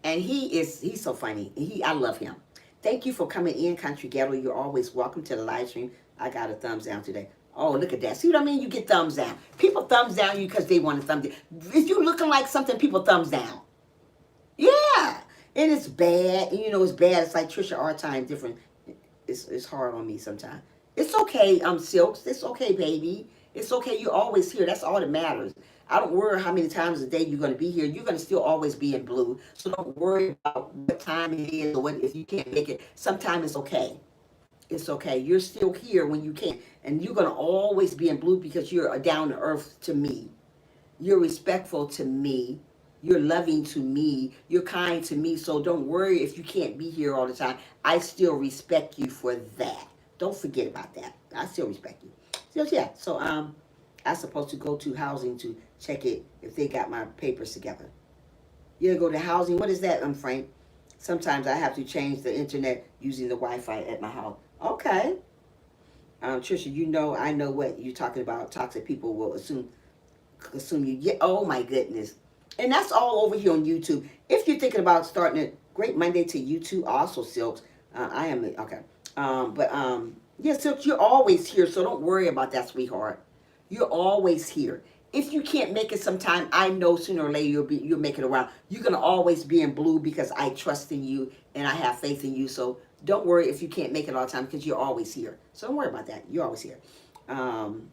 Speaker 2: and he's so funny. I love him. Thank you for coming in, Country Ghetto. You're always welcome to the live stream. I got a thumbs down today. Oh, look at that. See what I mean? You get thumbs down. People thumbs down you because they want a thumbs down. If you looking like something, people thumbs down. Yeah. And it's bad. And you know it's bad. It's like Trisha our time different. It's hard on me sometimes. It's okay, Silks. It's okay, baby. It's okay. You're always here. That's all that matters. I don't worry how many times a day you're going to be here. You're going to still always be in blue. So don't worry about what time it is or what if you can't make it. Sometimes it's okay. It's okay. You're still here when you can. And you're going to always be in blue because you're down to earth to me. You're respectful to me. You're loving to me. You're kind to me. So don't worry if you can't be here all the time. I still respect you for that. Don't forget about that. I still respect you. So yeah. So I'm supposed to go to housing to check it if they got my papers together. You go to housing. What is that, Frank? Sometimes I have to change the internet using the Wi-Fi at my house. Okay. Trisha, I know what you're talking about. Toxic people will assume you. Yeah. Oh my goodness. And that's all over here on YouTube. If you're thinking about starting a Great Monday to YouTube, also Silks. I am okay. Yeah, Silks, you're always here, so don't worry about that, sweetheart. You're always here. If you can't make it sometime, I know sooner or later you'll make it around. You're gonna always be in blue because I trust in you and I have faith in you. So don't worry if you can't make it all the time because you're always here. So don't worry about that. You're always here. Who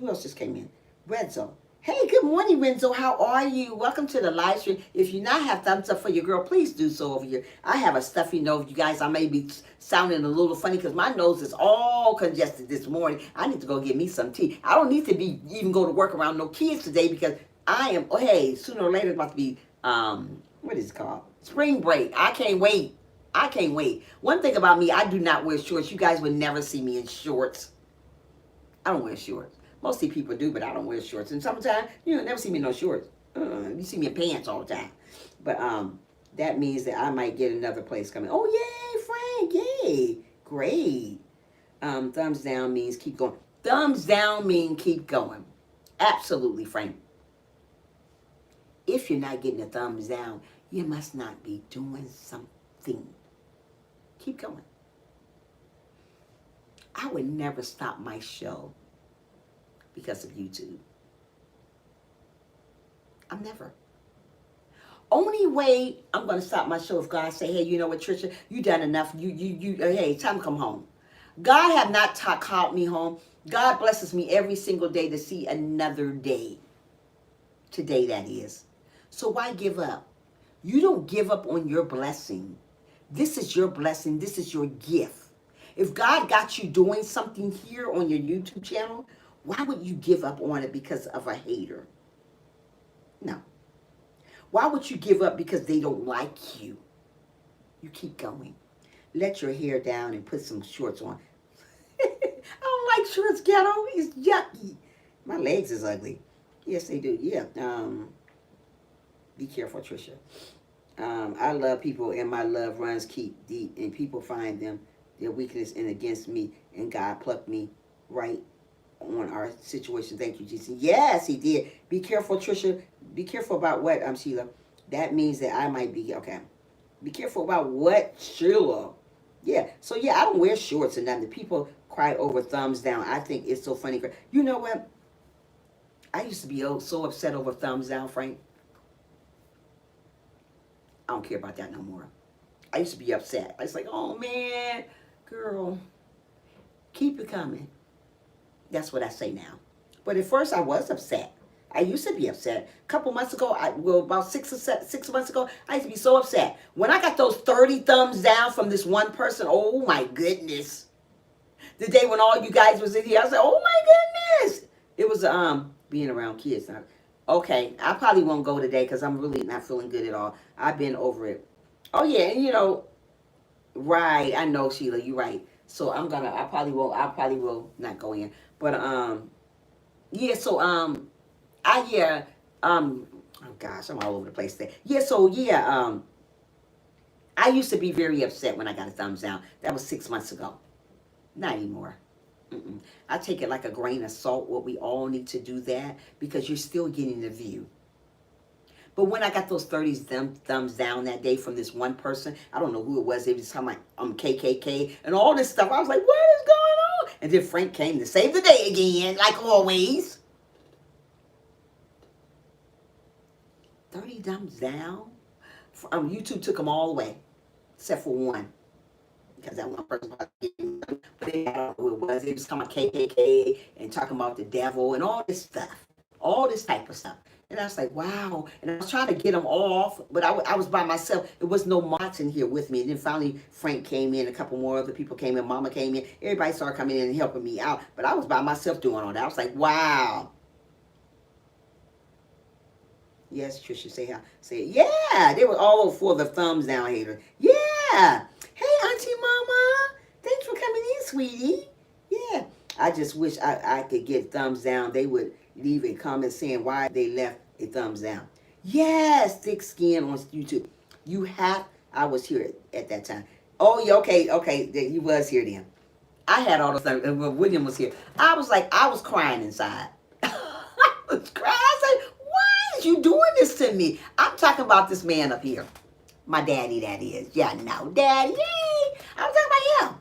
Speaker 2: else just came in? Renzo. Hey, good morning, Renzo. How are you? Welcome to the live stream. If you not have thumbs up for your girl, please do so over here. I have a stuffy nose, you guys. I may be sounding a little funny because my nose is all congested this morning. I need to go get me some tea. I don't need to even go to work around no kids today because sooner or later it's about to be, what is it called? Spring break. I can't wait. I can't wait. One thing about me, I do not wear shorts. You guys would never see me in shorts. I don't wear shorts. Mostly people do, but I don't wear shorts. And sometimes you never see me in no shorts. You see me in pants all the time. But that means that I might get another place coming. Oh, yay, Frank, yay. Great. Thumbs down means keep going. Thumbs down mean keep going. Absolutely, Frank. If you're not getting a thumbs down, you must not be doing something. Keep going. I would never stop my show because of YouTube. I'm never. Only way I'm going to stop my show if God say, hey, you know what, Trisha, you done enough. Hey, time to come home. God have not called me home. God blesses me every single day to see another day. Today, that is. So why give up? You don't give up on your blessing. This is your blessing. This is your gift. If God got you doing something here on your YouTube channel, why would you give up on it because of a hater? No. Why would you give up because they don't like you? You keep going. Let your hair down and put some shorts on. I don't like shorts, Ghetto. It's yucky. My legs is ugly. Yes, they do. Yeah. Be careful, Trisha. I love people and my love runs deep and people find their weakness and against me and God plucked me right on our situation. Thank you, Jesus. Yes, he did. Be careful, Trisha. Be careful about what, Sheila. That means that I might be, okay. Be careful about what, Sheila. Yeah. So, yeah, I don't wear shorts and nothing. People cry over thumbs down. I think it's so funny. You know what? I used to be so upset over thumbs down, Frank. I don't care about that no more. I used to be upset. I was like, oh, man, girl, keep it coming. That's what I say now. But at first I was upset. I used to be upset. A couple months ago, about 6 months ago, I used to be so upset. When I got those 30 thumbs down from this one person, oh my goodness. The day when all you guys was in here, I was like, oh my goodness. It was being around kids. Okay, I probably won't go today because I'm really not feeling good at all. I've been over it. Oh yeah, and right, I know, Sheila, you're right. So I probably will not go in. But yeah, so Oh gosh, I'm all over the place there. Yeah, so yeah, I used to be very upset when I got a thumbs down. That was 6 months ago. Not anymore. Mm-mm. I take it like a grain of salt. What we all need to do that because you're still getting the view. But when I got those 30 thumbs down that day from this one person, I don't know who it was. They was talking like KKK and all this stuff. I was like, what is going on? And then Frank came to save the day again, like always. 30 thumbs down. YouTube took them all away, except for one. Because that one person, but they I don't know who it was. They was talking about KKK and talking about the devil and all this stuff, all this type of stuff. And I was like, wow. And I was trying to get them off, but I was by myself. There was no mods in here with me. And then finally, Frank came in. A couple more other people came in. Mama came in. Everybody started coming in and helping me out. But I was by myself doing all that. I was like, wow. Yes, Trisha, say how. Say it. Yeah, they were all for the thumbs down hater. Yeah. Hey, Auntie Mama. Thanks for coming in, sweetie. Yeah. I just wish I could get thumbs down. They would leave a comment saying why they left a thumbs down. Yes, thick skin on YouTube. You have. I was here at that time. Oh, yeah, okay. You was here then. I had all the stuff. When William was here, I was like, I was crying inside. I was crying. I said, why is you doing this to me? I'm talking about this man up here. My daddy, that is. Yeah, no, daddy. Yay. I'm talking about him.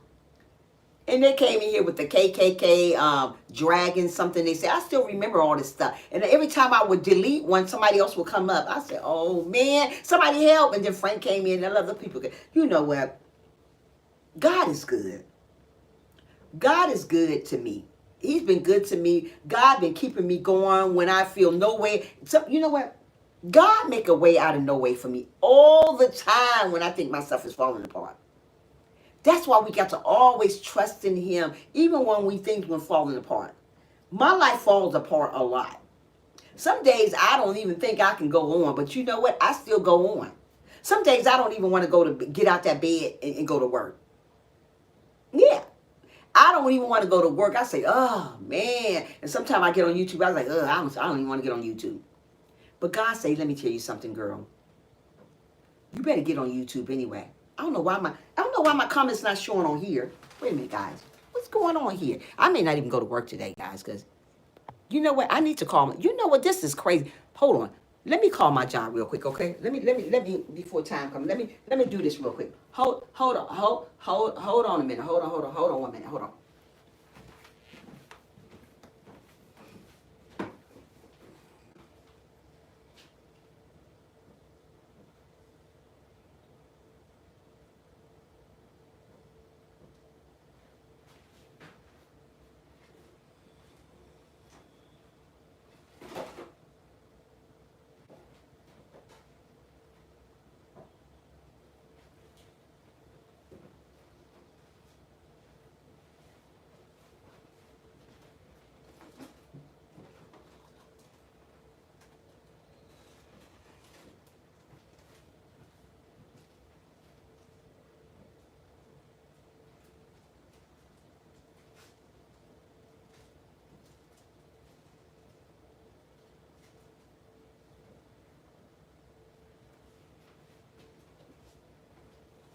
Speaker 2: And they came in here with the KKK dragon something. They said, I still remember all this stuff. And every time I would delete one, somebody else would come up. I said, oh, man, somebody help. And then Frank came in and other people. You know what? God is good. God is good to me. He's been good to me. God been keeping me going when I feel no way. So, you know what? God make a way out of no way for me all the time when I think my stuff is falling apart. That's why we got to always trust in him, even when we think we're falling apart. My life falls apart a lot. Some days I don't even think I can go on, but you know what? I still go on. Some days I don't even want to get out that bed and go to work. Yeah. I don't even want to go to work. I say, oh, man. And sometimes I get on YouTube. I was like, I don't even want to get on YouTube. But God say, let me tell you something, girl. You better get on YouTube anyway. I don't know why my comments not showing on here. Wait a minute, guys. What's going on here? I may not even go to work today, guys, because you know what? I need to call. You know what? This is crazy. Hold on. Let me call my job real quick, okay? Let me before time comes. Let me do this real quick. Hold on a minute. Hold on 1 minute. Hold on.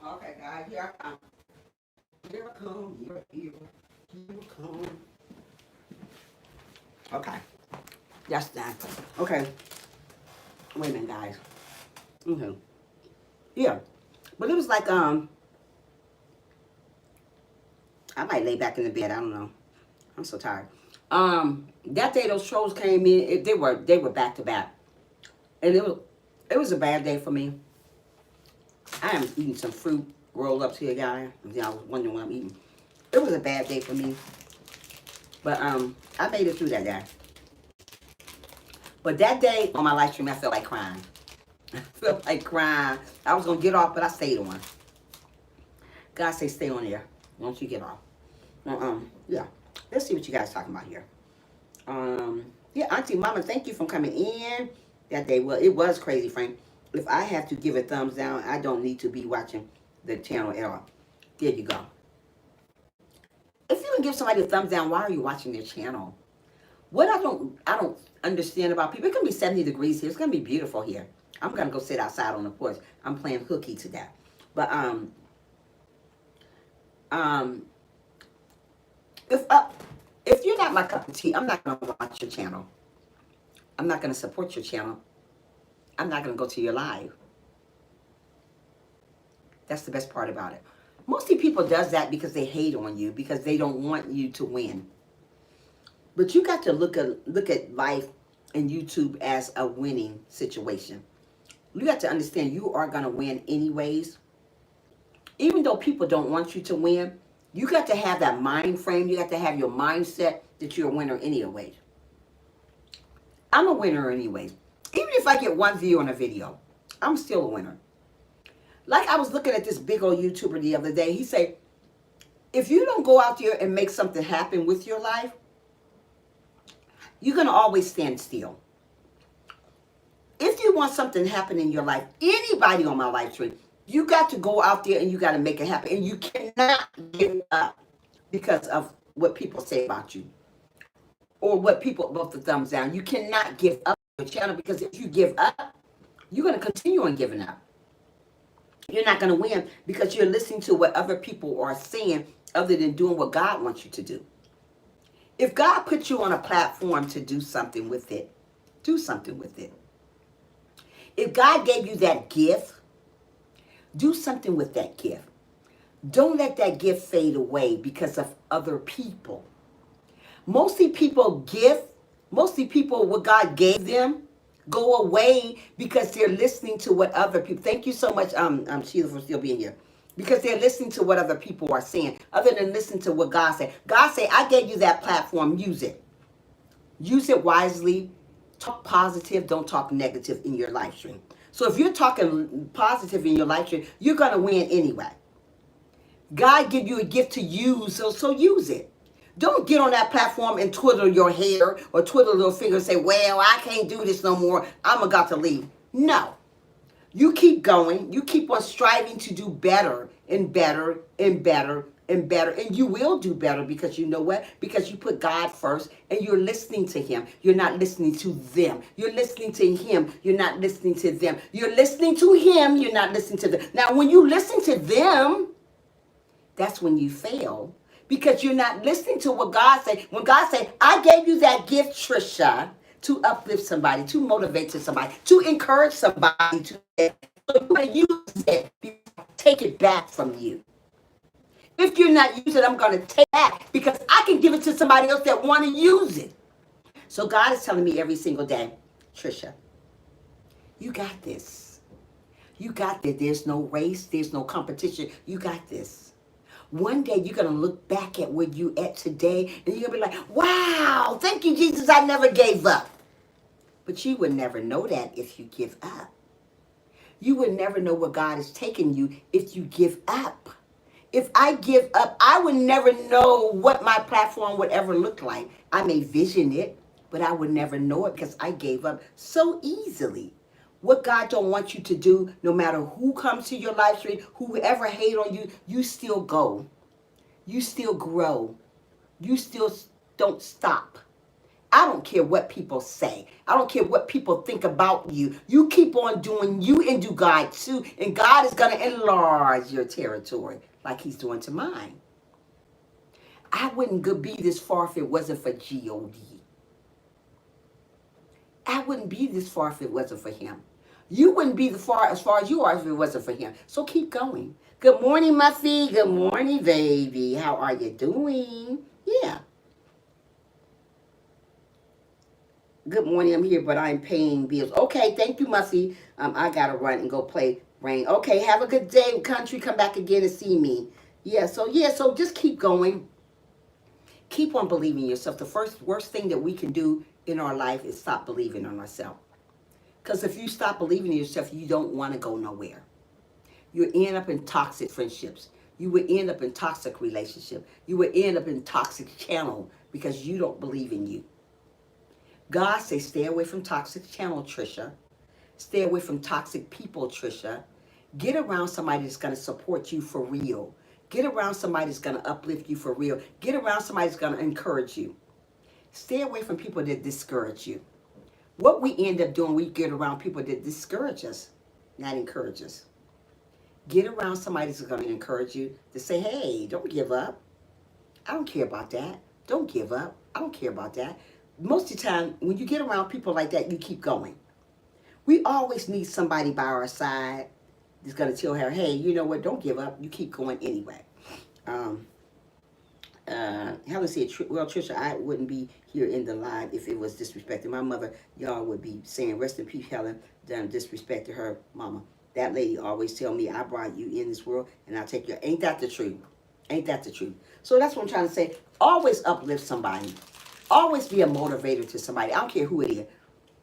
Speaker 2: Okay, guys, here I come. Here I come. Here I come. Okay. That's that. Okay. Wait a minute, guys. Okay. Yeah. But it was like, I might lay back in the bed. I don't know. I'm so tired. That day those trolls came in. They were back to back. And it was a bad day for me. I am eating some fruit roll-ups here, guys. I was wondering what I'm eating. It was a bad day for me. But I made it through that day. But that day on my live stream, I felt like crying. I felt like crying. I was going to get off, but I stayed on. God say stay on there. Don't you get off. Yeah. Let's see what you guys talking about here. Yeah, Auntie Mama, thank you for coming in that day. Well, it was crazy, Frank. If I have to give a thumbs down, I don't need to be watching the channel at all. There you go. If you can give somebody a thumbs down, why are you watching their channel? What I don't understand about people, it's gonna be 70 degrees here. It's gonna be beautiful here. I'm gonna go sit outside on the porch. I'm playing hooky to that. But um if uh, if you're not my cup of tea, I'm not gonna watch your channel. I'm not gonna support your channel. I'm not gonna go to your live. That's the best part about it. Mostly people does that because they hate on you, because they don't want you to win. But you got to look at life and YouTube as a winning situation. You got to understand you are going to win anyways. Even though people don't want you to win, you got to have that mind frame. You got to have your mindset that you're a winner anyways. I'm a winner anyways. Even if I get one view on a video, I'm still a winner. Like I was looking at this big old YouTuber the other day. He said, if you don't go out there and make something happen with your life, you're going to always stand still. If you want something to happen in your life, anybody on my live stream, you got to go out there and you got to make it happen. And you cannot give up because of what people say about you. Or what people vote the thumbs down. You cannot give up your channel, because if you give up, you're going to continue on giving up. You're not going to win because you're listening to what other people are saying other than doing what God wants you to do. If God put you on a platform to do something with it, do something with it. If God gave you that gift, do something with that gift. Don't let that gift fade away because of other people. Mostly people, what God gave them, go away because they're listening to what other people. Thank you so much, Sheila, for still being here. Because they're listening to what other people are saying, other than listening to what God said. God said, I gave you that platform, use it. Use it wisely. Talk positive, don't talk negative in your live stream. So if you're talking positive in your live stream, you're going to win anyway. God give you a gift to use, so use it. Don't get on that platform and twiddle your hair or twiddle your finger and say, well, I can't do this no more. I'm about to leave. No. You keep going. You keep on striving to do better and better and better and better. And you will do better because you know what? Because you put God first and you're listening to him. You're not listening to them. You're listening to him. You're not listening to them. You're listening to him. You're not listening to them. Now, when you listen to them, that's when you fail. Because you're not listening to what God said. When God said, I gave you that gift, Trisha, to uplift somebody, to motivate somebody, to encourage somebody, so you use it, take it back from you. If you're not using it, I'm going to take it back because I can give it to somebody else that want to use it. So God is telling me every single day, Trisha, you got this. You got this. There's no race. There's no competition. You got this. One day you're going to look back at where you at today and you're going to be like, wow, thank you, Jesus, I never gave up. But you would never know that if you give up. You would never know where God is taking you if you give up. If I give up, I would never know what my platform would ever look like. I may vision it, but I would never know it because I gave up so easily. What God don't want you to do, no matter who comes to your live stream, whoever hate on you, you still go. You still grow. You still don't stop. I don't care what people say. I don't care what people think about you. You keep on doing you and do God too. And God is going to enlarge your territory like he's doing to mine. I wouldn't be this far if it wasn't for G-O-D. I wouldn't be this far if it wasn't for him. You wouldn't be as far as you are if it wasn't for him. So keep going. Good morning, Muffy. Good morning, baby. How are you doing? Yeah. Good morning, I'm here, but I'm paying bills. Okay, thank you, Muffy. I got to run and go play Rain. Okay, have a good day, country. Come back again and see me. So just keep going. Keep on believing in yourself. The worst thing that we can do in our life is stop believing in ourselves. Because if you stop believing in yourself, you don't want to go nowhere. You end up in toxic friendships. You would end up in toxic relationship. You would end up in toxic channel because you don't believe in you. God says stay away from toxic channel, Trisha. Stay away from toxic people, Trisha. Get around somebody that's going to support you for real. Get around somebody that's going to uplift you for real. Get around somebody that's going to encourage you. Stay away from people that discourage you. What we end up doing, we get around people that discourage us, not encourage us. Get around somebody that's going to encourage you to say, hey, don't give up. I don't care about that. Don't give up. I don't care about that. Most of the time, when you get around people like that, you keep going. We always need somebody by our side that's going to tell her, hey, you know what, don't give up. You keep going anyway. Helen said, well, Trisha, I wouldn't be here in the live if it was disrespecting my mother. Y'all would be saying, rest in peace, Helen, done disrespect to her mama. That lady always tell me, I brought you in this world and I'll take you. Ain't that the truth? Ain't that the truth? So that's what I'm trying to say. Always uplift somebody. Always be a motivator to somebody. I don't care who it is.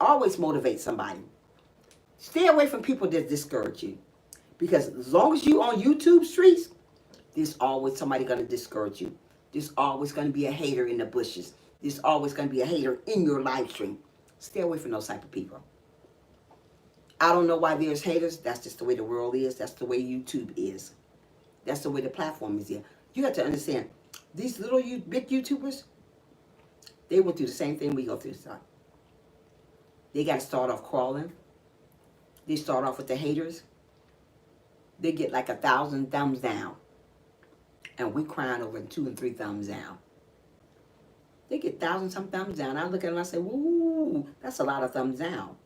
Speaker 2: Always motivate somebody. Stay away from people that discourage you. Because as long as you on YouTube streets, there's always somebody going to discourage you. There's always going to be a hater in the bushes. There's always going to be a hater in your live stream. Stay away from those type of people. I don't know why there's haters. That's just the way the world is. That's the way YouTube is. That's the way the platform is here. You have to understand, these little big YouTubers, they went through the same thing we go through. So they got to start off crawling. They start off with the haters. They get like 1,000 thumbs down. And we crying over 2 and 3 thumbs down. They get 1,000-some thumbs down. I look at them and I say, woo, that's a lot of thumbs down.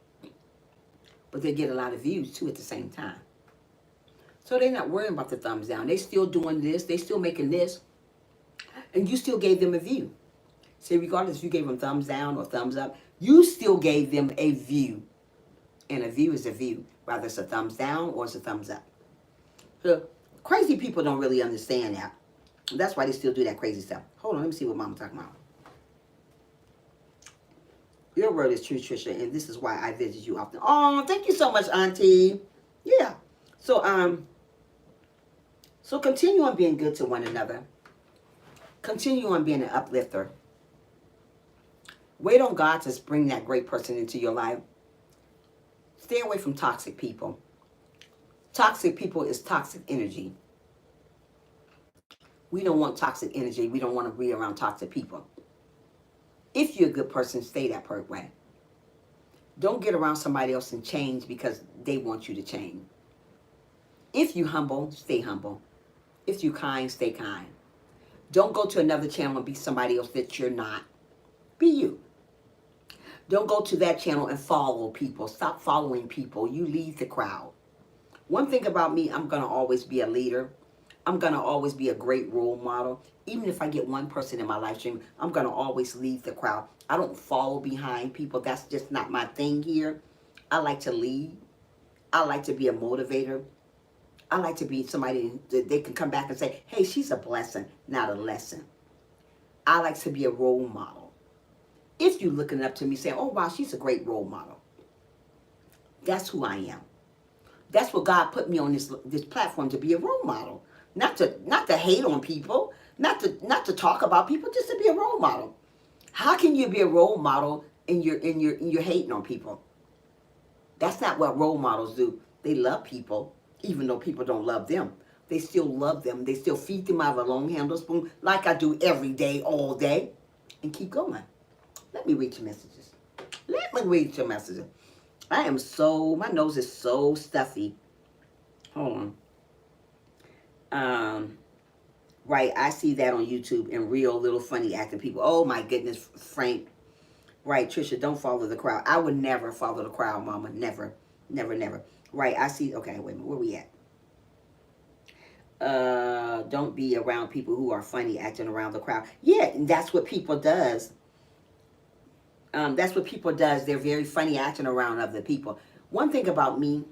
Speaker 2: But they get a lot of views too at the same time. So they're not worrying about the thumbs down. They still doing this. They still making this. And you still gave them a view. See, regardless if you gave them thumbs down or thumbs up, you still gave them a view. And a view is a view, whether it's a thumbs down or it's a thumbs up. So crazy people don't really understand that. That's why they still do that crazy stuff. Hold on, let me see what Mama talking about. Your word is true, Trisha, and this is why I visit you often. Oh, thank you so much, Auntie. Yeah. So continue on being good to one another. Continue on being an uplifter. Wait on God to bring that great person into your life. Stay away from toxic people. Toxic people is toxic energy. We don't want toxic energy. We don't want to be around toxic people. If you're a good person, stay that way. Don't get around somebody else and change because they want you to change. If you humble, stay humble. If you kind, stay kind. Don't go to another channel and be somebody else that you're not. Be you. Don't go to that channel and follow people. Stop following people. You lead the crowd. One thing about me, I'm going to always be a leader. I'm going to always be a great role model. Even if I get one person in my live stream, I'm going to always lead the crowd. I don't follow behind people. That's just not my thing here. I like to lead. I like to be a motivator. I like to be somebody that they can come back and say, hey, she's a blessing, not a lesson. I like to be a role model. If you're looking up to me saying, oh, wow, she's a great role model. That's who I am. That's what God put me on this platform, to be a role model. Not to hate on people, not to talk about people, just to be a role model. How can you be a role model and you're hating on people? That's not what role models do. They love people, even though people don't love them. They still love them. They still feed them out of a long handle spoon, like I do every day, all day, and keep going. Let me read your messages. Let me read your messages. My nose is so stuffy. Hold on. Right, I see that on YouTube and real little funny acting people. Oh my goodness, Frank. Right, Trisha, don't follow the crowd. I would never follow the crowd, Mama. Never, never, never. Right, I see. Okay, wait a minute. Where we at? Don't be around people who are funny acting around the crowd. Yeah, that's what people does. That's what people does. They're very funny acting around other people. One thing about me,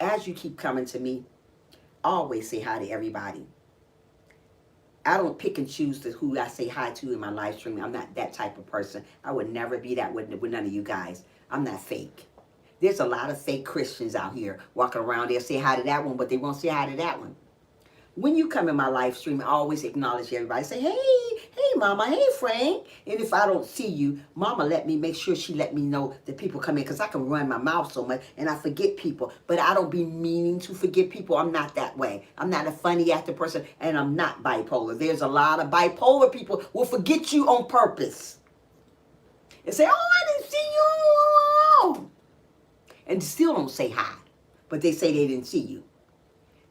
Speaker 2: as you keep coming to me, I always say hi to everybody. I don't pick and choose who I say hi to in my live stream. I'm not that type of person. I would never be that with none of you guys. I'm not fake. There's a lot of fake Christians out here walking around. They'll say hi to that one, but they won't say hi to that one. When you come in my live stream, I always acknowledge everybody. Say, hey, Mama, hey, Frank. And if I don't see you, Mama make sure she let me know that people come in, because I can run my mouth so much and I forget people. But I don't be meaning to forget people. I'm not that way. I'm not a funny acting person, and I'm not bipolar. There's a lot of bipolar people will forget you on purpose. and say, oh, I didn't see you. And still don't say hi, but they say they didn't see you.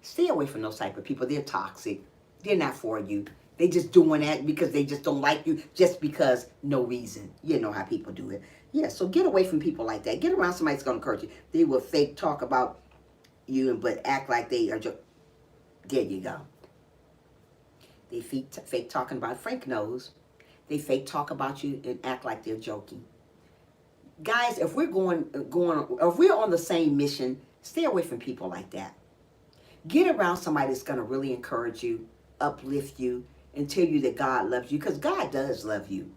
Speaker 2: Stay away from those type of people. They're toxic. They're not for you. They just doing that because they just don't like you, just because no reason. You know how people do it. Yeah, so get away from people like that. Get around somebody that's going to encourage you. They will fake talk about you, but act like they are just... There you go. They fake talking about... Frank knows. They fake talk about you and act like they're joking. Guys, if we're if we're on the same mission, stay away from people like that. Get around somebody that's going to really encourage you, uplift you, and tell you that God loves you, because God does love you.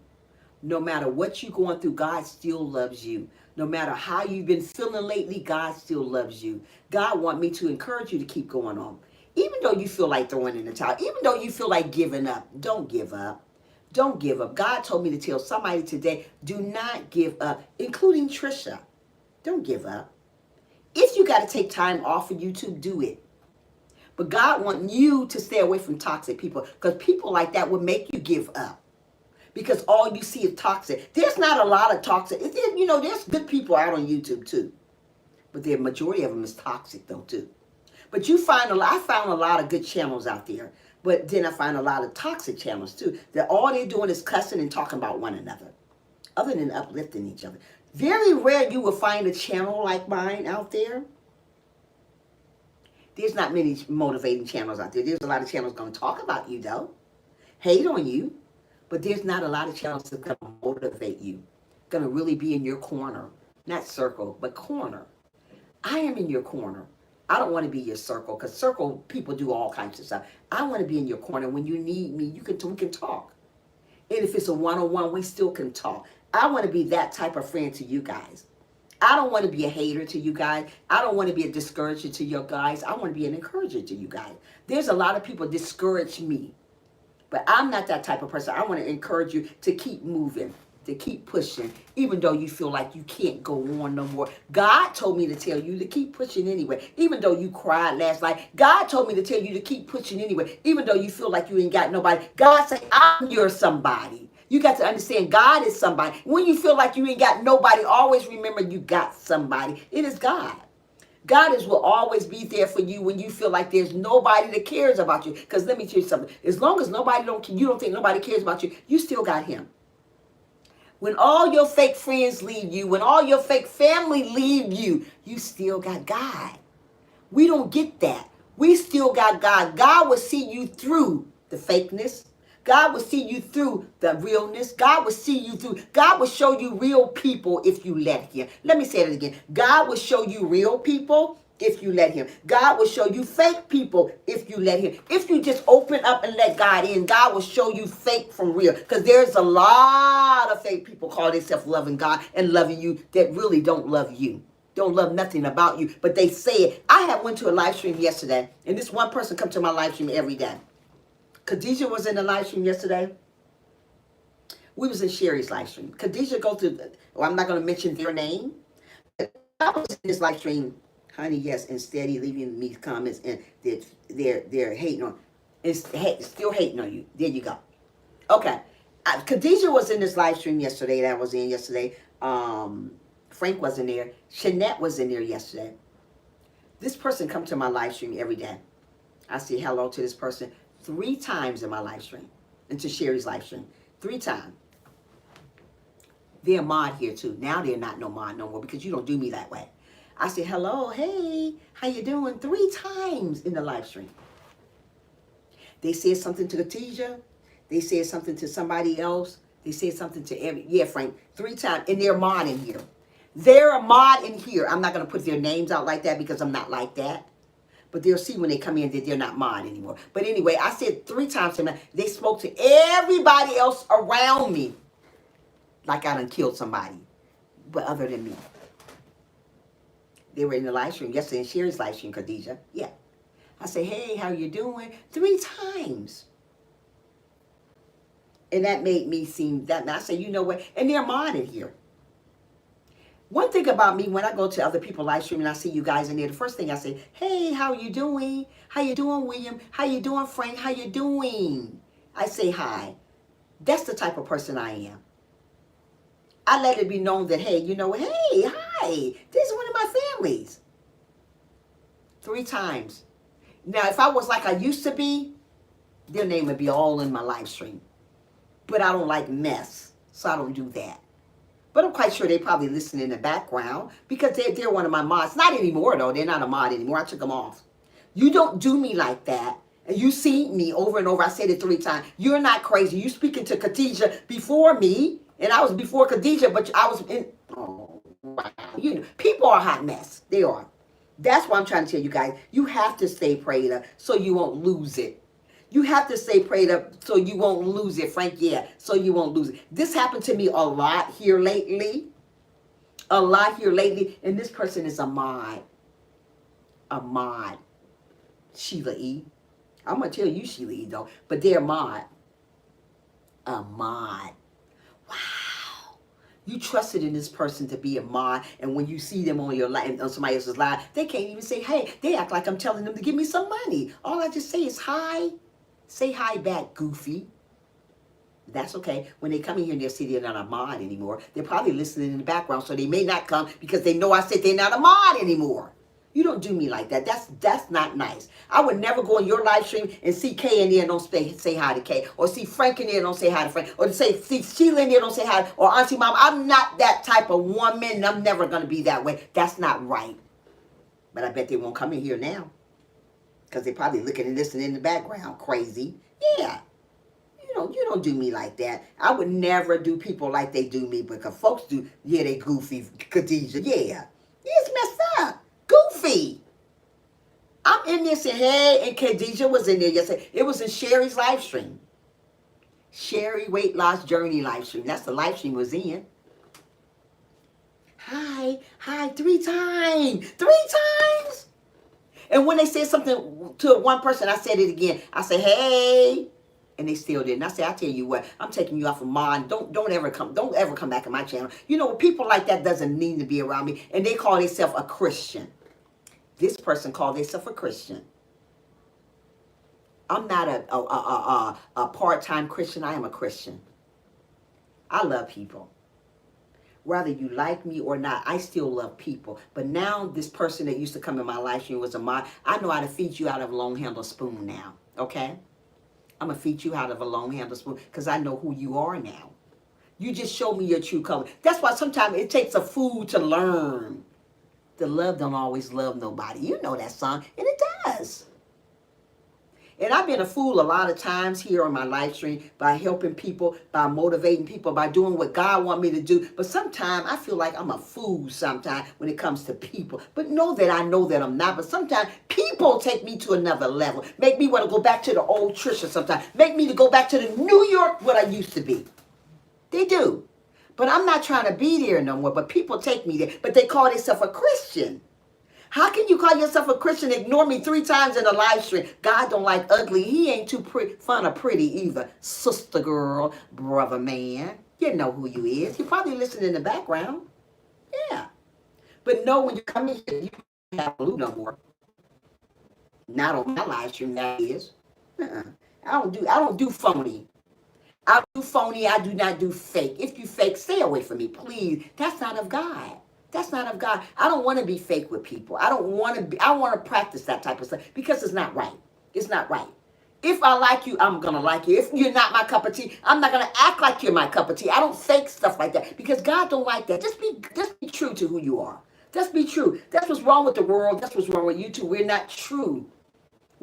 Speaker 2: No matter what you're going through, God still loves you. No matter how you've been feeling lately, God still loves you. God wants me to encourage you to keep going on. Even though you feel like throwing in the towel, even though you feel like giving up, don't give up. Don't give up. God told me to tell somebody today, do not give up, including Trisha. Don't give up. If you got to take time off of YouTube, do it. But God wants you to stay away from toxic people, because people like that will make you give up. Because all you see is toxic. There's not a lot of toxic. You know, there's good people out on YouTube too. But the majority of them is toxic though too. But I found a lot of good channels out there. But then I find a lot of toxic channels too. That all they're doing is cussing and talking about one another, other than uplifting each other. Very rare you will find a channel like mine out there. There's not many motivating channels out there. There's a lot of channels going to talk about you though. Hate on you. But there's not a lot of channels that are going to motivate you. Going to really be in your corner. Not circle, but corner. I am in your corner. I don't want to be your circle, because circle people do all kinds of stuff. I want to be in your corner. When you need me, we can talk. And if it's a one-on-one, we still can talk. I want to be that type of friend to you guys. I don't want to be a hater to you guys. I don't want to be a discourager to your guys. I want to be an encourager to you guys. There's a lot of people discourage me. But I'm not that type of person. I want to encourage you to keep moving, to keep pushing, even though you feel like you can't go on no more. God told me to tell you to keep pushing anyway, even though you cried last night. God told me to tell you to keep pushing anyway, even though you feel like you ain't got nobody. God said, I'm your somebody. You got to understand God is somebody. When you feel like you ain't got nobody, always remember you got somebody. It is God. God will always be there for you when you feel like there's nobody that cares about you. Because let me tell you something. As long as you don't think nobody cares about you, you still got him. When all your fake friends leave you, when all your fake family leave you, you still got God. We don't get that. We still got God. God will see you through the fakeness. God will see you through the realness. God will see you through. God will show you real people if you let him. Let me say it again. God will show you real people if you let him. God will show you fake people if you let him. If you just open up and let God in, God will show you fake from real. Because there's a lot of fake people call themselves loving God and loving you that really don't love you. Don't love nothing about you. But they say it. I had went to a live stream yesterday, and this one person comes to my live stream every day. Khadijah was in the live stream yesterday. We was in Sherry's live stream. Khadijah go to, I'm not going to mention their name. I was in this live stream, honey, yes, and steady leaving me comments, and they're hating on, still hating on you. There you go. Okay. Khadijah was in this live stream yesterday that I was in yesterday. Frank wasn't there. Shanette was in there yesterday. This person come to my live stream every day. I say hello to this person 3 times in my live stream, into Sherry's live stream, 3 times. They're mod here too. Now they're not no mod no more, because you don't do me that way. I say hello, hey, how you doing? 3 times in the live stream. They said something to Khadijah. They said something to somebody else. They said something to Frank, 3 times, and they're mod in here. They're a mod in here. I'm not going to put their names out like that, because I'm not like that. But they'll see when they come in that they're not mod anymore. But anyway, I said 3 times to them. They spoke to everybody else around me like I done killed somebody, but other than me. They were in the live stream yesterday, in Sherry's live stream, Khadijah. Yeah. I say, hey, how you doing? 3 times. And that made me seem that. And I say, you know what? And they're modded here. One thing about me, when I go to other people's live stream and I see you guys in there, the first thing I say, hey, how you doing? How you doing, William? How you doing, Frank? How you doing? I say hi. That's the type of person I am. I let it be known that, hey, you know, hey, hi, this is one of my families. 3 times. Now, if I was like I used to be, their name would be all in my live stream. But I don't like mess, so I don't do that. But I'm quite sure they probably listen in the background because they're one of my mods. Not anymore, though. They're not a mod anymore. I took them off. You don't do me like that. And you see me over and over. I said it 3 times. You're not crazy. You speaking to Khadijah before me. And I was before Khadijah, but I was in... Oh, wow. You know, people are a hot mess. They are. That's what I'm trying to tell you guys. You have to stay prayed up so you won't lose it. You have to stay prayed up so you won't lose it, Frank. Yeah, so you won't lose it. This happened to me a lot here lately. A lot here lately. And this person is a mod. A mod. Sheila E. I'm going to tell you Sheila E, though. But they're a mod. A mod. Wow. You trusted in this person to be a mod, and when you see them on your live, on somebody else's live, they can't even say, hey, they act like I'm telling them to give me some money. All I just say is hi. Say hi back, goofy. That's okay. When they come in here and they'll see they're not a mod anymore, they're probably listening in the background, so they may not come because they know I said they're not a mod anymore. You don't do me like that. That's not nice. I would never go on your live stream and see Kay in there and don't say hi to Kay, or see Frank in there and don't say hi to Frank, or to see Sheila in there and don't say hi, or Auntie Mom. I'm not that type of woman, and I'm never going to be that way. That's not right. But I bet they won't come in here now because they're probably looking and listening in the background. Crazy. Yeah. You don't do me like that. I would never do people like they do me, because folks do, yeah, they goofy, Khadijah, yeah. It's messed up. Goofy. I'm in there saying, hey, and Khadijah was in there yesterday. It was in Sherry's live stream. Sherry Weight Loss Journey live stream. That's the live stream was in. Hi, 3 times. 3 times. And when they said something to one person, I said it again. I said, hey. And they still didn't. I said, I tell you what, I'm taking you off of mine. Don't ever come back in my channel. You know, people like that doesn't need to be around me. And they call themselves a Christian. This person called themselves a Christian. I'm not a part-time Christian. I am a Christian. I love people. Whether you like me or not, I still love people. But now this person that used to come in my live stream was a mod. I know how to feed you out of a long-handled spoon now. Okay? I'm going to feed you out of a long-handled spoon because I know who you are now. You just show me your true color. That's why sometimes it takes a fool to learn. The love don't always love nobody. You know that song, and it does. And I've been a fool a lot of times here on my live stream by helping people, by motivating people, by doing what God wants me to do. But sometimes I feel like I'm a fool sometimes when it comes to people. But know that I'm not. But sometimes people take me to another level. Make me want to go back to the old Trisha sometimes. Make me to go back to the New York what I used to be. They do. But I'm not trying to be there no more. But people take me there. But they call themselves a Christian. How can you call yourself a Christian and ignore me 3 times in a live stream? God don't like ugly. He ain't too fun or pretty either. Sister girl, brother man. You know who you is. You probably listen in the background. Yeah. But no, when you come in here, you don't have blue no more. Not on my live stream, that is. I don't do phony. I do phony. I do not do fake. If you fake, stay away from me, please. That's not of God. That's not of God. I don't want to be fake with people. I want to practice that type of stuff because it's not right. It's not right. If I like you, I'm going to like you. If you're not my cup of tea, I'm not going to act like you're my cup of tea. I don't fake stuff like that because God don't like that. Just be true to who you are. Just be true. That's what's wrong with the world. That's what's wrong with you too. We're not true.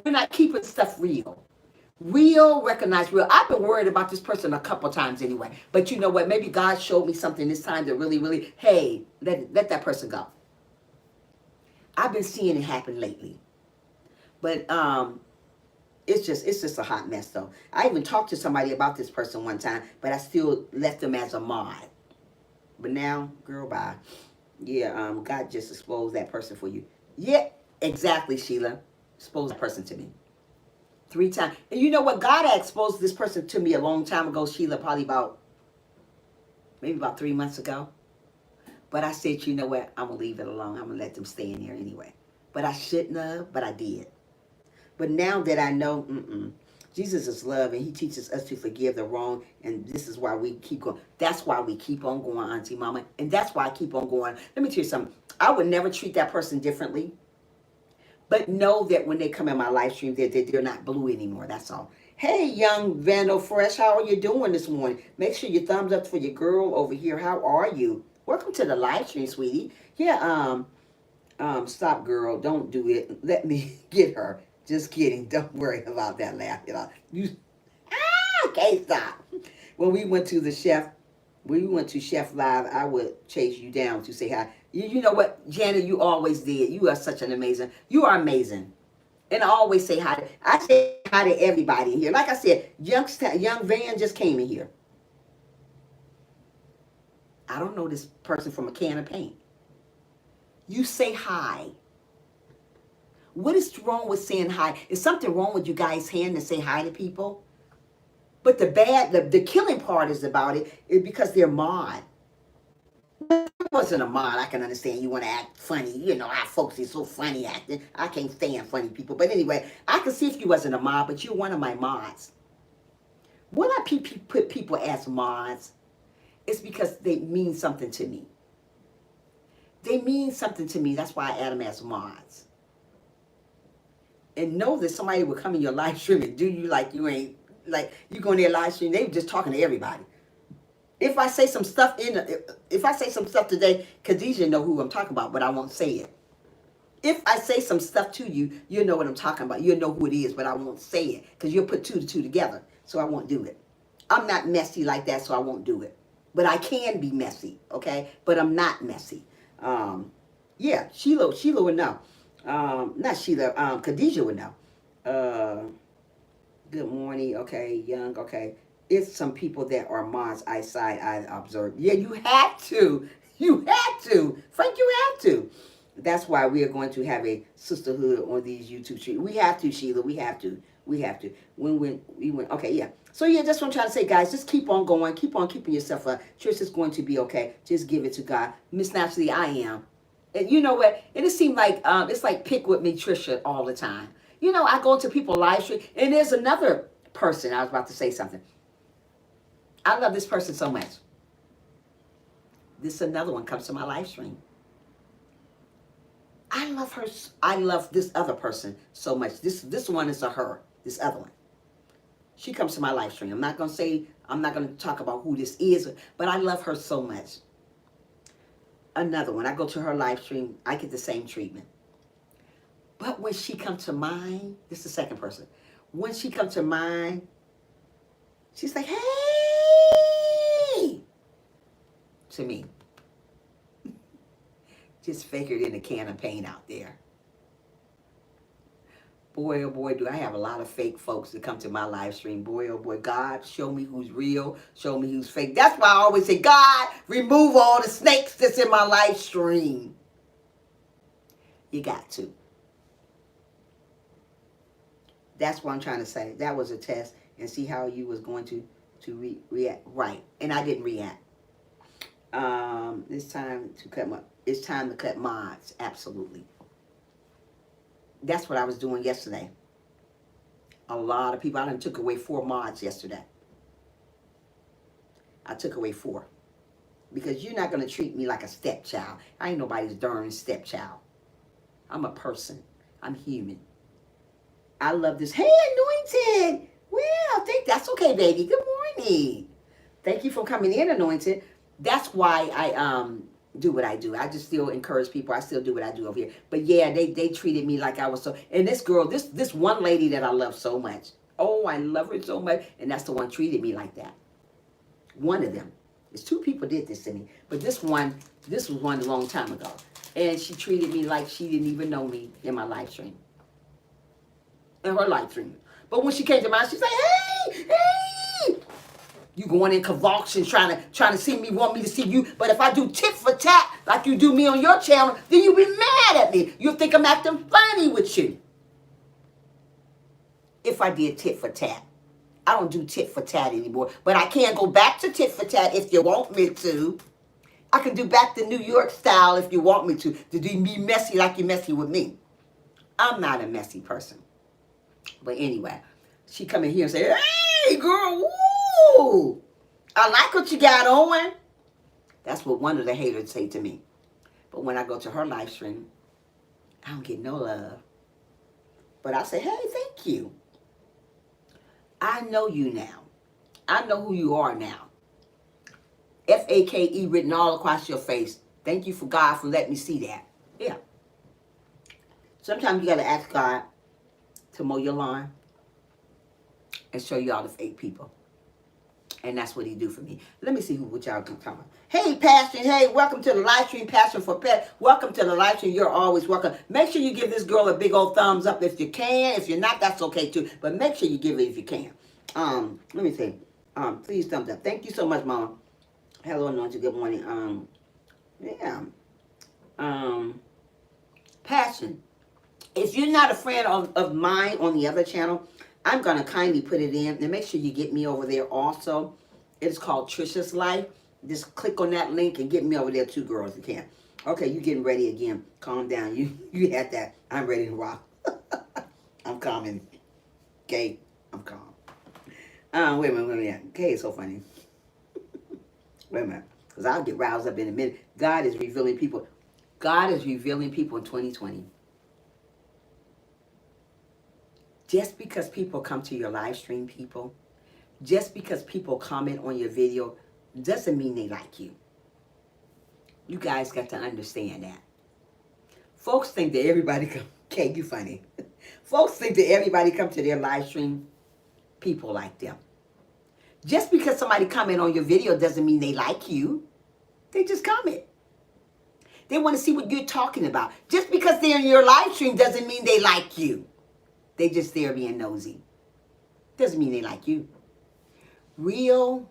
Speaker 2: We're not keeping stuff real. Real, recognize real. I've been worried about this person a couple times anyway. But you know what? Maybe God showed me something this time that really, hey, let that person go. I've been seeing it happen lately. But it's just a hot mess though. I even talked to somebody about this person one time, but I still left them as a mod. But now, girl, bye. Yeah, God just exposed that person for you. Yeah, exactly, Sheila. Exposed that person to me. 3 times. And you know what? God had exposed this person to me a long time ago, Sheila, probably maybe about 3 months ago. But I said, you know what? I'm going to leave it alone. I'm going to let them stay in here anyway. But I shouldn't have, but I did. But now that I know, Jesus is love, and he teaches us to forgive the wrong, and this is why we keep going. That's why we keep on going, Auntie Mama, and that's why I keep on going. Let me tell you something. I would never treat that person differently, but know that when they come in my live stream, they're not blue anymore. That's all. Hey, young Vandal Fresh, how are you doing this morning? Make sure you thumbs up for your girl over here. How are you? Welcome to the live stream, sweetie. Yeah, stop, girl. Don't do it. Let me get her. Just kidding. Don't worry about that laugh. You can't stop. When we went to Chef Live, I would chase you down to say hi. You know what, Janet, you always did. You are such an amazing, you are amazing. And I always say hi. I say hi to everybody in here. Like I said, young Van just came in here. I don't know this person from a can of paint. You say hi. What is wrong with saying hi? Is something wrong with you guys' hand to say hi to people? But the killing part is about it is because they're mod. If it wasn't a mod, I can understand you want to act funny. You know how folks is so funny acting. I can't stand funny people. But anyway, I can see if you wasn't a mod, but you're one of my mods. When I put people as mods, it's because they mean something to me. They mean something to me. That's why I add them as mods. And know that somebody will come in your live stream and do you like you ain't, like you go in their live stream, they just talking to everybody. If I say some stuff today, Khadijah know who I'm talking about, but I won't say it. If I say some stuff to you, you'll know what I'm talking about. You'll know who it is, but I won't say it because you'll put 2 to 2 together. So I won't do it. I'm not messy like that, so I won't do it. But I can be messy, okay? But I'm not messy. Yeah, Sheila would know. Not Sheila, Khadijah would know. Good morning, okay, young, okay. It's some people that are mods I observe. Yeah, you had to. You had to. Frank, you had to. That's why we are going to have a sisterhood on these YouTube streams. We have to, Sheila. We have to. We have to. When we went, okay, yeah. So yeah, that's what I'm trying to say, guys. Just keep on going. Keep on keeping yourself up. Church is going to be okay. Just give it to God. Miss Naturally, I am. And you know what? It just seems like it's like pick with me, Trisha, all the time. You know, I go into people's live stream, and there's another person. I was about to say something. I love this person so much. This another one comes to my live stream. I love her. I love this other person so much. This one is a her. This other one. She comes to my live stream. I'm not going to talk about who this is, but I love her so much. Another one. I go to her live stream. I get the same treatment. But when she comes to mine, this is the second person. When she comes to mine, she's like, hey, to me. Just figured in a can of paint out there. Boy, oh boy, do I have a lot of fake folks that come to my live stream. Boy, oh boy, God, show me who's real. Show me who's fake. That's why I always say, God, remove all the snakes that's in my live stream. You got to. That's what I'm trying to say. That was a test and see how you was going to react. Right. And I didn't react. It's time to cut mods. Absolutely. That's what I was doing yesterday. A lot of people. I done took away 4 mods yesterday. I took away 4. Because you're not going to treat me like a stepchild. I ain't nobody's darn stepchild. I'm a person. I'm human. I love this. Hey, Anointed. Well, I think that's okay, baby. Good morning. Thank you for coming in, Anointed. That's why I do what I do. I just still encourage people. I still do what I do over here. But yeah, they treated me like I was so. And this girl, this one lady that I love so much. Oh, I love her so much. And that's the one treated me like that. One of them. There's 2 people did this to me. But this was one a long time ago. And she treated me like she didn't even know me in my live stream. In her live stream. But when she came to mine, she's like, hey! You going in convulsions trying to see me, want me to see you. But if I do tit for tat like you do me on your channel, then you be mad at me. You'll think I'm acting funny with you. If I did tit for tat. I don't do tit for tat anymore. But I can go back to tit for tat if you want me to. I can do back the New York style if you want me to be messy like you're messy with me. I'm not a messy person. But anyway, She come in here and say, hey, girl, woo! I like what you got on. That's what one of the haters say to me. But when I go to her live stream, I don't get no love. But I say, hey, thank you. I know you now. I know who you are now. Fake written all across your face. Thank you for God for letting me see that. Yeah. Sometimes you got to ask God to mow your lawn and show you all the fake people. And that's what he do for me. Let me see what y'all can come on. Hey, Passion. Hey, welcome to the live stream, Passion for Pet. Welcome to the live stream. You're always welcome. Make sure you give this girl a big old thumbs up if you can. If you're not, that's okay too. But make sure you give it if you can. Let me see. Please thumbs up. Thank you so much, Mama. Hello, Anointed. Good morning. Yeah. Passion. If you're not a friend of mine on the other channel, I'm going to kindly put it in. And make sure you get me over there also. It's called Trisha's Life. Just click on that link and get me over there too, girls, if you can. Okay, you getting ready again. Calm down. You had that. I'm ready to rock. I'm calming. Okay, I'm calm. Wait a minute. Okay, it's so funny. Wait a minute. Because I'll get roused up in a minute. God is revealing people. God is revealing people in 2020. Just because people come to your live stream, people, just because people comment on your video, doesn't mean they like you. You guys got to understand that. Folks think that everybody come, okay, you funny. Folks think that everybody come to their live stream, people like them. Just because somebody comment on your video doesn't mean they like you. They just comment. They want to see what you're talking about. Just because they're in your live stream doesn't mean they like you. They just there being nosy. Doesn't mean they like you. Real,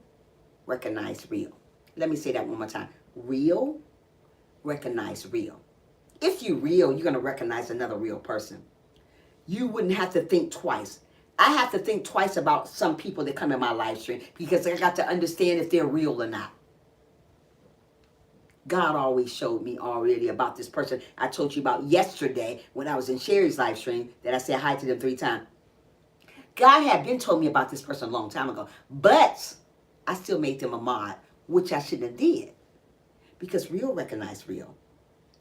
Speaker 2: recognize real. Let me say that one more time. Real, recognize real. If you're real, you're going to recognize another real person. You wouldn't have to think twice. I have to think twice about some people that come in my live stream because I got to understand if they're real or not. God always showed me already about this person I told you about yesterday when I was in Sherry's live stream that I said hi to them 3 times. God had been told me about this person a long time ago, but I still made them a mod, which I shouldn't have did. Because real recognize real.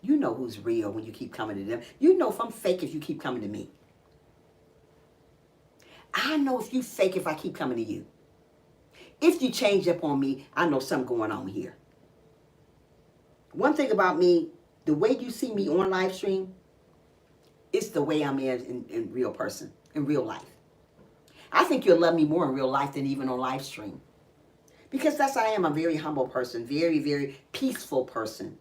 Speaker 2: You know who's real when you keep coming to them. You know if I'm fake if you keep coming to me. I know if you fake if I keep coming to you. If you change up on me, I know something going on here. One thing about me, the way you see me on live stream, it's the way I'm in real person, in real life. I think you'll love me more in real life than even on live stream. Because that's how I am. I'm a very humble person, very, very peaceful person.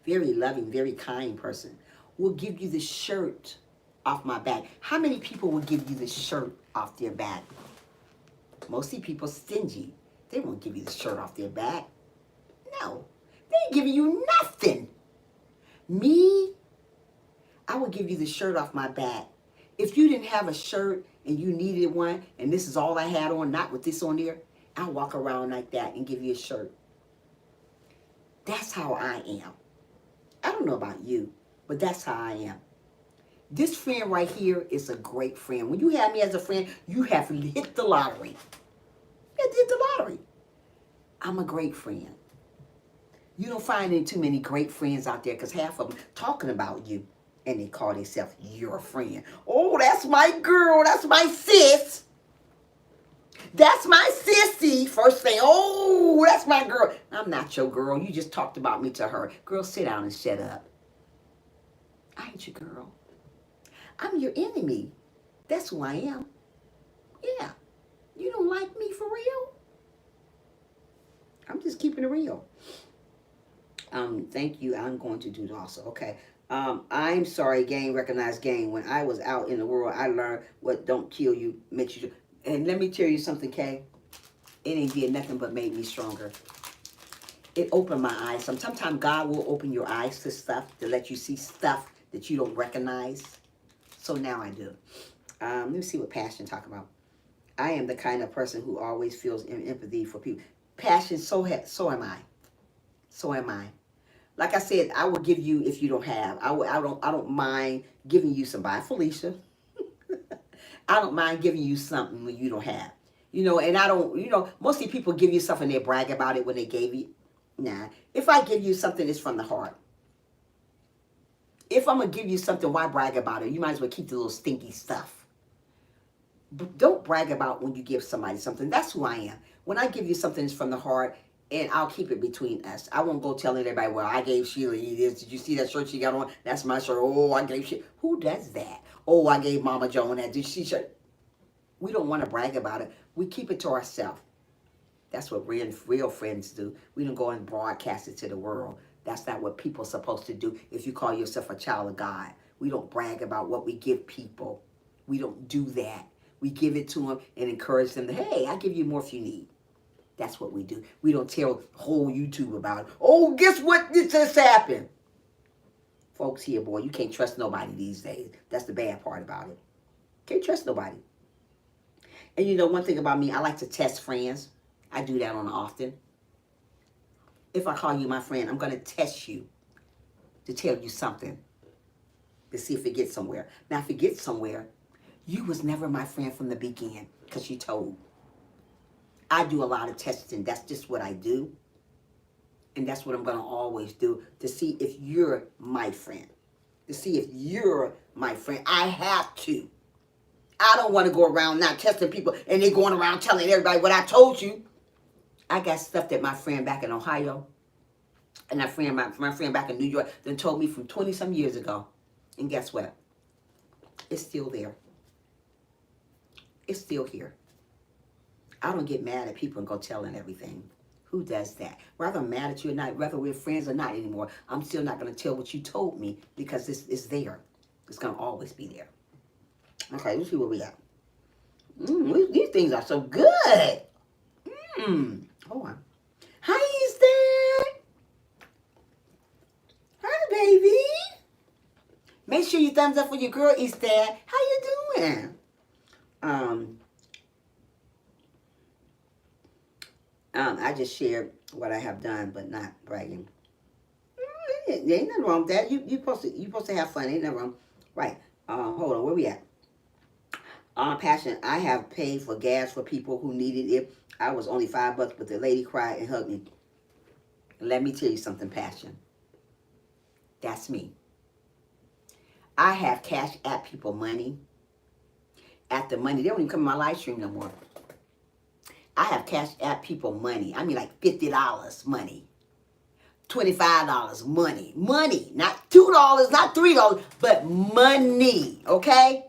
Speaker 2: Very loving, very kind person. Will give you the shirt off my back. How many people will give you the shirt off their back? Mostly people stingy. They won't give you the shirt off their back. No. They ain't giving you nothing. Me, I would give you the shirt off my back. If you didn't have a shirt and you needed one, and this is all I had on, not with this on there, I'll walk around like that and give you a shirt. That's how I am. I don't know about you, but that's how I am. This friend right here is a great friend. When you have me as a friend, you have hit the lottery. You have hit the lottery. I'm a great friend. You don't find any too many great friends out there because half of them talking about you and they call themselves your friend. Oh, that's my girl. That's my sis. That's my sissy. First thing, oh, that's my girl. I'm not your girl. You just talked about me to her. Girl, sit down and shut up. I ain't your girl. I'm your enemy. That's who I am. Yeah. You don't like me for real? I'm just keeping it real. Thank you. I'm going to do it also. Okay. I'm sorry, gang, recognize gang. When I was out in the world, I learned what don't kill you makes you. And let me tell you something, Kay. It ain't did nothing but made me stronger. It opened my eyes. Sometimes God will open your eyes to stuff to let you see stuff that you don't recognize. So now I do. Let me see what Passion talk about. I am the kind of person who always feels empathy for people. Passion, so am I. So am I. Like I said, I will give you if you don't have. I don't mind giving you some. Bye, Felicia. I don't mind giving you something when you don't have. You know, and I don't, you know, mostly people give you something, they brag about it when they gave you. Nah. If I give you something, it's from the heart. If I'm going to give you something, why brag about it? You might as well keep the little stinky stuff. But don't brag about when you give somebody something. That's who I am. When I give you something, it's from the heart, and I'll keep it between us. I won't go telling everybody, well, I gave Sheila this. Did you see that shirt she got on? That's my shirt. Oh, I gave Sheila. Who does that? Oh, I gave Mama Joan that. Did she shirt? We don't want to brag about it. We keep it to ourselves. That's what real friends do. We don't go and broadcast it to the world. That's not what people are supposed to do if you call yourself a child of God. We don't brag about what we give people. We don't do that. We give it to them and encourage them to, hey, I'll give you more if you need. That's what we do. We don't tell whole YouTube about it. Oh, guess what? This just happened. Folks here, boy, you can't trust nobody these days. That's the bad part about it. Can't trust nobody. And you know one thing about me, I like to test friends. I do that on often. If I call you my friend, I'm going to test you to tell you something to see if it gets somewhere. Now, if it gets somewhere, you was never my friend from the beginning because you told. I do a lot of testing. That's just what I do. And that's what I'm going to always do to see if you're my friend. To see if you're my friend. I have to. I don't want to go around not testing people and they going around telling everybody what I told you. I got stuff that my friend back in Ohio and my friend back in New York then told me from 20-some years ago. And guess what? It's still there. It's still here. I don't get mad at people and go telling everything. Who does that? Whether I'm mad at you or not, whether we're friends or not anymore, I'm still not going to tell what you told me because it's there. It's going to always be there. Okay, let's see what we got. These things are so good. Hold on. Hi, Easton. Hi, baby. Make sure you thumbs up for your girl, Easton. How you doing? I just shared what I have done, but not bragging. There ain't nothing wrong with that. You supposed to have fun. Ain't nothing wrong. Right. Hold on. Where we at? Passion. I have paid for gas for people who needed it. I was only $5, but the lady cried and hugged me. Let me tell you something, Passion. That's me. I have Cash App people money. At the money, they don't even come in my live stream no more. I have Cash App people money. I mean like $50 money. $25 money. Money. Not $2, not $3, but money. Okay?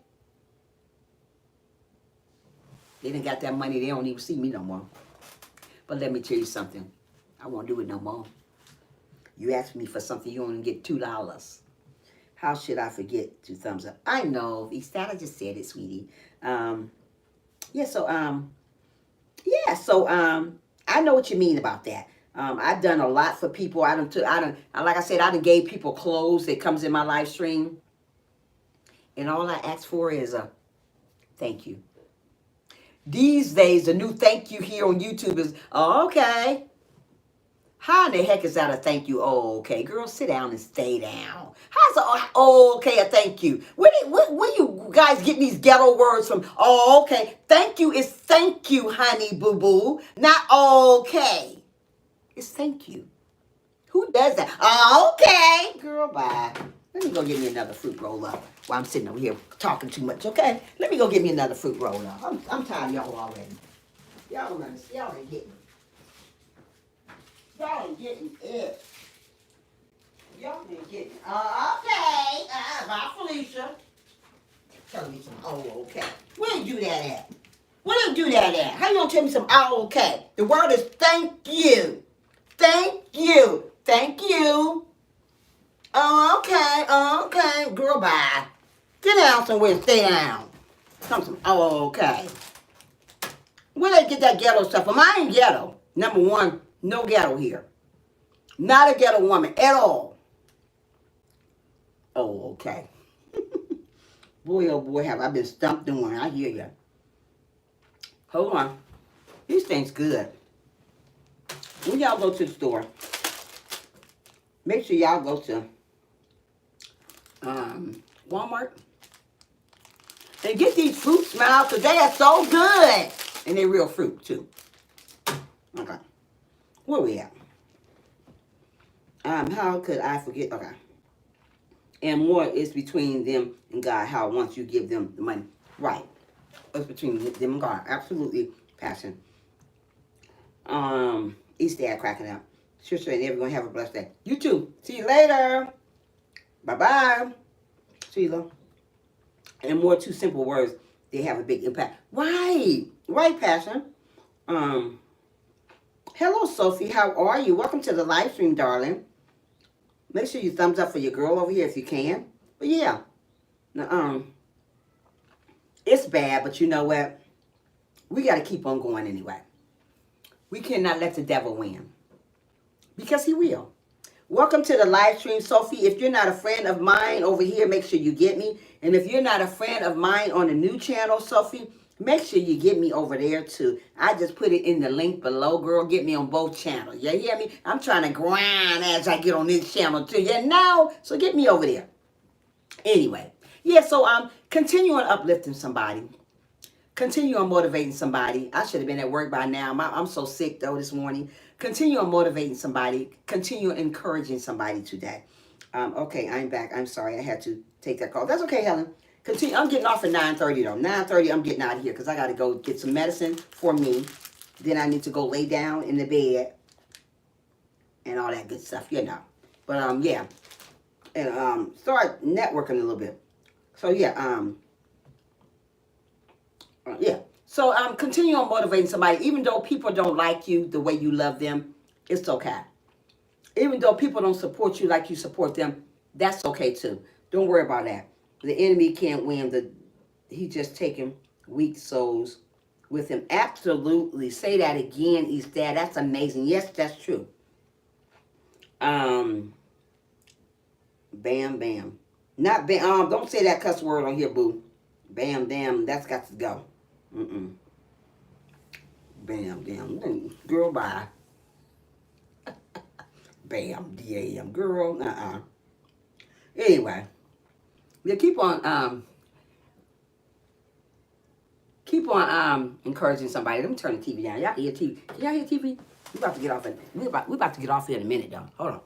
Speaker 2: They done got that money. They don't even see me no more. But let me tell you something. I won't do it no more. You ask me for something, you only get $2. How should I forget to thumbs up? I know. I just said it, sweetie. I know what you mean about that. I've done a lot for people. Like I said, I done gave people clothes that comes in my live stream. And all I ask for is a thank you. These days, the new thank you here on YouTube is, oh, okay. How in the heck is that a thank you? Oh, okay. Girl, sit down and stay down. How's okay a thank you? Where you guys getting these ghetto words from? Oh, okay. Thank you is thank you, honey boo-boo. Not okay. It's thank you. Who does that? Oh, okay. Girl, bye. Let me go get me another fruit roll up while I'm sitting over here talking too much, okay? Let me go get me another fruit roll up. I'm tired of y'all already. Y'all don't understand. Y'all ain't getting it. Y'all ain't getting it. Y'all ain't getting it. Okay. Bye, Felicia. Telling me some, oh, okay. Where you do that at? Where you do that at? How you gonna tell me some, oh, okay? The word is thank you. Thank you. Thank you. Oh, okay. Girl, bye. Sit down somewhere and stay down. Some, oh, okay. Where they get that ghetto stuff from? I ain't ghetto. Number one, no ghetto here. Not a ghetto woman at all. Oh, okay. Boy, oh boy, have I been stumped in one. I hear you. Hold on. These things good. When y'all go to the store, make sure y'all go to Walmart. And get these fruits, Smile, because they are so good. And they're real fruit, too. Okay. Where we at? How could I forget? Okay. And more is between them and God, how once you give them the money. Right. It's between them and God. Absolutely. Passion. East Dad cracking up. Sister and everyone have a blessed day. You too. See you later. Bye-bye. Sheila. And more two simple words, they have a big impact. Right. Right, Passion. Hello, Sophie. How are you? Welcome to the live stream, darling. Make sure you thumbs up for your girl over here if you can. But yeah. Now, it's bad, but you know what? We got to keep on going anyway. We cannot let the devil win. Because he will. Welcome to the live stream, Sophie. If you're not a friend of mine over here, make sure you get me. And if you're not a friend of mine on the new channel, Sophie, make sure you get me over there too. I just put it in the link below, girl. Get me on both channels. You hear me? I'm trying to grind as I get on this channel too. You know? So get me over there. Anyway. Yeah, so continue on uplifting somebody. Continue on motivating somebody. I should have been at work by now. I'm so sick though this morning. Continue on motivating somebody. Continue encouraging somebody today. Okay, I'm back. I'm sorry. I had to take that call. That's okay, Helen. Continue. I'm getting off at 9:30 though. 9:30, I'm getting out of here because I got to go get some medicine for me. Then I need to go lay down in the bed and all that good stuff, you know. But yeah, and start networking a little bit. So yeah, yeah. So continue on motivating somebody, even though people don't like you the way you love them. It's okay. Even though people don't support you like you support them, that's okay too. Don't worry about that. The enemy can't win. He just taking weak souls with him. Absolutely. Say that again, East Dad. That's amazing. Yes, that's true. Bam, bam. Not bam. Don't say that cuss word on here, boo. Bam, damn. That's got to go. Bam, damn. Girl, bye. Bam, damn. Girl, Anyway. Yeah, keep on encouraging somebody. Let me turn the TV down. Y'all hear TV? Can y'all hear TV? We about to get off. We about to get off here in a minute, though. Hold on.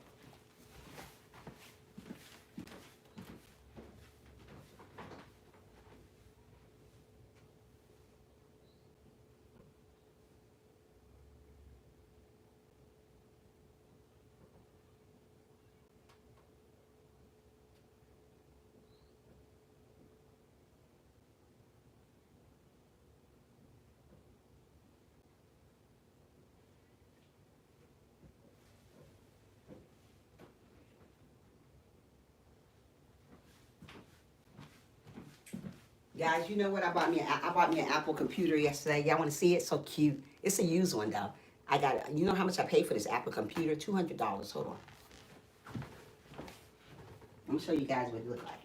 Speaker 2: Guys, you know what? I bought me an Apple computer yesterday. Y'all want to see it? So cute. It's a used one though. I got it. You know how much I paid for this Apple computer? $200. Hold on. I'm gonna show you guys what it looks like.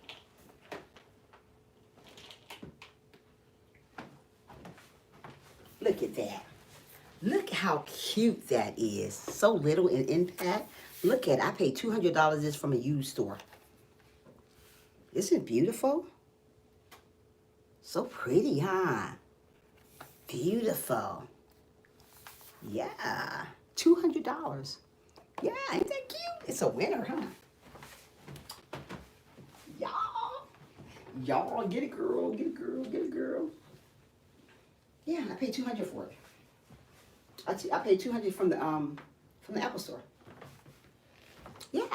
Speaker 2: Look at that. Look how cute that is. So little in impact. Look at it. I paid $200 this from a used store. Isn't it beautiful? So pretty, huh? Beautiful. Yeah. $200. Yeah, ain't that cute? It's a winner, huh? Y'all, get it, girl. Get it, girl. Get it, girl. Yeah, I paid $200 for it. I paid $200 from the Apple store. Yeah.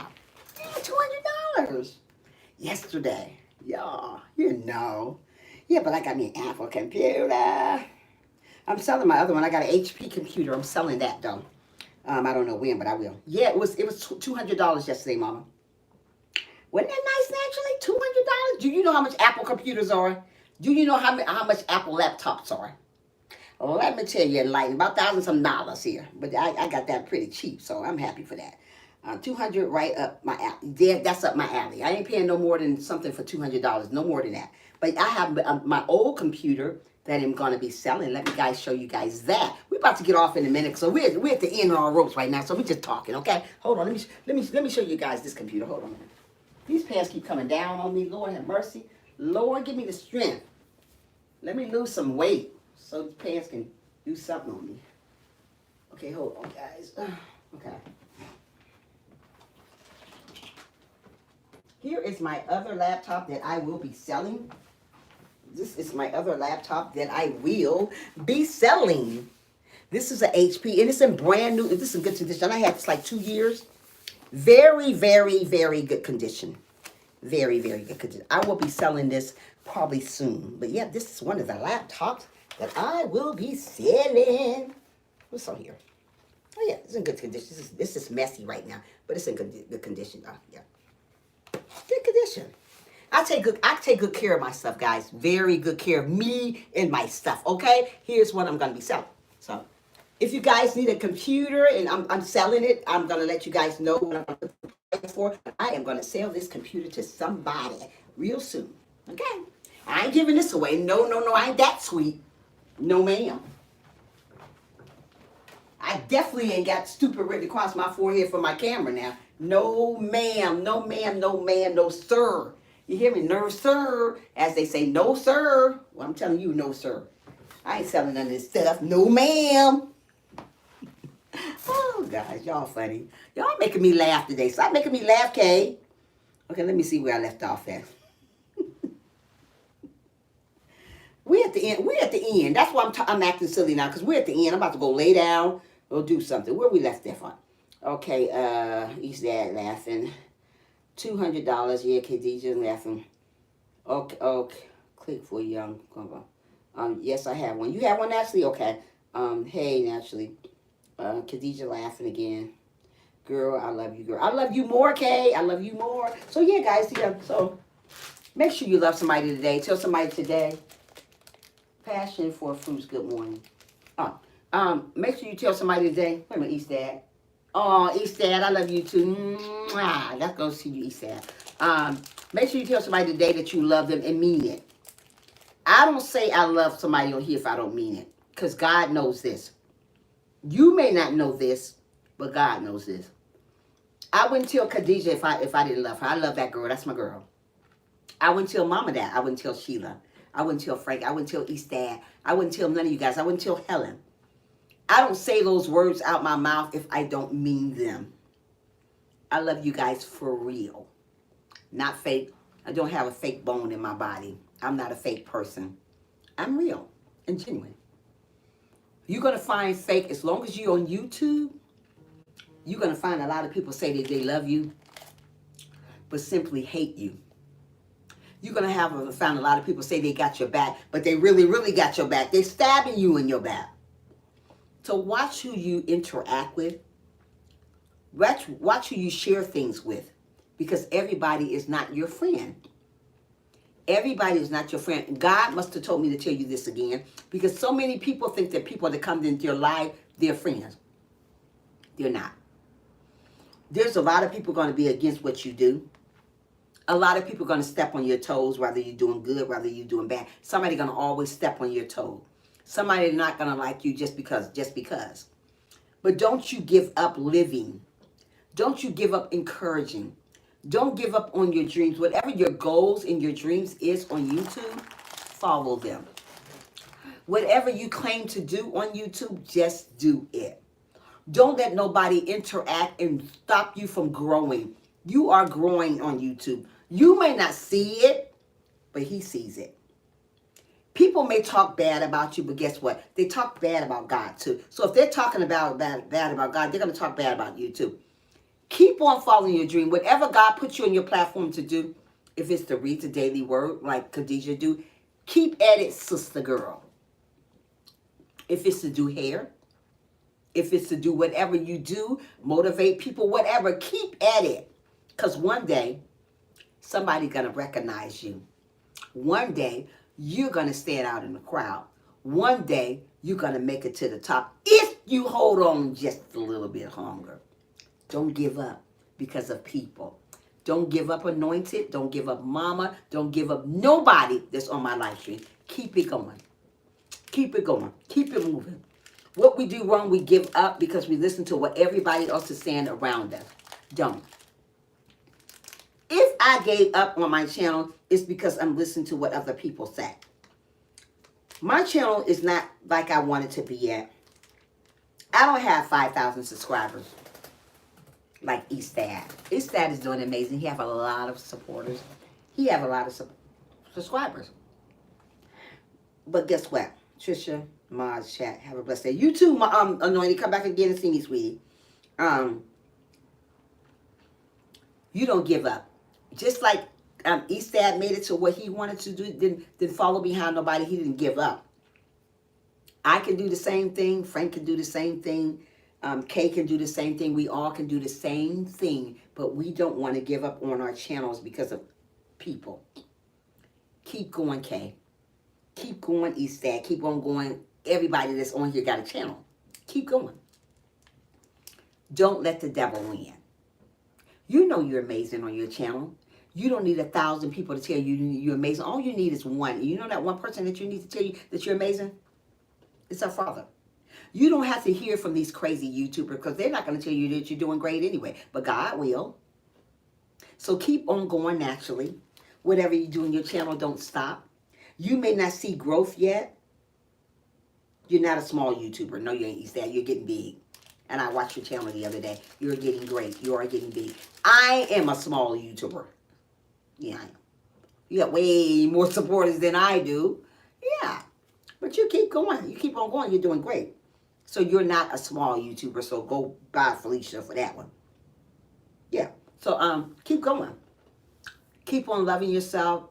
Speaker 2: Yeah, $200. Yesterday. Yeah, you know. Yeah, but I got me an Apple computer. I'm selling my other one. I got an HP computer. I'm selling that though. I don't know when, but I will. Yeah, it was $200 yesterday, Mama. Wasn't that nice? Naturally, $200. Do you know how much Apple computers are? Do you know how much Apple laptops are? Let me tell you, enlighten about $1,000 here. But I got that pretty cheap, so I'm happy for that. $200 right up my alley. That's up my alley. I ain't paying no more than something for $200. No more than that. But I have my old computer that I'm gonna be selling. Let me guys show you guys that. We're about to get off in a minute, so we're at the end of our ropes right now. So we're just talking, okay? Hold on, let me show you guys this computer. Hold on. These pants keep coming down on me. Lord have mercy. Lord, give me the strength. Let me lose some weight so the pants can do something on me. Okay, hold on, guys. Okay. Here is my other laptop that I will be selling. This is my other laptop that I will be selling. This is an HP, and it's in brand new. This is in good condition. I had this like 2 years. Very, very, very good condition. Very, very good condition. I will be selling this probably soon. But yeah, this is one of the laptops that I will be selling. What's on here? Oh yeah, it's in good condition. This is messy right now, but it's in good condition. Yeah, good condition. I take good care of my stuff, guys. Very good care of me and my stuff. Okay, here's what I'm gonna be selling. So, if you guys need a computer and I'm selling it, I'm gonna let you guys know what I'm gonna pay for. I am gonna sell this computer to somebody real soon. Okay, I ain't giving this away. No, I ain't that sweet. No, ma'am. I definitely ain't got stupid written across my forehead for my camera now. No, ma'am. No, ma'am. No, ma'am. No, sir. You hear me? No, sir. As they say, no, sir. Well, I'm telling you, no, sir. I ain't selling none of this stuff. No, ma'am. Oh, guys, y'all funny. Y'all making me laugh today. Stop making me laugh, Kay. Okay, let me see where I left off at. We're at the end. We're at the end. That's why I'm acting silly now, because we're at the end. I'm about to go lay down or do something. Where we left that from? Okay, he's there laughing. $200. Yeah, Khadijah laughing. Okay. Click for young. Yes, I have one. You have one, Naturally? Okay. Hey, Naturally. Khadijah laughing again. Girl, I love you, girl. I love you more, Kay. I love you more. So yeah, guys. Yeah. So make sure you love somebody today. Tell somebody today. Passion for fruits. Good morning. Make sure you tell somebody today. Wait a minute, East Dad. Oh, East Dad, I love you too. Mwah. Let's go see you, East Dad. Make sure you tell somebody today that you love them and mean it. I don't say I love somebody on here if I don't mean it, because God knows this. You may not know this, but God knows this. I wouldn't tell Khadijah if I didn't love her. I love that girl. That's my girl. I wouldn't tell Mama that. I wouldn't tell Sheila. I wouldn't tell Frank. I wouldn't tell East Dad. I wouldn't tell none of you guys. I wouldn't tell Helen. I don't say those words out my mouth if I don't mean them. I love you guys for real. Not fake. I don't have a fake bone in my body. I'm not a fake person. I'm real and genuine. You're going to find fake, as long as you're on YouTube, you're going to find a lot of people say that they love you, but simply hate you. You're going to find a lot of people say they got your back, but they really, really got your back. They're stabbing you in your back. So watch who you interact with. Watch who you share things with, because everybody is not your friend. Everybody is not your friend. God must have told me to tell you this again, because so many people think that people that come into your life, they're friends. They're not. There's a lot of people going to be against what you do. A lot of people are going to step on your toes, whether you're doing good, whether you're doing bad. Somebody's going to always step on your toe. Somebody's not going to like you just because. But don't you give up living. Don't you give up encouraging. Don't give up on your dreams. Whatever your goals and your dreams is on YouTube, follow them. Whatever you claim to do on YouTube, just do it. Don't let nobody interact and stop you from growing. You are growing on YouTube. You may not see it, but he sees it. People may talk bad about you, but guess what? They talk bad about God too. So if they're talking about bad about God, they're going to talk bad about you too. Keep on following your dream. Whatever God puts you on your platform to do, if it's to read the daily word like Khadijah do, keep at it, sister girl. If it's to do hair, if it's to do whatever you do, motivate people, whatever, keep at it. Because one day, somebody's going to recognize you. One day, you're going to stand out in the crowd. One day, you're going to make it to the top if you hold on just a little bit longer. Don't give up because of people. Don't give up Anointed. Don't give up Mama. Don't give up nobody that's on my live stream. Keep it going. Keep it going. Keep it moving. What we do wrong, we give up because we listen to what everybody else is saying around us. Don't. If I gave up on my channel, it's because I'm listening to what other people say. My channel is not like I want it to be yet. I don't have 5,000 subscribers like Eastad. Eastad is doing amazing. He have a lot of supporters. He have a lot of subscribers. But guess what? Trisha, Maz, chat, have a blessed day. You too, Anointed. Come back again and see me, sweetie. You don't give up. Just like Eastad made it to what he wanted to do, didn't follow behind nobody. He didn't give up. I can do the same thing. Frank can do the same thing. Kay can do the same thing. We all can do the same thing. But we don't want to give up on our channels because of people. Keep going, Kay. Keep going, Eastad. Keep on going. Everybody that's on here got a channel. Keep going. Don't let the devil win. You know you're amazing on your channel. You don't need 1,000 people to tell you you're amazing. All you need is one. You know that one person that you need to tell you that you're amazing? It's our Father. You don't have to hear from these crazy YouTubers because they're not going to tell you that you're doing great anyway. But God will. So keep on going naturally. Whatever you do in your channel, don't stop. You may not see growth yet. You're not a small YouTuber. No, you ain't. Eastad. You're getting big. And I watched your channel the other day. You're getting great. You are getting big. I am a small YouTuber. Yeah, I am. You got way more supporters than I do. Yeah. But you keep going. You keep on going. You're doing great. So you're not a small YouTuber. So go buy Felicia for that one. Yeah. So keep going. Keep on loving yourself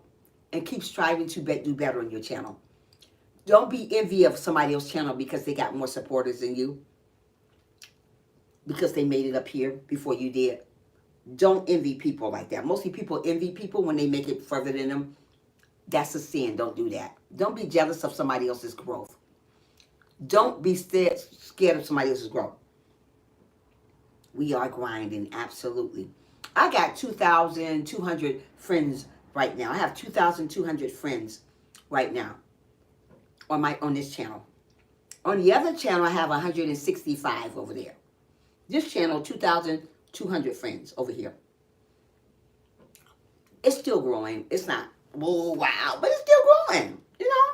Speaker 2: and keep striving to do better on your channel. Don't be envy of somebody else's channel because they got more supporters than you. Because they made it up here before you did. Don't envy people like that. Mostly people envy people when they make it further than them. That's a sin. Don't do that. Don't be jealous of somebody else's growth. Don't be scared of somebody else's growth. We are grinding, absolutely. I got 2,200 friends right now. I have 2,200 friends right now on this channel. On the other channel, I have 165 over there. This channel, 2,200 friends over here. It's still growing. It's not, whoa, wow, but it's still growing, you know.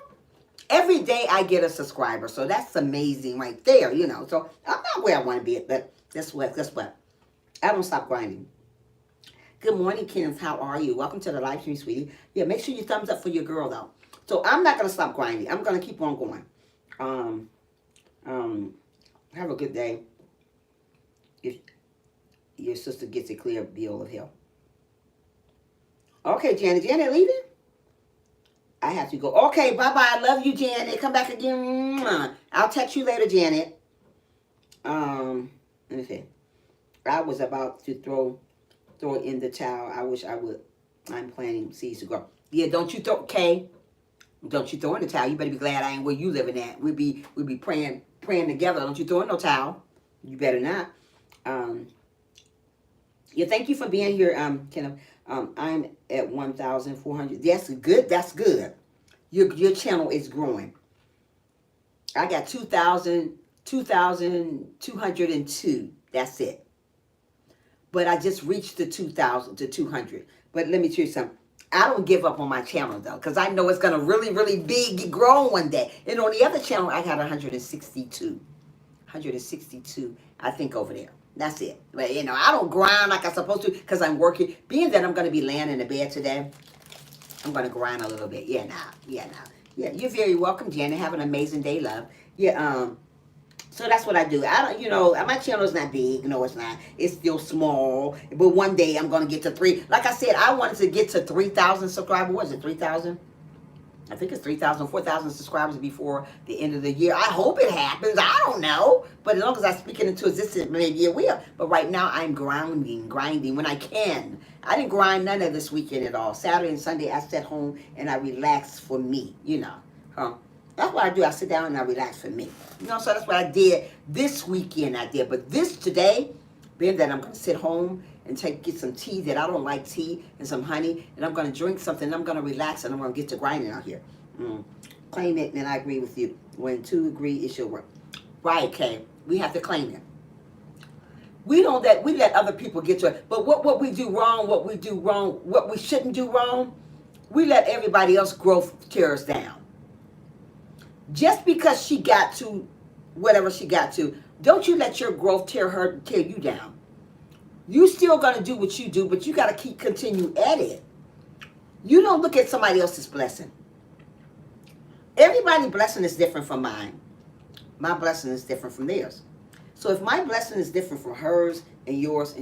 Speaker 2: Every day I get a subscriber, so that's amazing right there, you know. So I'm not where I want to be, but guess what? I don't stop grinding. Good morning, Kenneth. How are you? Welcome to the live stream, sweetie. Yeah, make sure you thumbs up for your girl, though. So I'm not going to stop grinding. I'm going to keep on going. Have a good day. If your sister gets a clear bill of health. Okay, Janet. Janet leaving? I have to go. Okay, bye-bye. I love you, Janet. Come back again. I'll text you later, Janet. Let me see. I was about to throw in the towel. I wish I would. I'm planting seeds to grow. Yeah, don't you throw, Kay. Don't you throw in the towel. You better be glad I ain't where you living at. We'll be praying together. Don't you throw in no towel. You better not. Yeah, thank you for being here, Kenneth. I'm at 1,400. That's good. That's good. Your channel is growing. I got 2,202. That's it. But I just reached the 2,000 to 200. But let me tell you something. I don't give up on my channel, though, because I know it's going to really, really big grow one day. And on the other channel, I got 162. 162, I think, over there. That's it. But, you know, I don't grind like I'm supposed to because I'm working. Being that I'm going to be laying in the bed today, I'm going to grind a little bit. Yeah, you're very welcome, Janet. Have an amazing day, love. Yeah, so that's what I do. I don't, you know, my channel is not big. No, it's not. It's still small. But one day I'm going to get to 3. Like I said, I wanted to get to 3,000 subscribers. What is it, 3,000? I think it's 3,000, 4,000 subscribers before the end of the year. I hope it happens. I don't know. But as long as I speak it into existence, maybe it will. But right now, I'm grinding when I can. I didn't grind none of this weekend at all. Saturday and Sunday, I sat home and I relaxed for me, you know. That's what I do. I sit down and I relax for me. You know, so that's what I did this weekend. But this today, being that I'm going to sit home and get some tea that I don't like tea and some honey, and I'm going to drink something, and I'm going to relax, and I'm going to get to grinding out here. Claim it, and I agree with you. When two agree, it should work. Right, Kay. We have to claim it. We let other people get to it. But what we do wrong, what we shouldn't do wrong, we let everybody else tear us down. Just because she got to whatever she got to, don't you let your growth tear you down. You still gonna do what you do, but you gotta continue at it. You don't look at somebody else's blessing. Everybody's blessing is different from mine. My blessing is different from theirs. So if my blessing is different from hers and yours,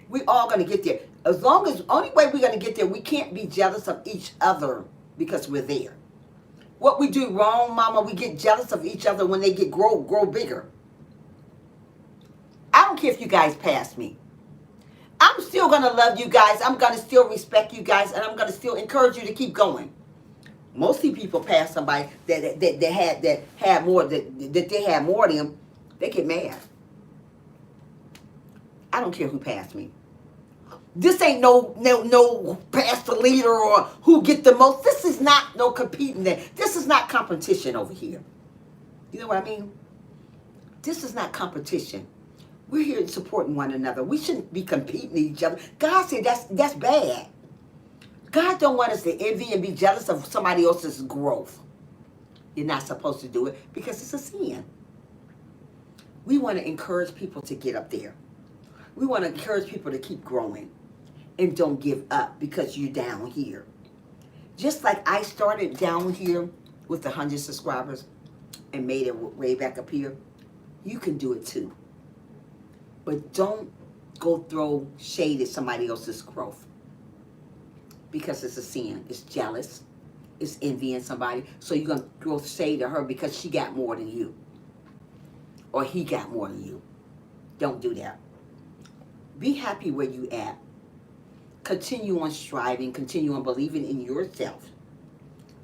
Speaker 2: we all gonna get there. As long as, only way we're gonna get there, we can't be jealous of each other because we're there. What we do wrong, mama, we get jealous of each other when they grow bigger. I don't care if you guys pass me. I'm still gonna love you guys. I'm gonna still respect you guys, and I'm gonna still encourage you to keep going. Mostly people pass somebody that had more that they had more than them, they get mad. I don't care who passed me. This ain't no pastor leader or who get the most. This is not no competing. This is not competition over here. You know what I mean? This is not competition. We're here supporting one another. We shouldn't be competing each other. God said that's bad. God don't want us to envy and be jealous of somebody else's growth. You're not supposed to do it because it's a sin. We want to encourage people to get up there. We want to encourage people to keep growing and don't give up because you're down here. Just like I started down here with 100 subscribers and made it way back up here, you can do it too. But don't go throw shade at somebody else's growth. Because it's a sin. It's jealous. It's envying somebody. So you're going to throw shade at her because she got more than you. Or he got more than you. Don't do that. Be happy where you at. Continue on striving. Continue on believing in yourself.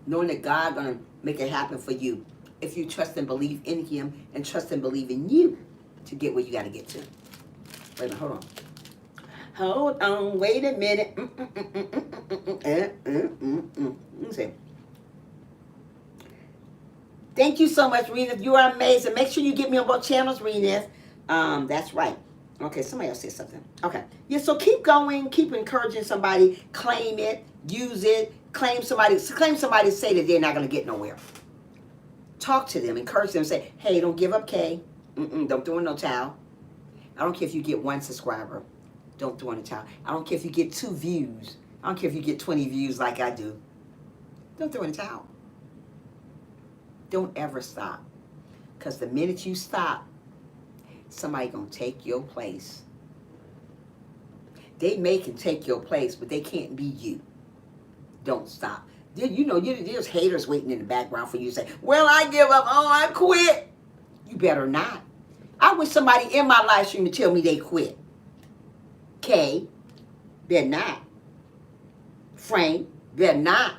Speaker 2: Knowing that God going to make it happen for you. If you trust and believe in him and trust and believe in you to get where you got to get to. Wait a minute, hold on. Hold on, wait a minute. Let's see. Thank you so much, Rena. You are amazing. Make sure you get me on both channels, Rena. That's right. Okay, somebody else said something. Okay. Yeah, so keep going. Keep encouraging somebody. Claim it. Use it. Claim somebody. Say that they're not going to get nowhere. Talk to them. Encourage them. Say, hey, don't give up, Kay. Don't throw in no towel. I don't care if you get 1 subscriber. Don't throw in the towel. I don't care if you get 2 views. I don't care if you get 20 views like I do. Don't throw in the towel. Don't ever stop. Because the minute you stop, somebody going to take your place. They can take your place, but they can't be you. Don't stop. You know, there's haters waiting in the background for you to say, well, I give up. Oh, I quit. You better not. I wish somebody in my live stream to tell me they quit. Kay, better not. Frank, better not.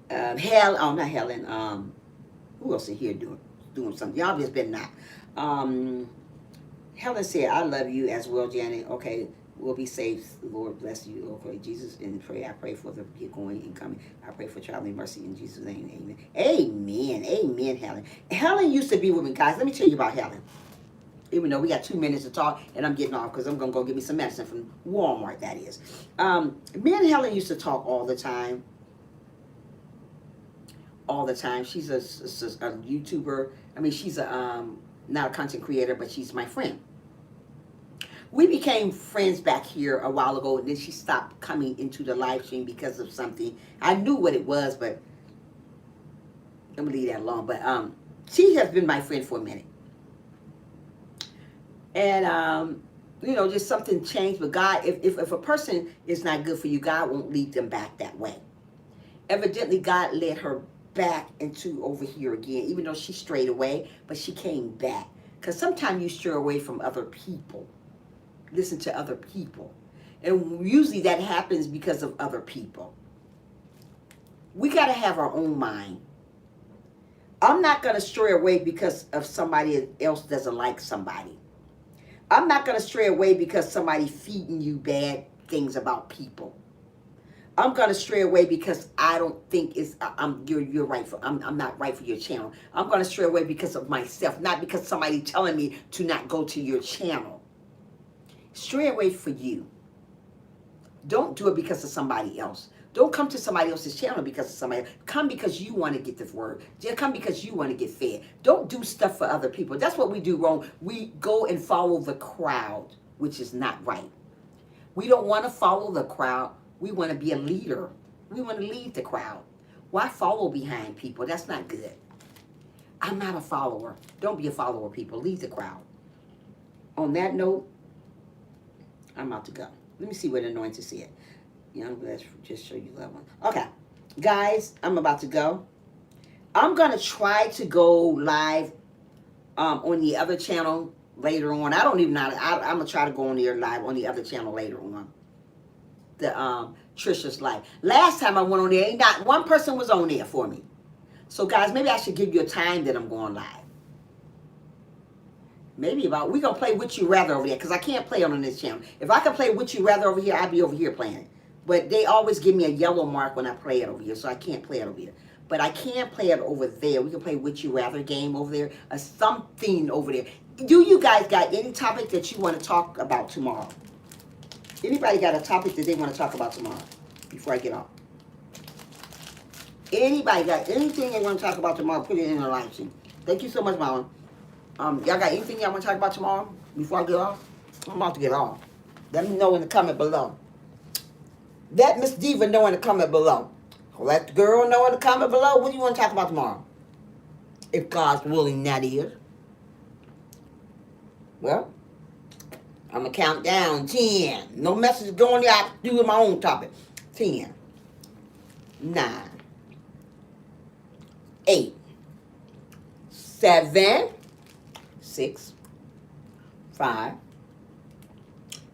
Speaker 2: Not Helen. Who else is here doing something? Y'all just better not. Helen said, I love you as well, Janet. Okay, we'll be safe. Lord bless you. Okay, Jesus, and pray. I pray for the going and coming. I pray for traveling mercy in Jesus' name. Amen. Amen. Amen, Helen. Helen used to be with me, guys. Let me tell you about Helen. Even though we got 2 minutes to talk, and I'm getting off because I'm going to go get me some medicine from Walmart, that is. Me and Helen used to talk all the time. All the time. She's a YouTuber. I mean, she's not a content creator, but she's my friend. We became friends back here a while ago, and then she stopped coming into the live stream because of something. I knew what it was, but I'm going to leave that alone. But she has been my friend for a minute. And, you know, just something changed. But God, if a person is not good for you, God won't lead them back that way. Evidently, God led her back into over here again, even though she strayed away, but she came back. Because sometimes you stray away from other people. Listen to other people. And usually that happens because of other people. We got to have our own mind. I'm not going to stray away because of somebody else doesn't like somebody. I'm not going to stray away because somebody feeding you bad things about people. I'm going to stray away because I don't think you're right for, I'm not right for your channel. I'm going to stray away because of myself, not because somebody telling me to not go to your channel. Stray away for you. Don't do it because of somebody else. Don't come to somebody else's channel because of somebody else. Come because you want to get this word. Just come because you want to get fed. Don't do stuff for other people. That's what we do wrong. We go and follow the crowd, which is not right. We don't want to follow the crowd. We want to be a leader. We want to lead the crowd. Why follow behind people? That's not good. I'm not a follower. Don't be a follower, people. Lead the crowd. On that note, I'm about to go. Let me see what anointed said. Young, let's just show you that one. Okay, guys, I'm about to go. I'm gonna try to go live on the other channel later on. I don't even know. I'm gonna try to go on there live on the other channel later on. The Trisha's Life. Last time I went on there, not one person was on there for me. So guys, maybe I should give you a time that I'm going live. Maybe we're going to play Would You Rather over there, because I can't play on this channel. If I could play Would You Rather over here, I'd be over here playing it. But they always give me a yellow mark when I play it over here, so I can't play it over here. But I can play it over there. We can play Would You Rather game over there, or something over there. Do you guys got any topic that you want to talk about tomorrow? Anybody got a topic that they want to talk about tomorrow before I get off? Anybody got anything they want to talk about tomorrow, put it in the live stream. Thank you so much, Mama. Y'all got anything y'all want to talk about tomorrow before I get off? I'm about to get off. Let me know in the comment below. Let Miss Diva know in the comment below. Let the girl know in the comment below. What do you want to talk about tomorrow? If God's willing, that is. Well, I'm going to count down. 10. No message going there. I have to do with my own topic. 10. 9. 8. 7. 6. 5.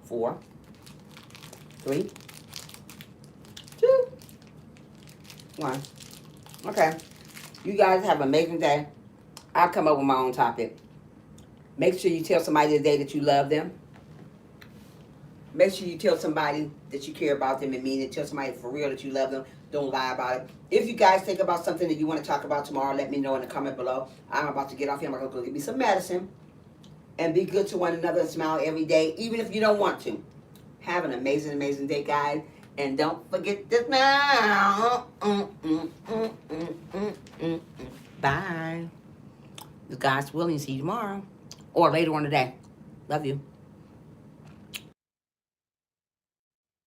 Speaker 2: 4. 3. 2. 1. Okay. You guys have an amazing day. I'll come up with my own topic. Make sure you tell somebody today that you love them. Make sure you tell somebody that you care about them and mean it. Tell somebody for real that you love them. Don't lie about it. If you guys think about something that you want to talk about tomorrow, let me know in the comment below. I'm about to get off here. I'm going to go get me some medicine. And be good to one another and smile every day, even if you don't want to. Have an amazing, amazing day, guys. And don't forget to smile. Bye. If God's willing, see you tomorrow. Or later on today. Love you.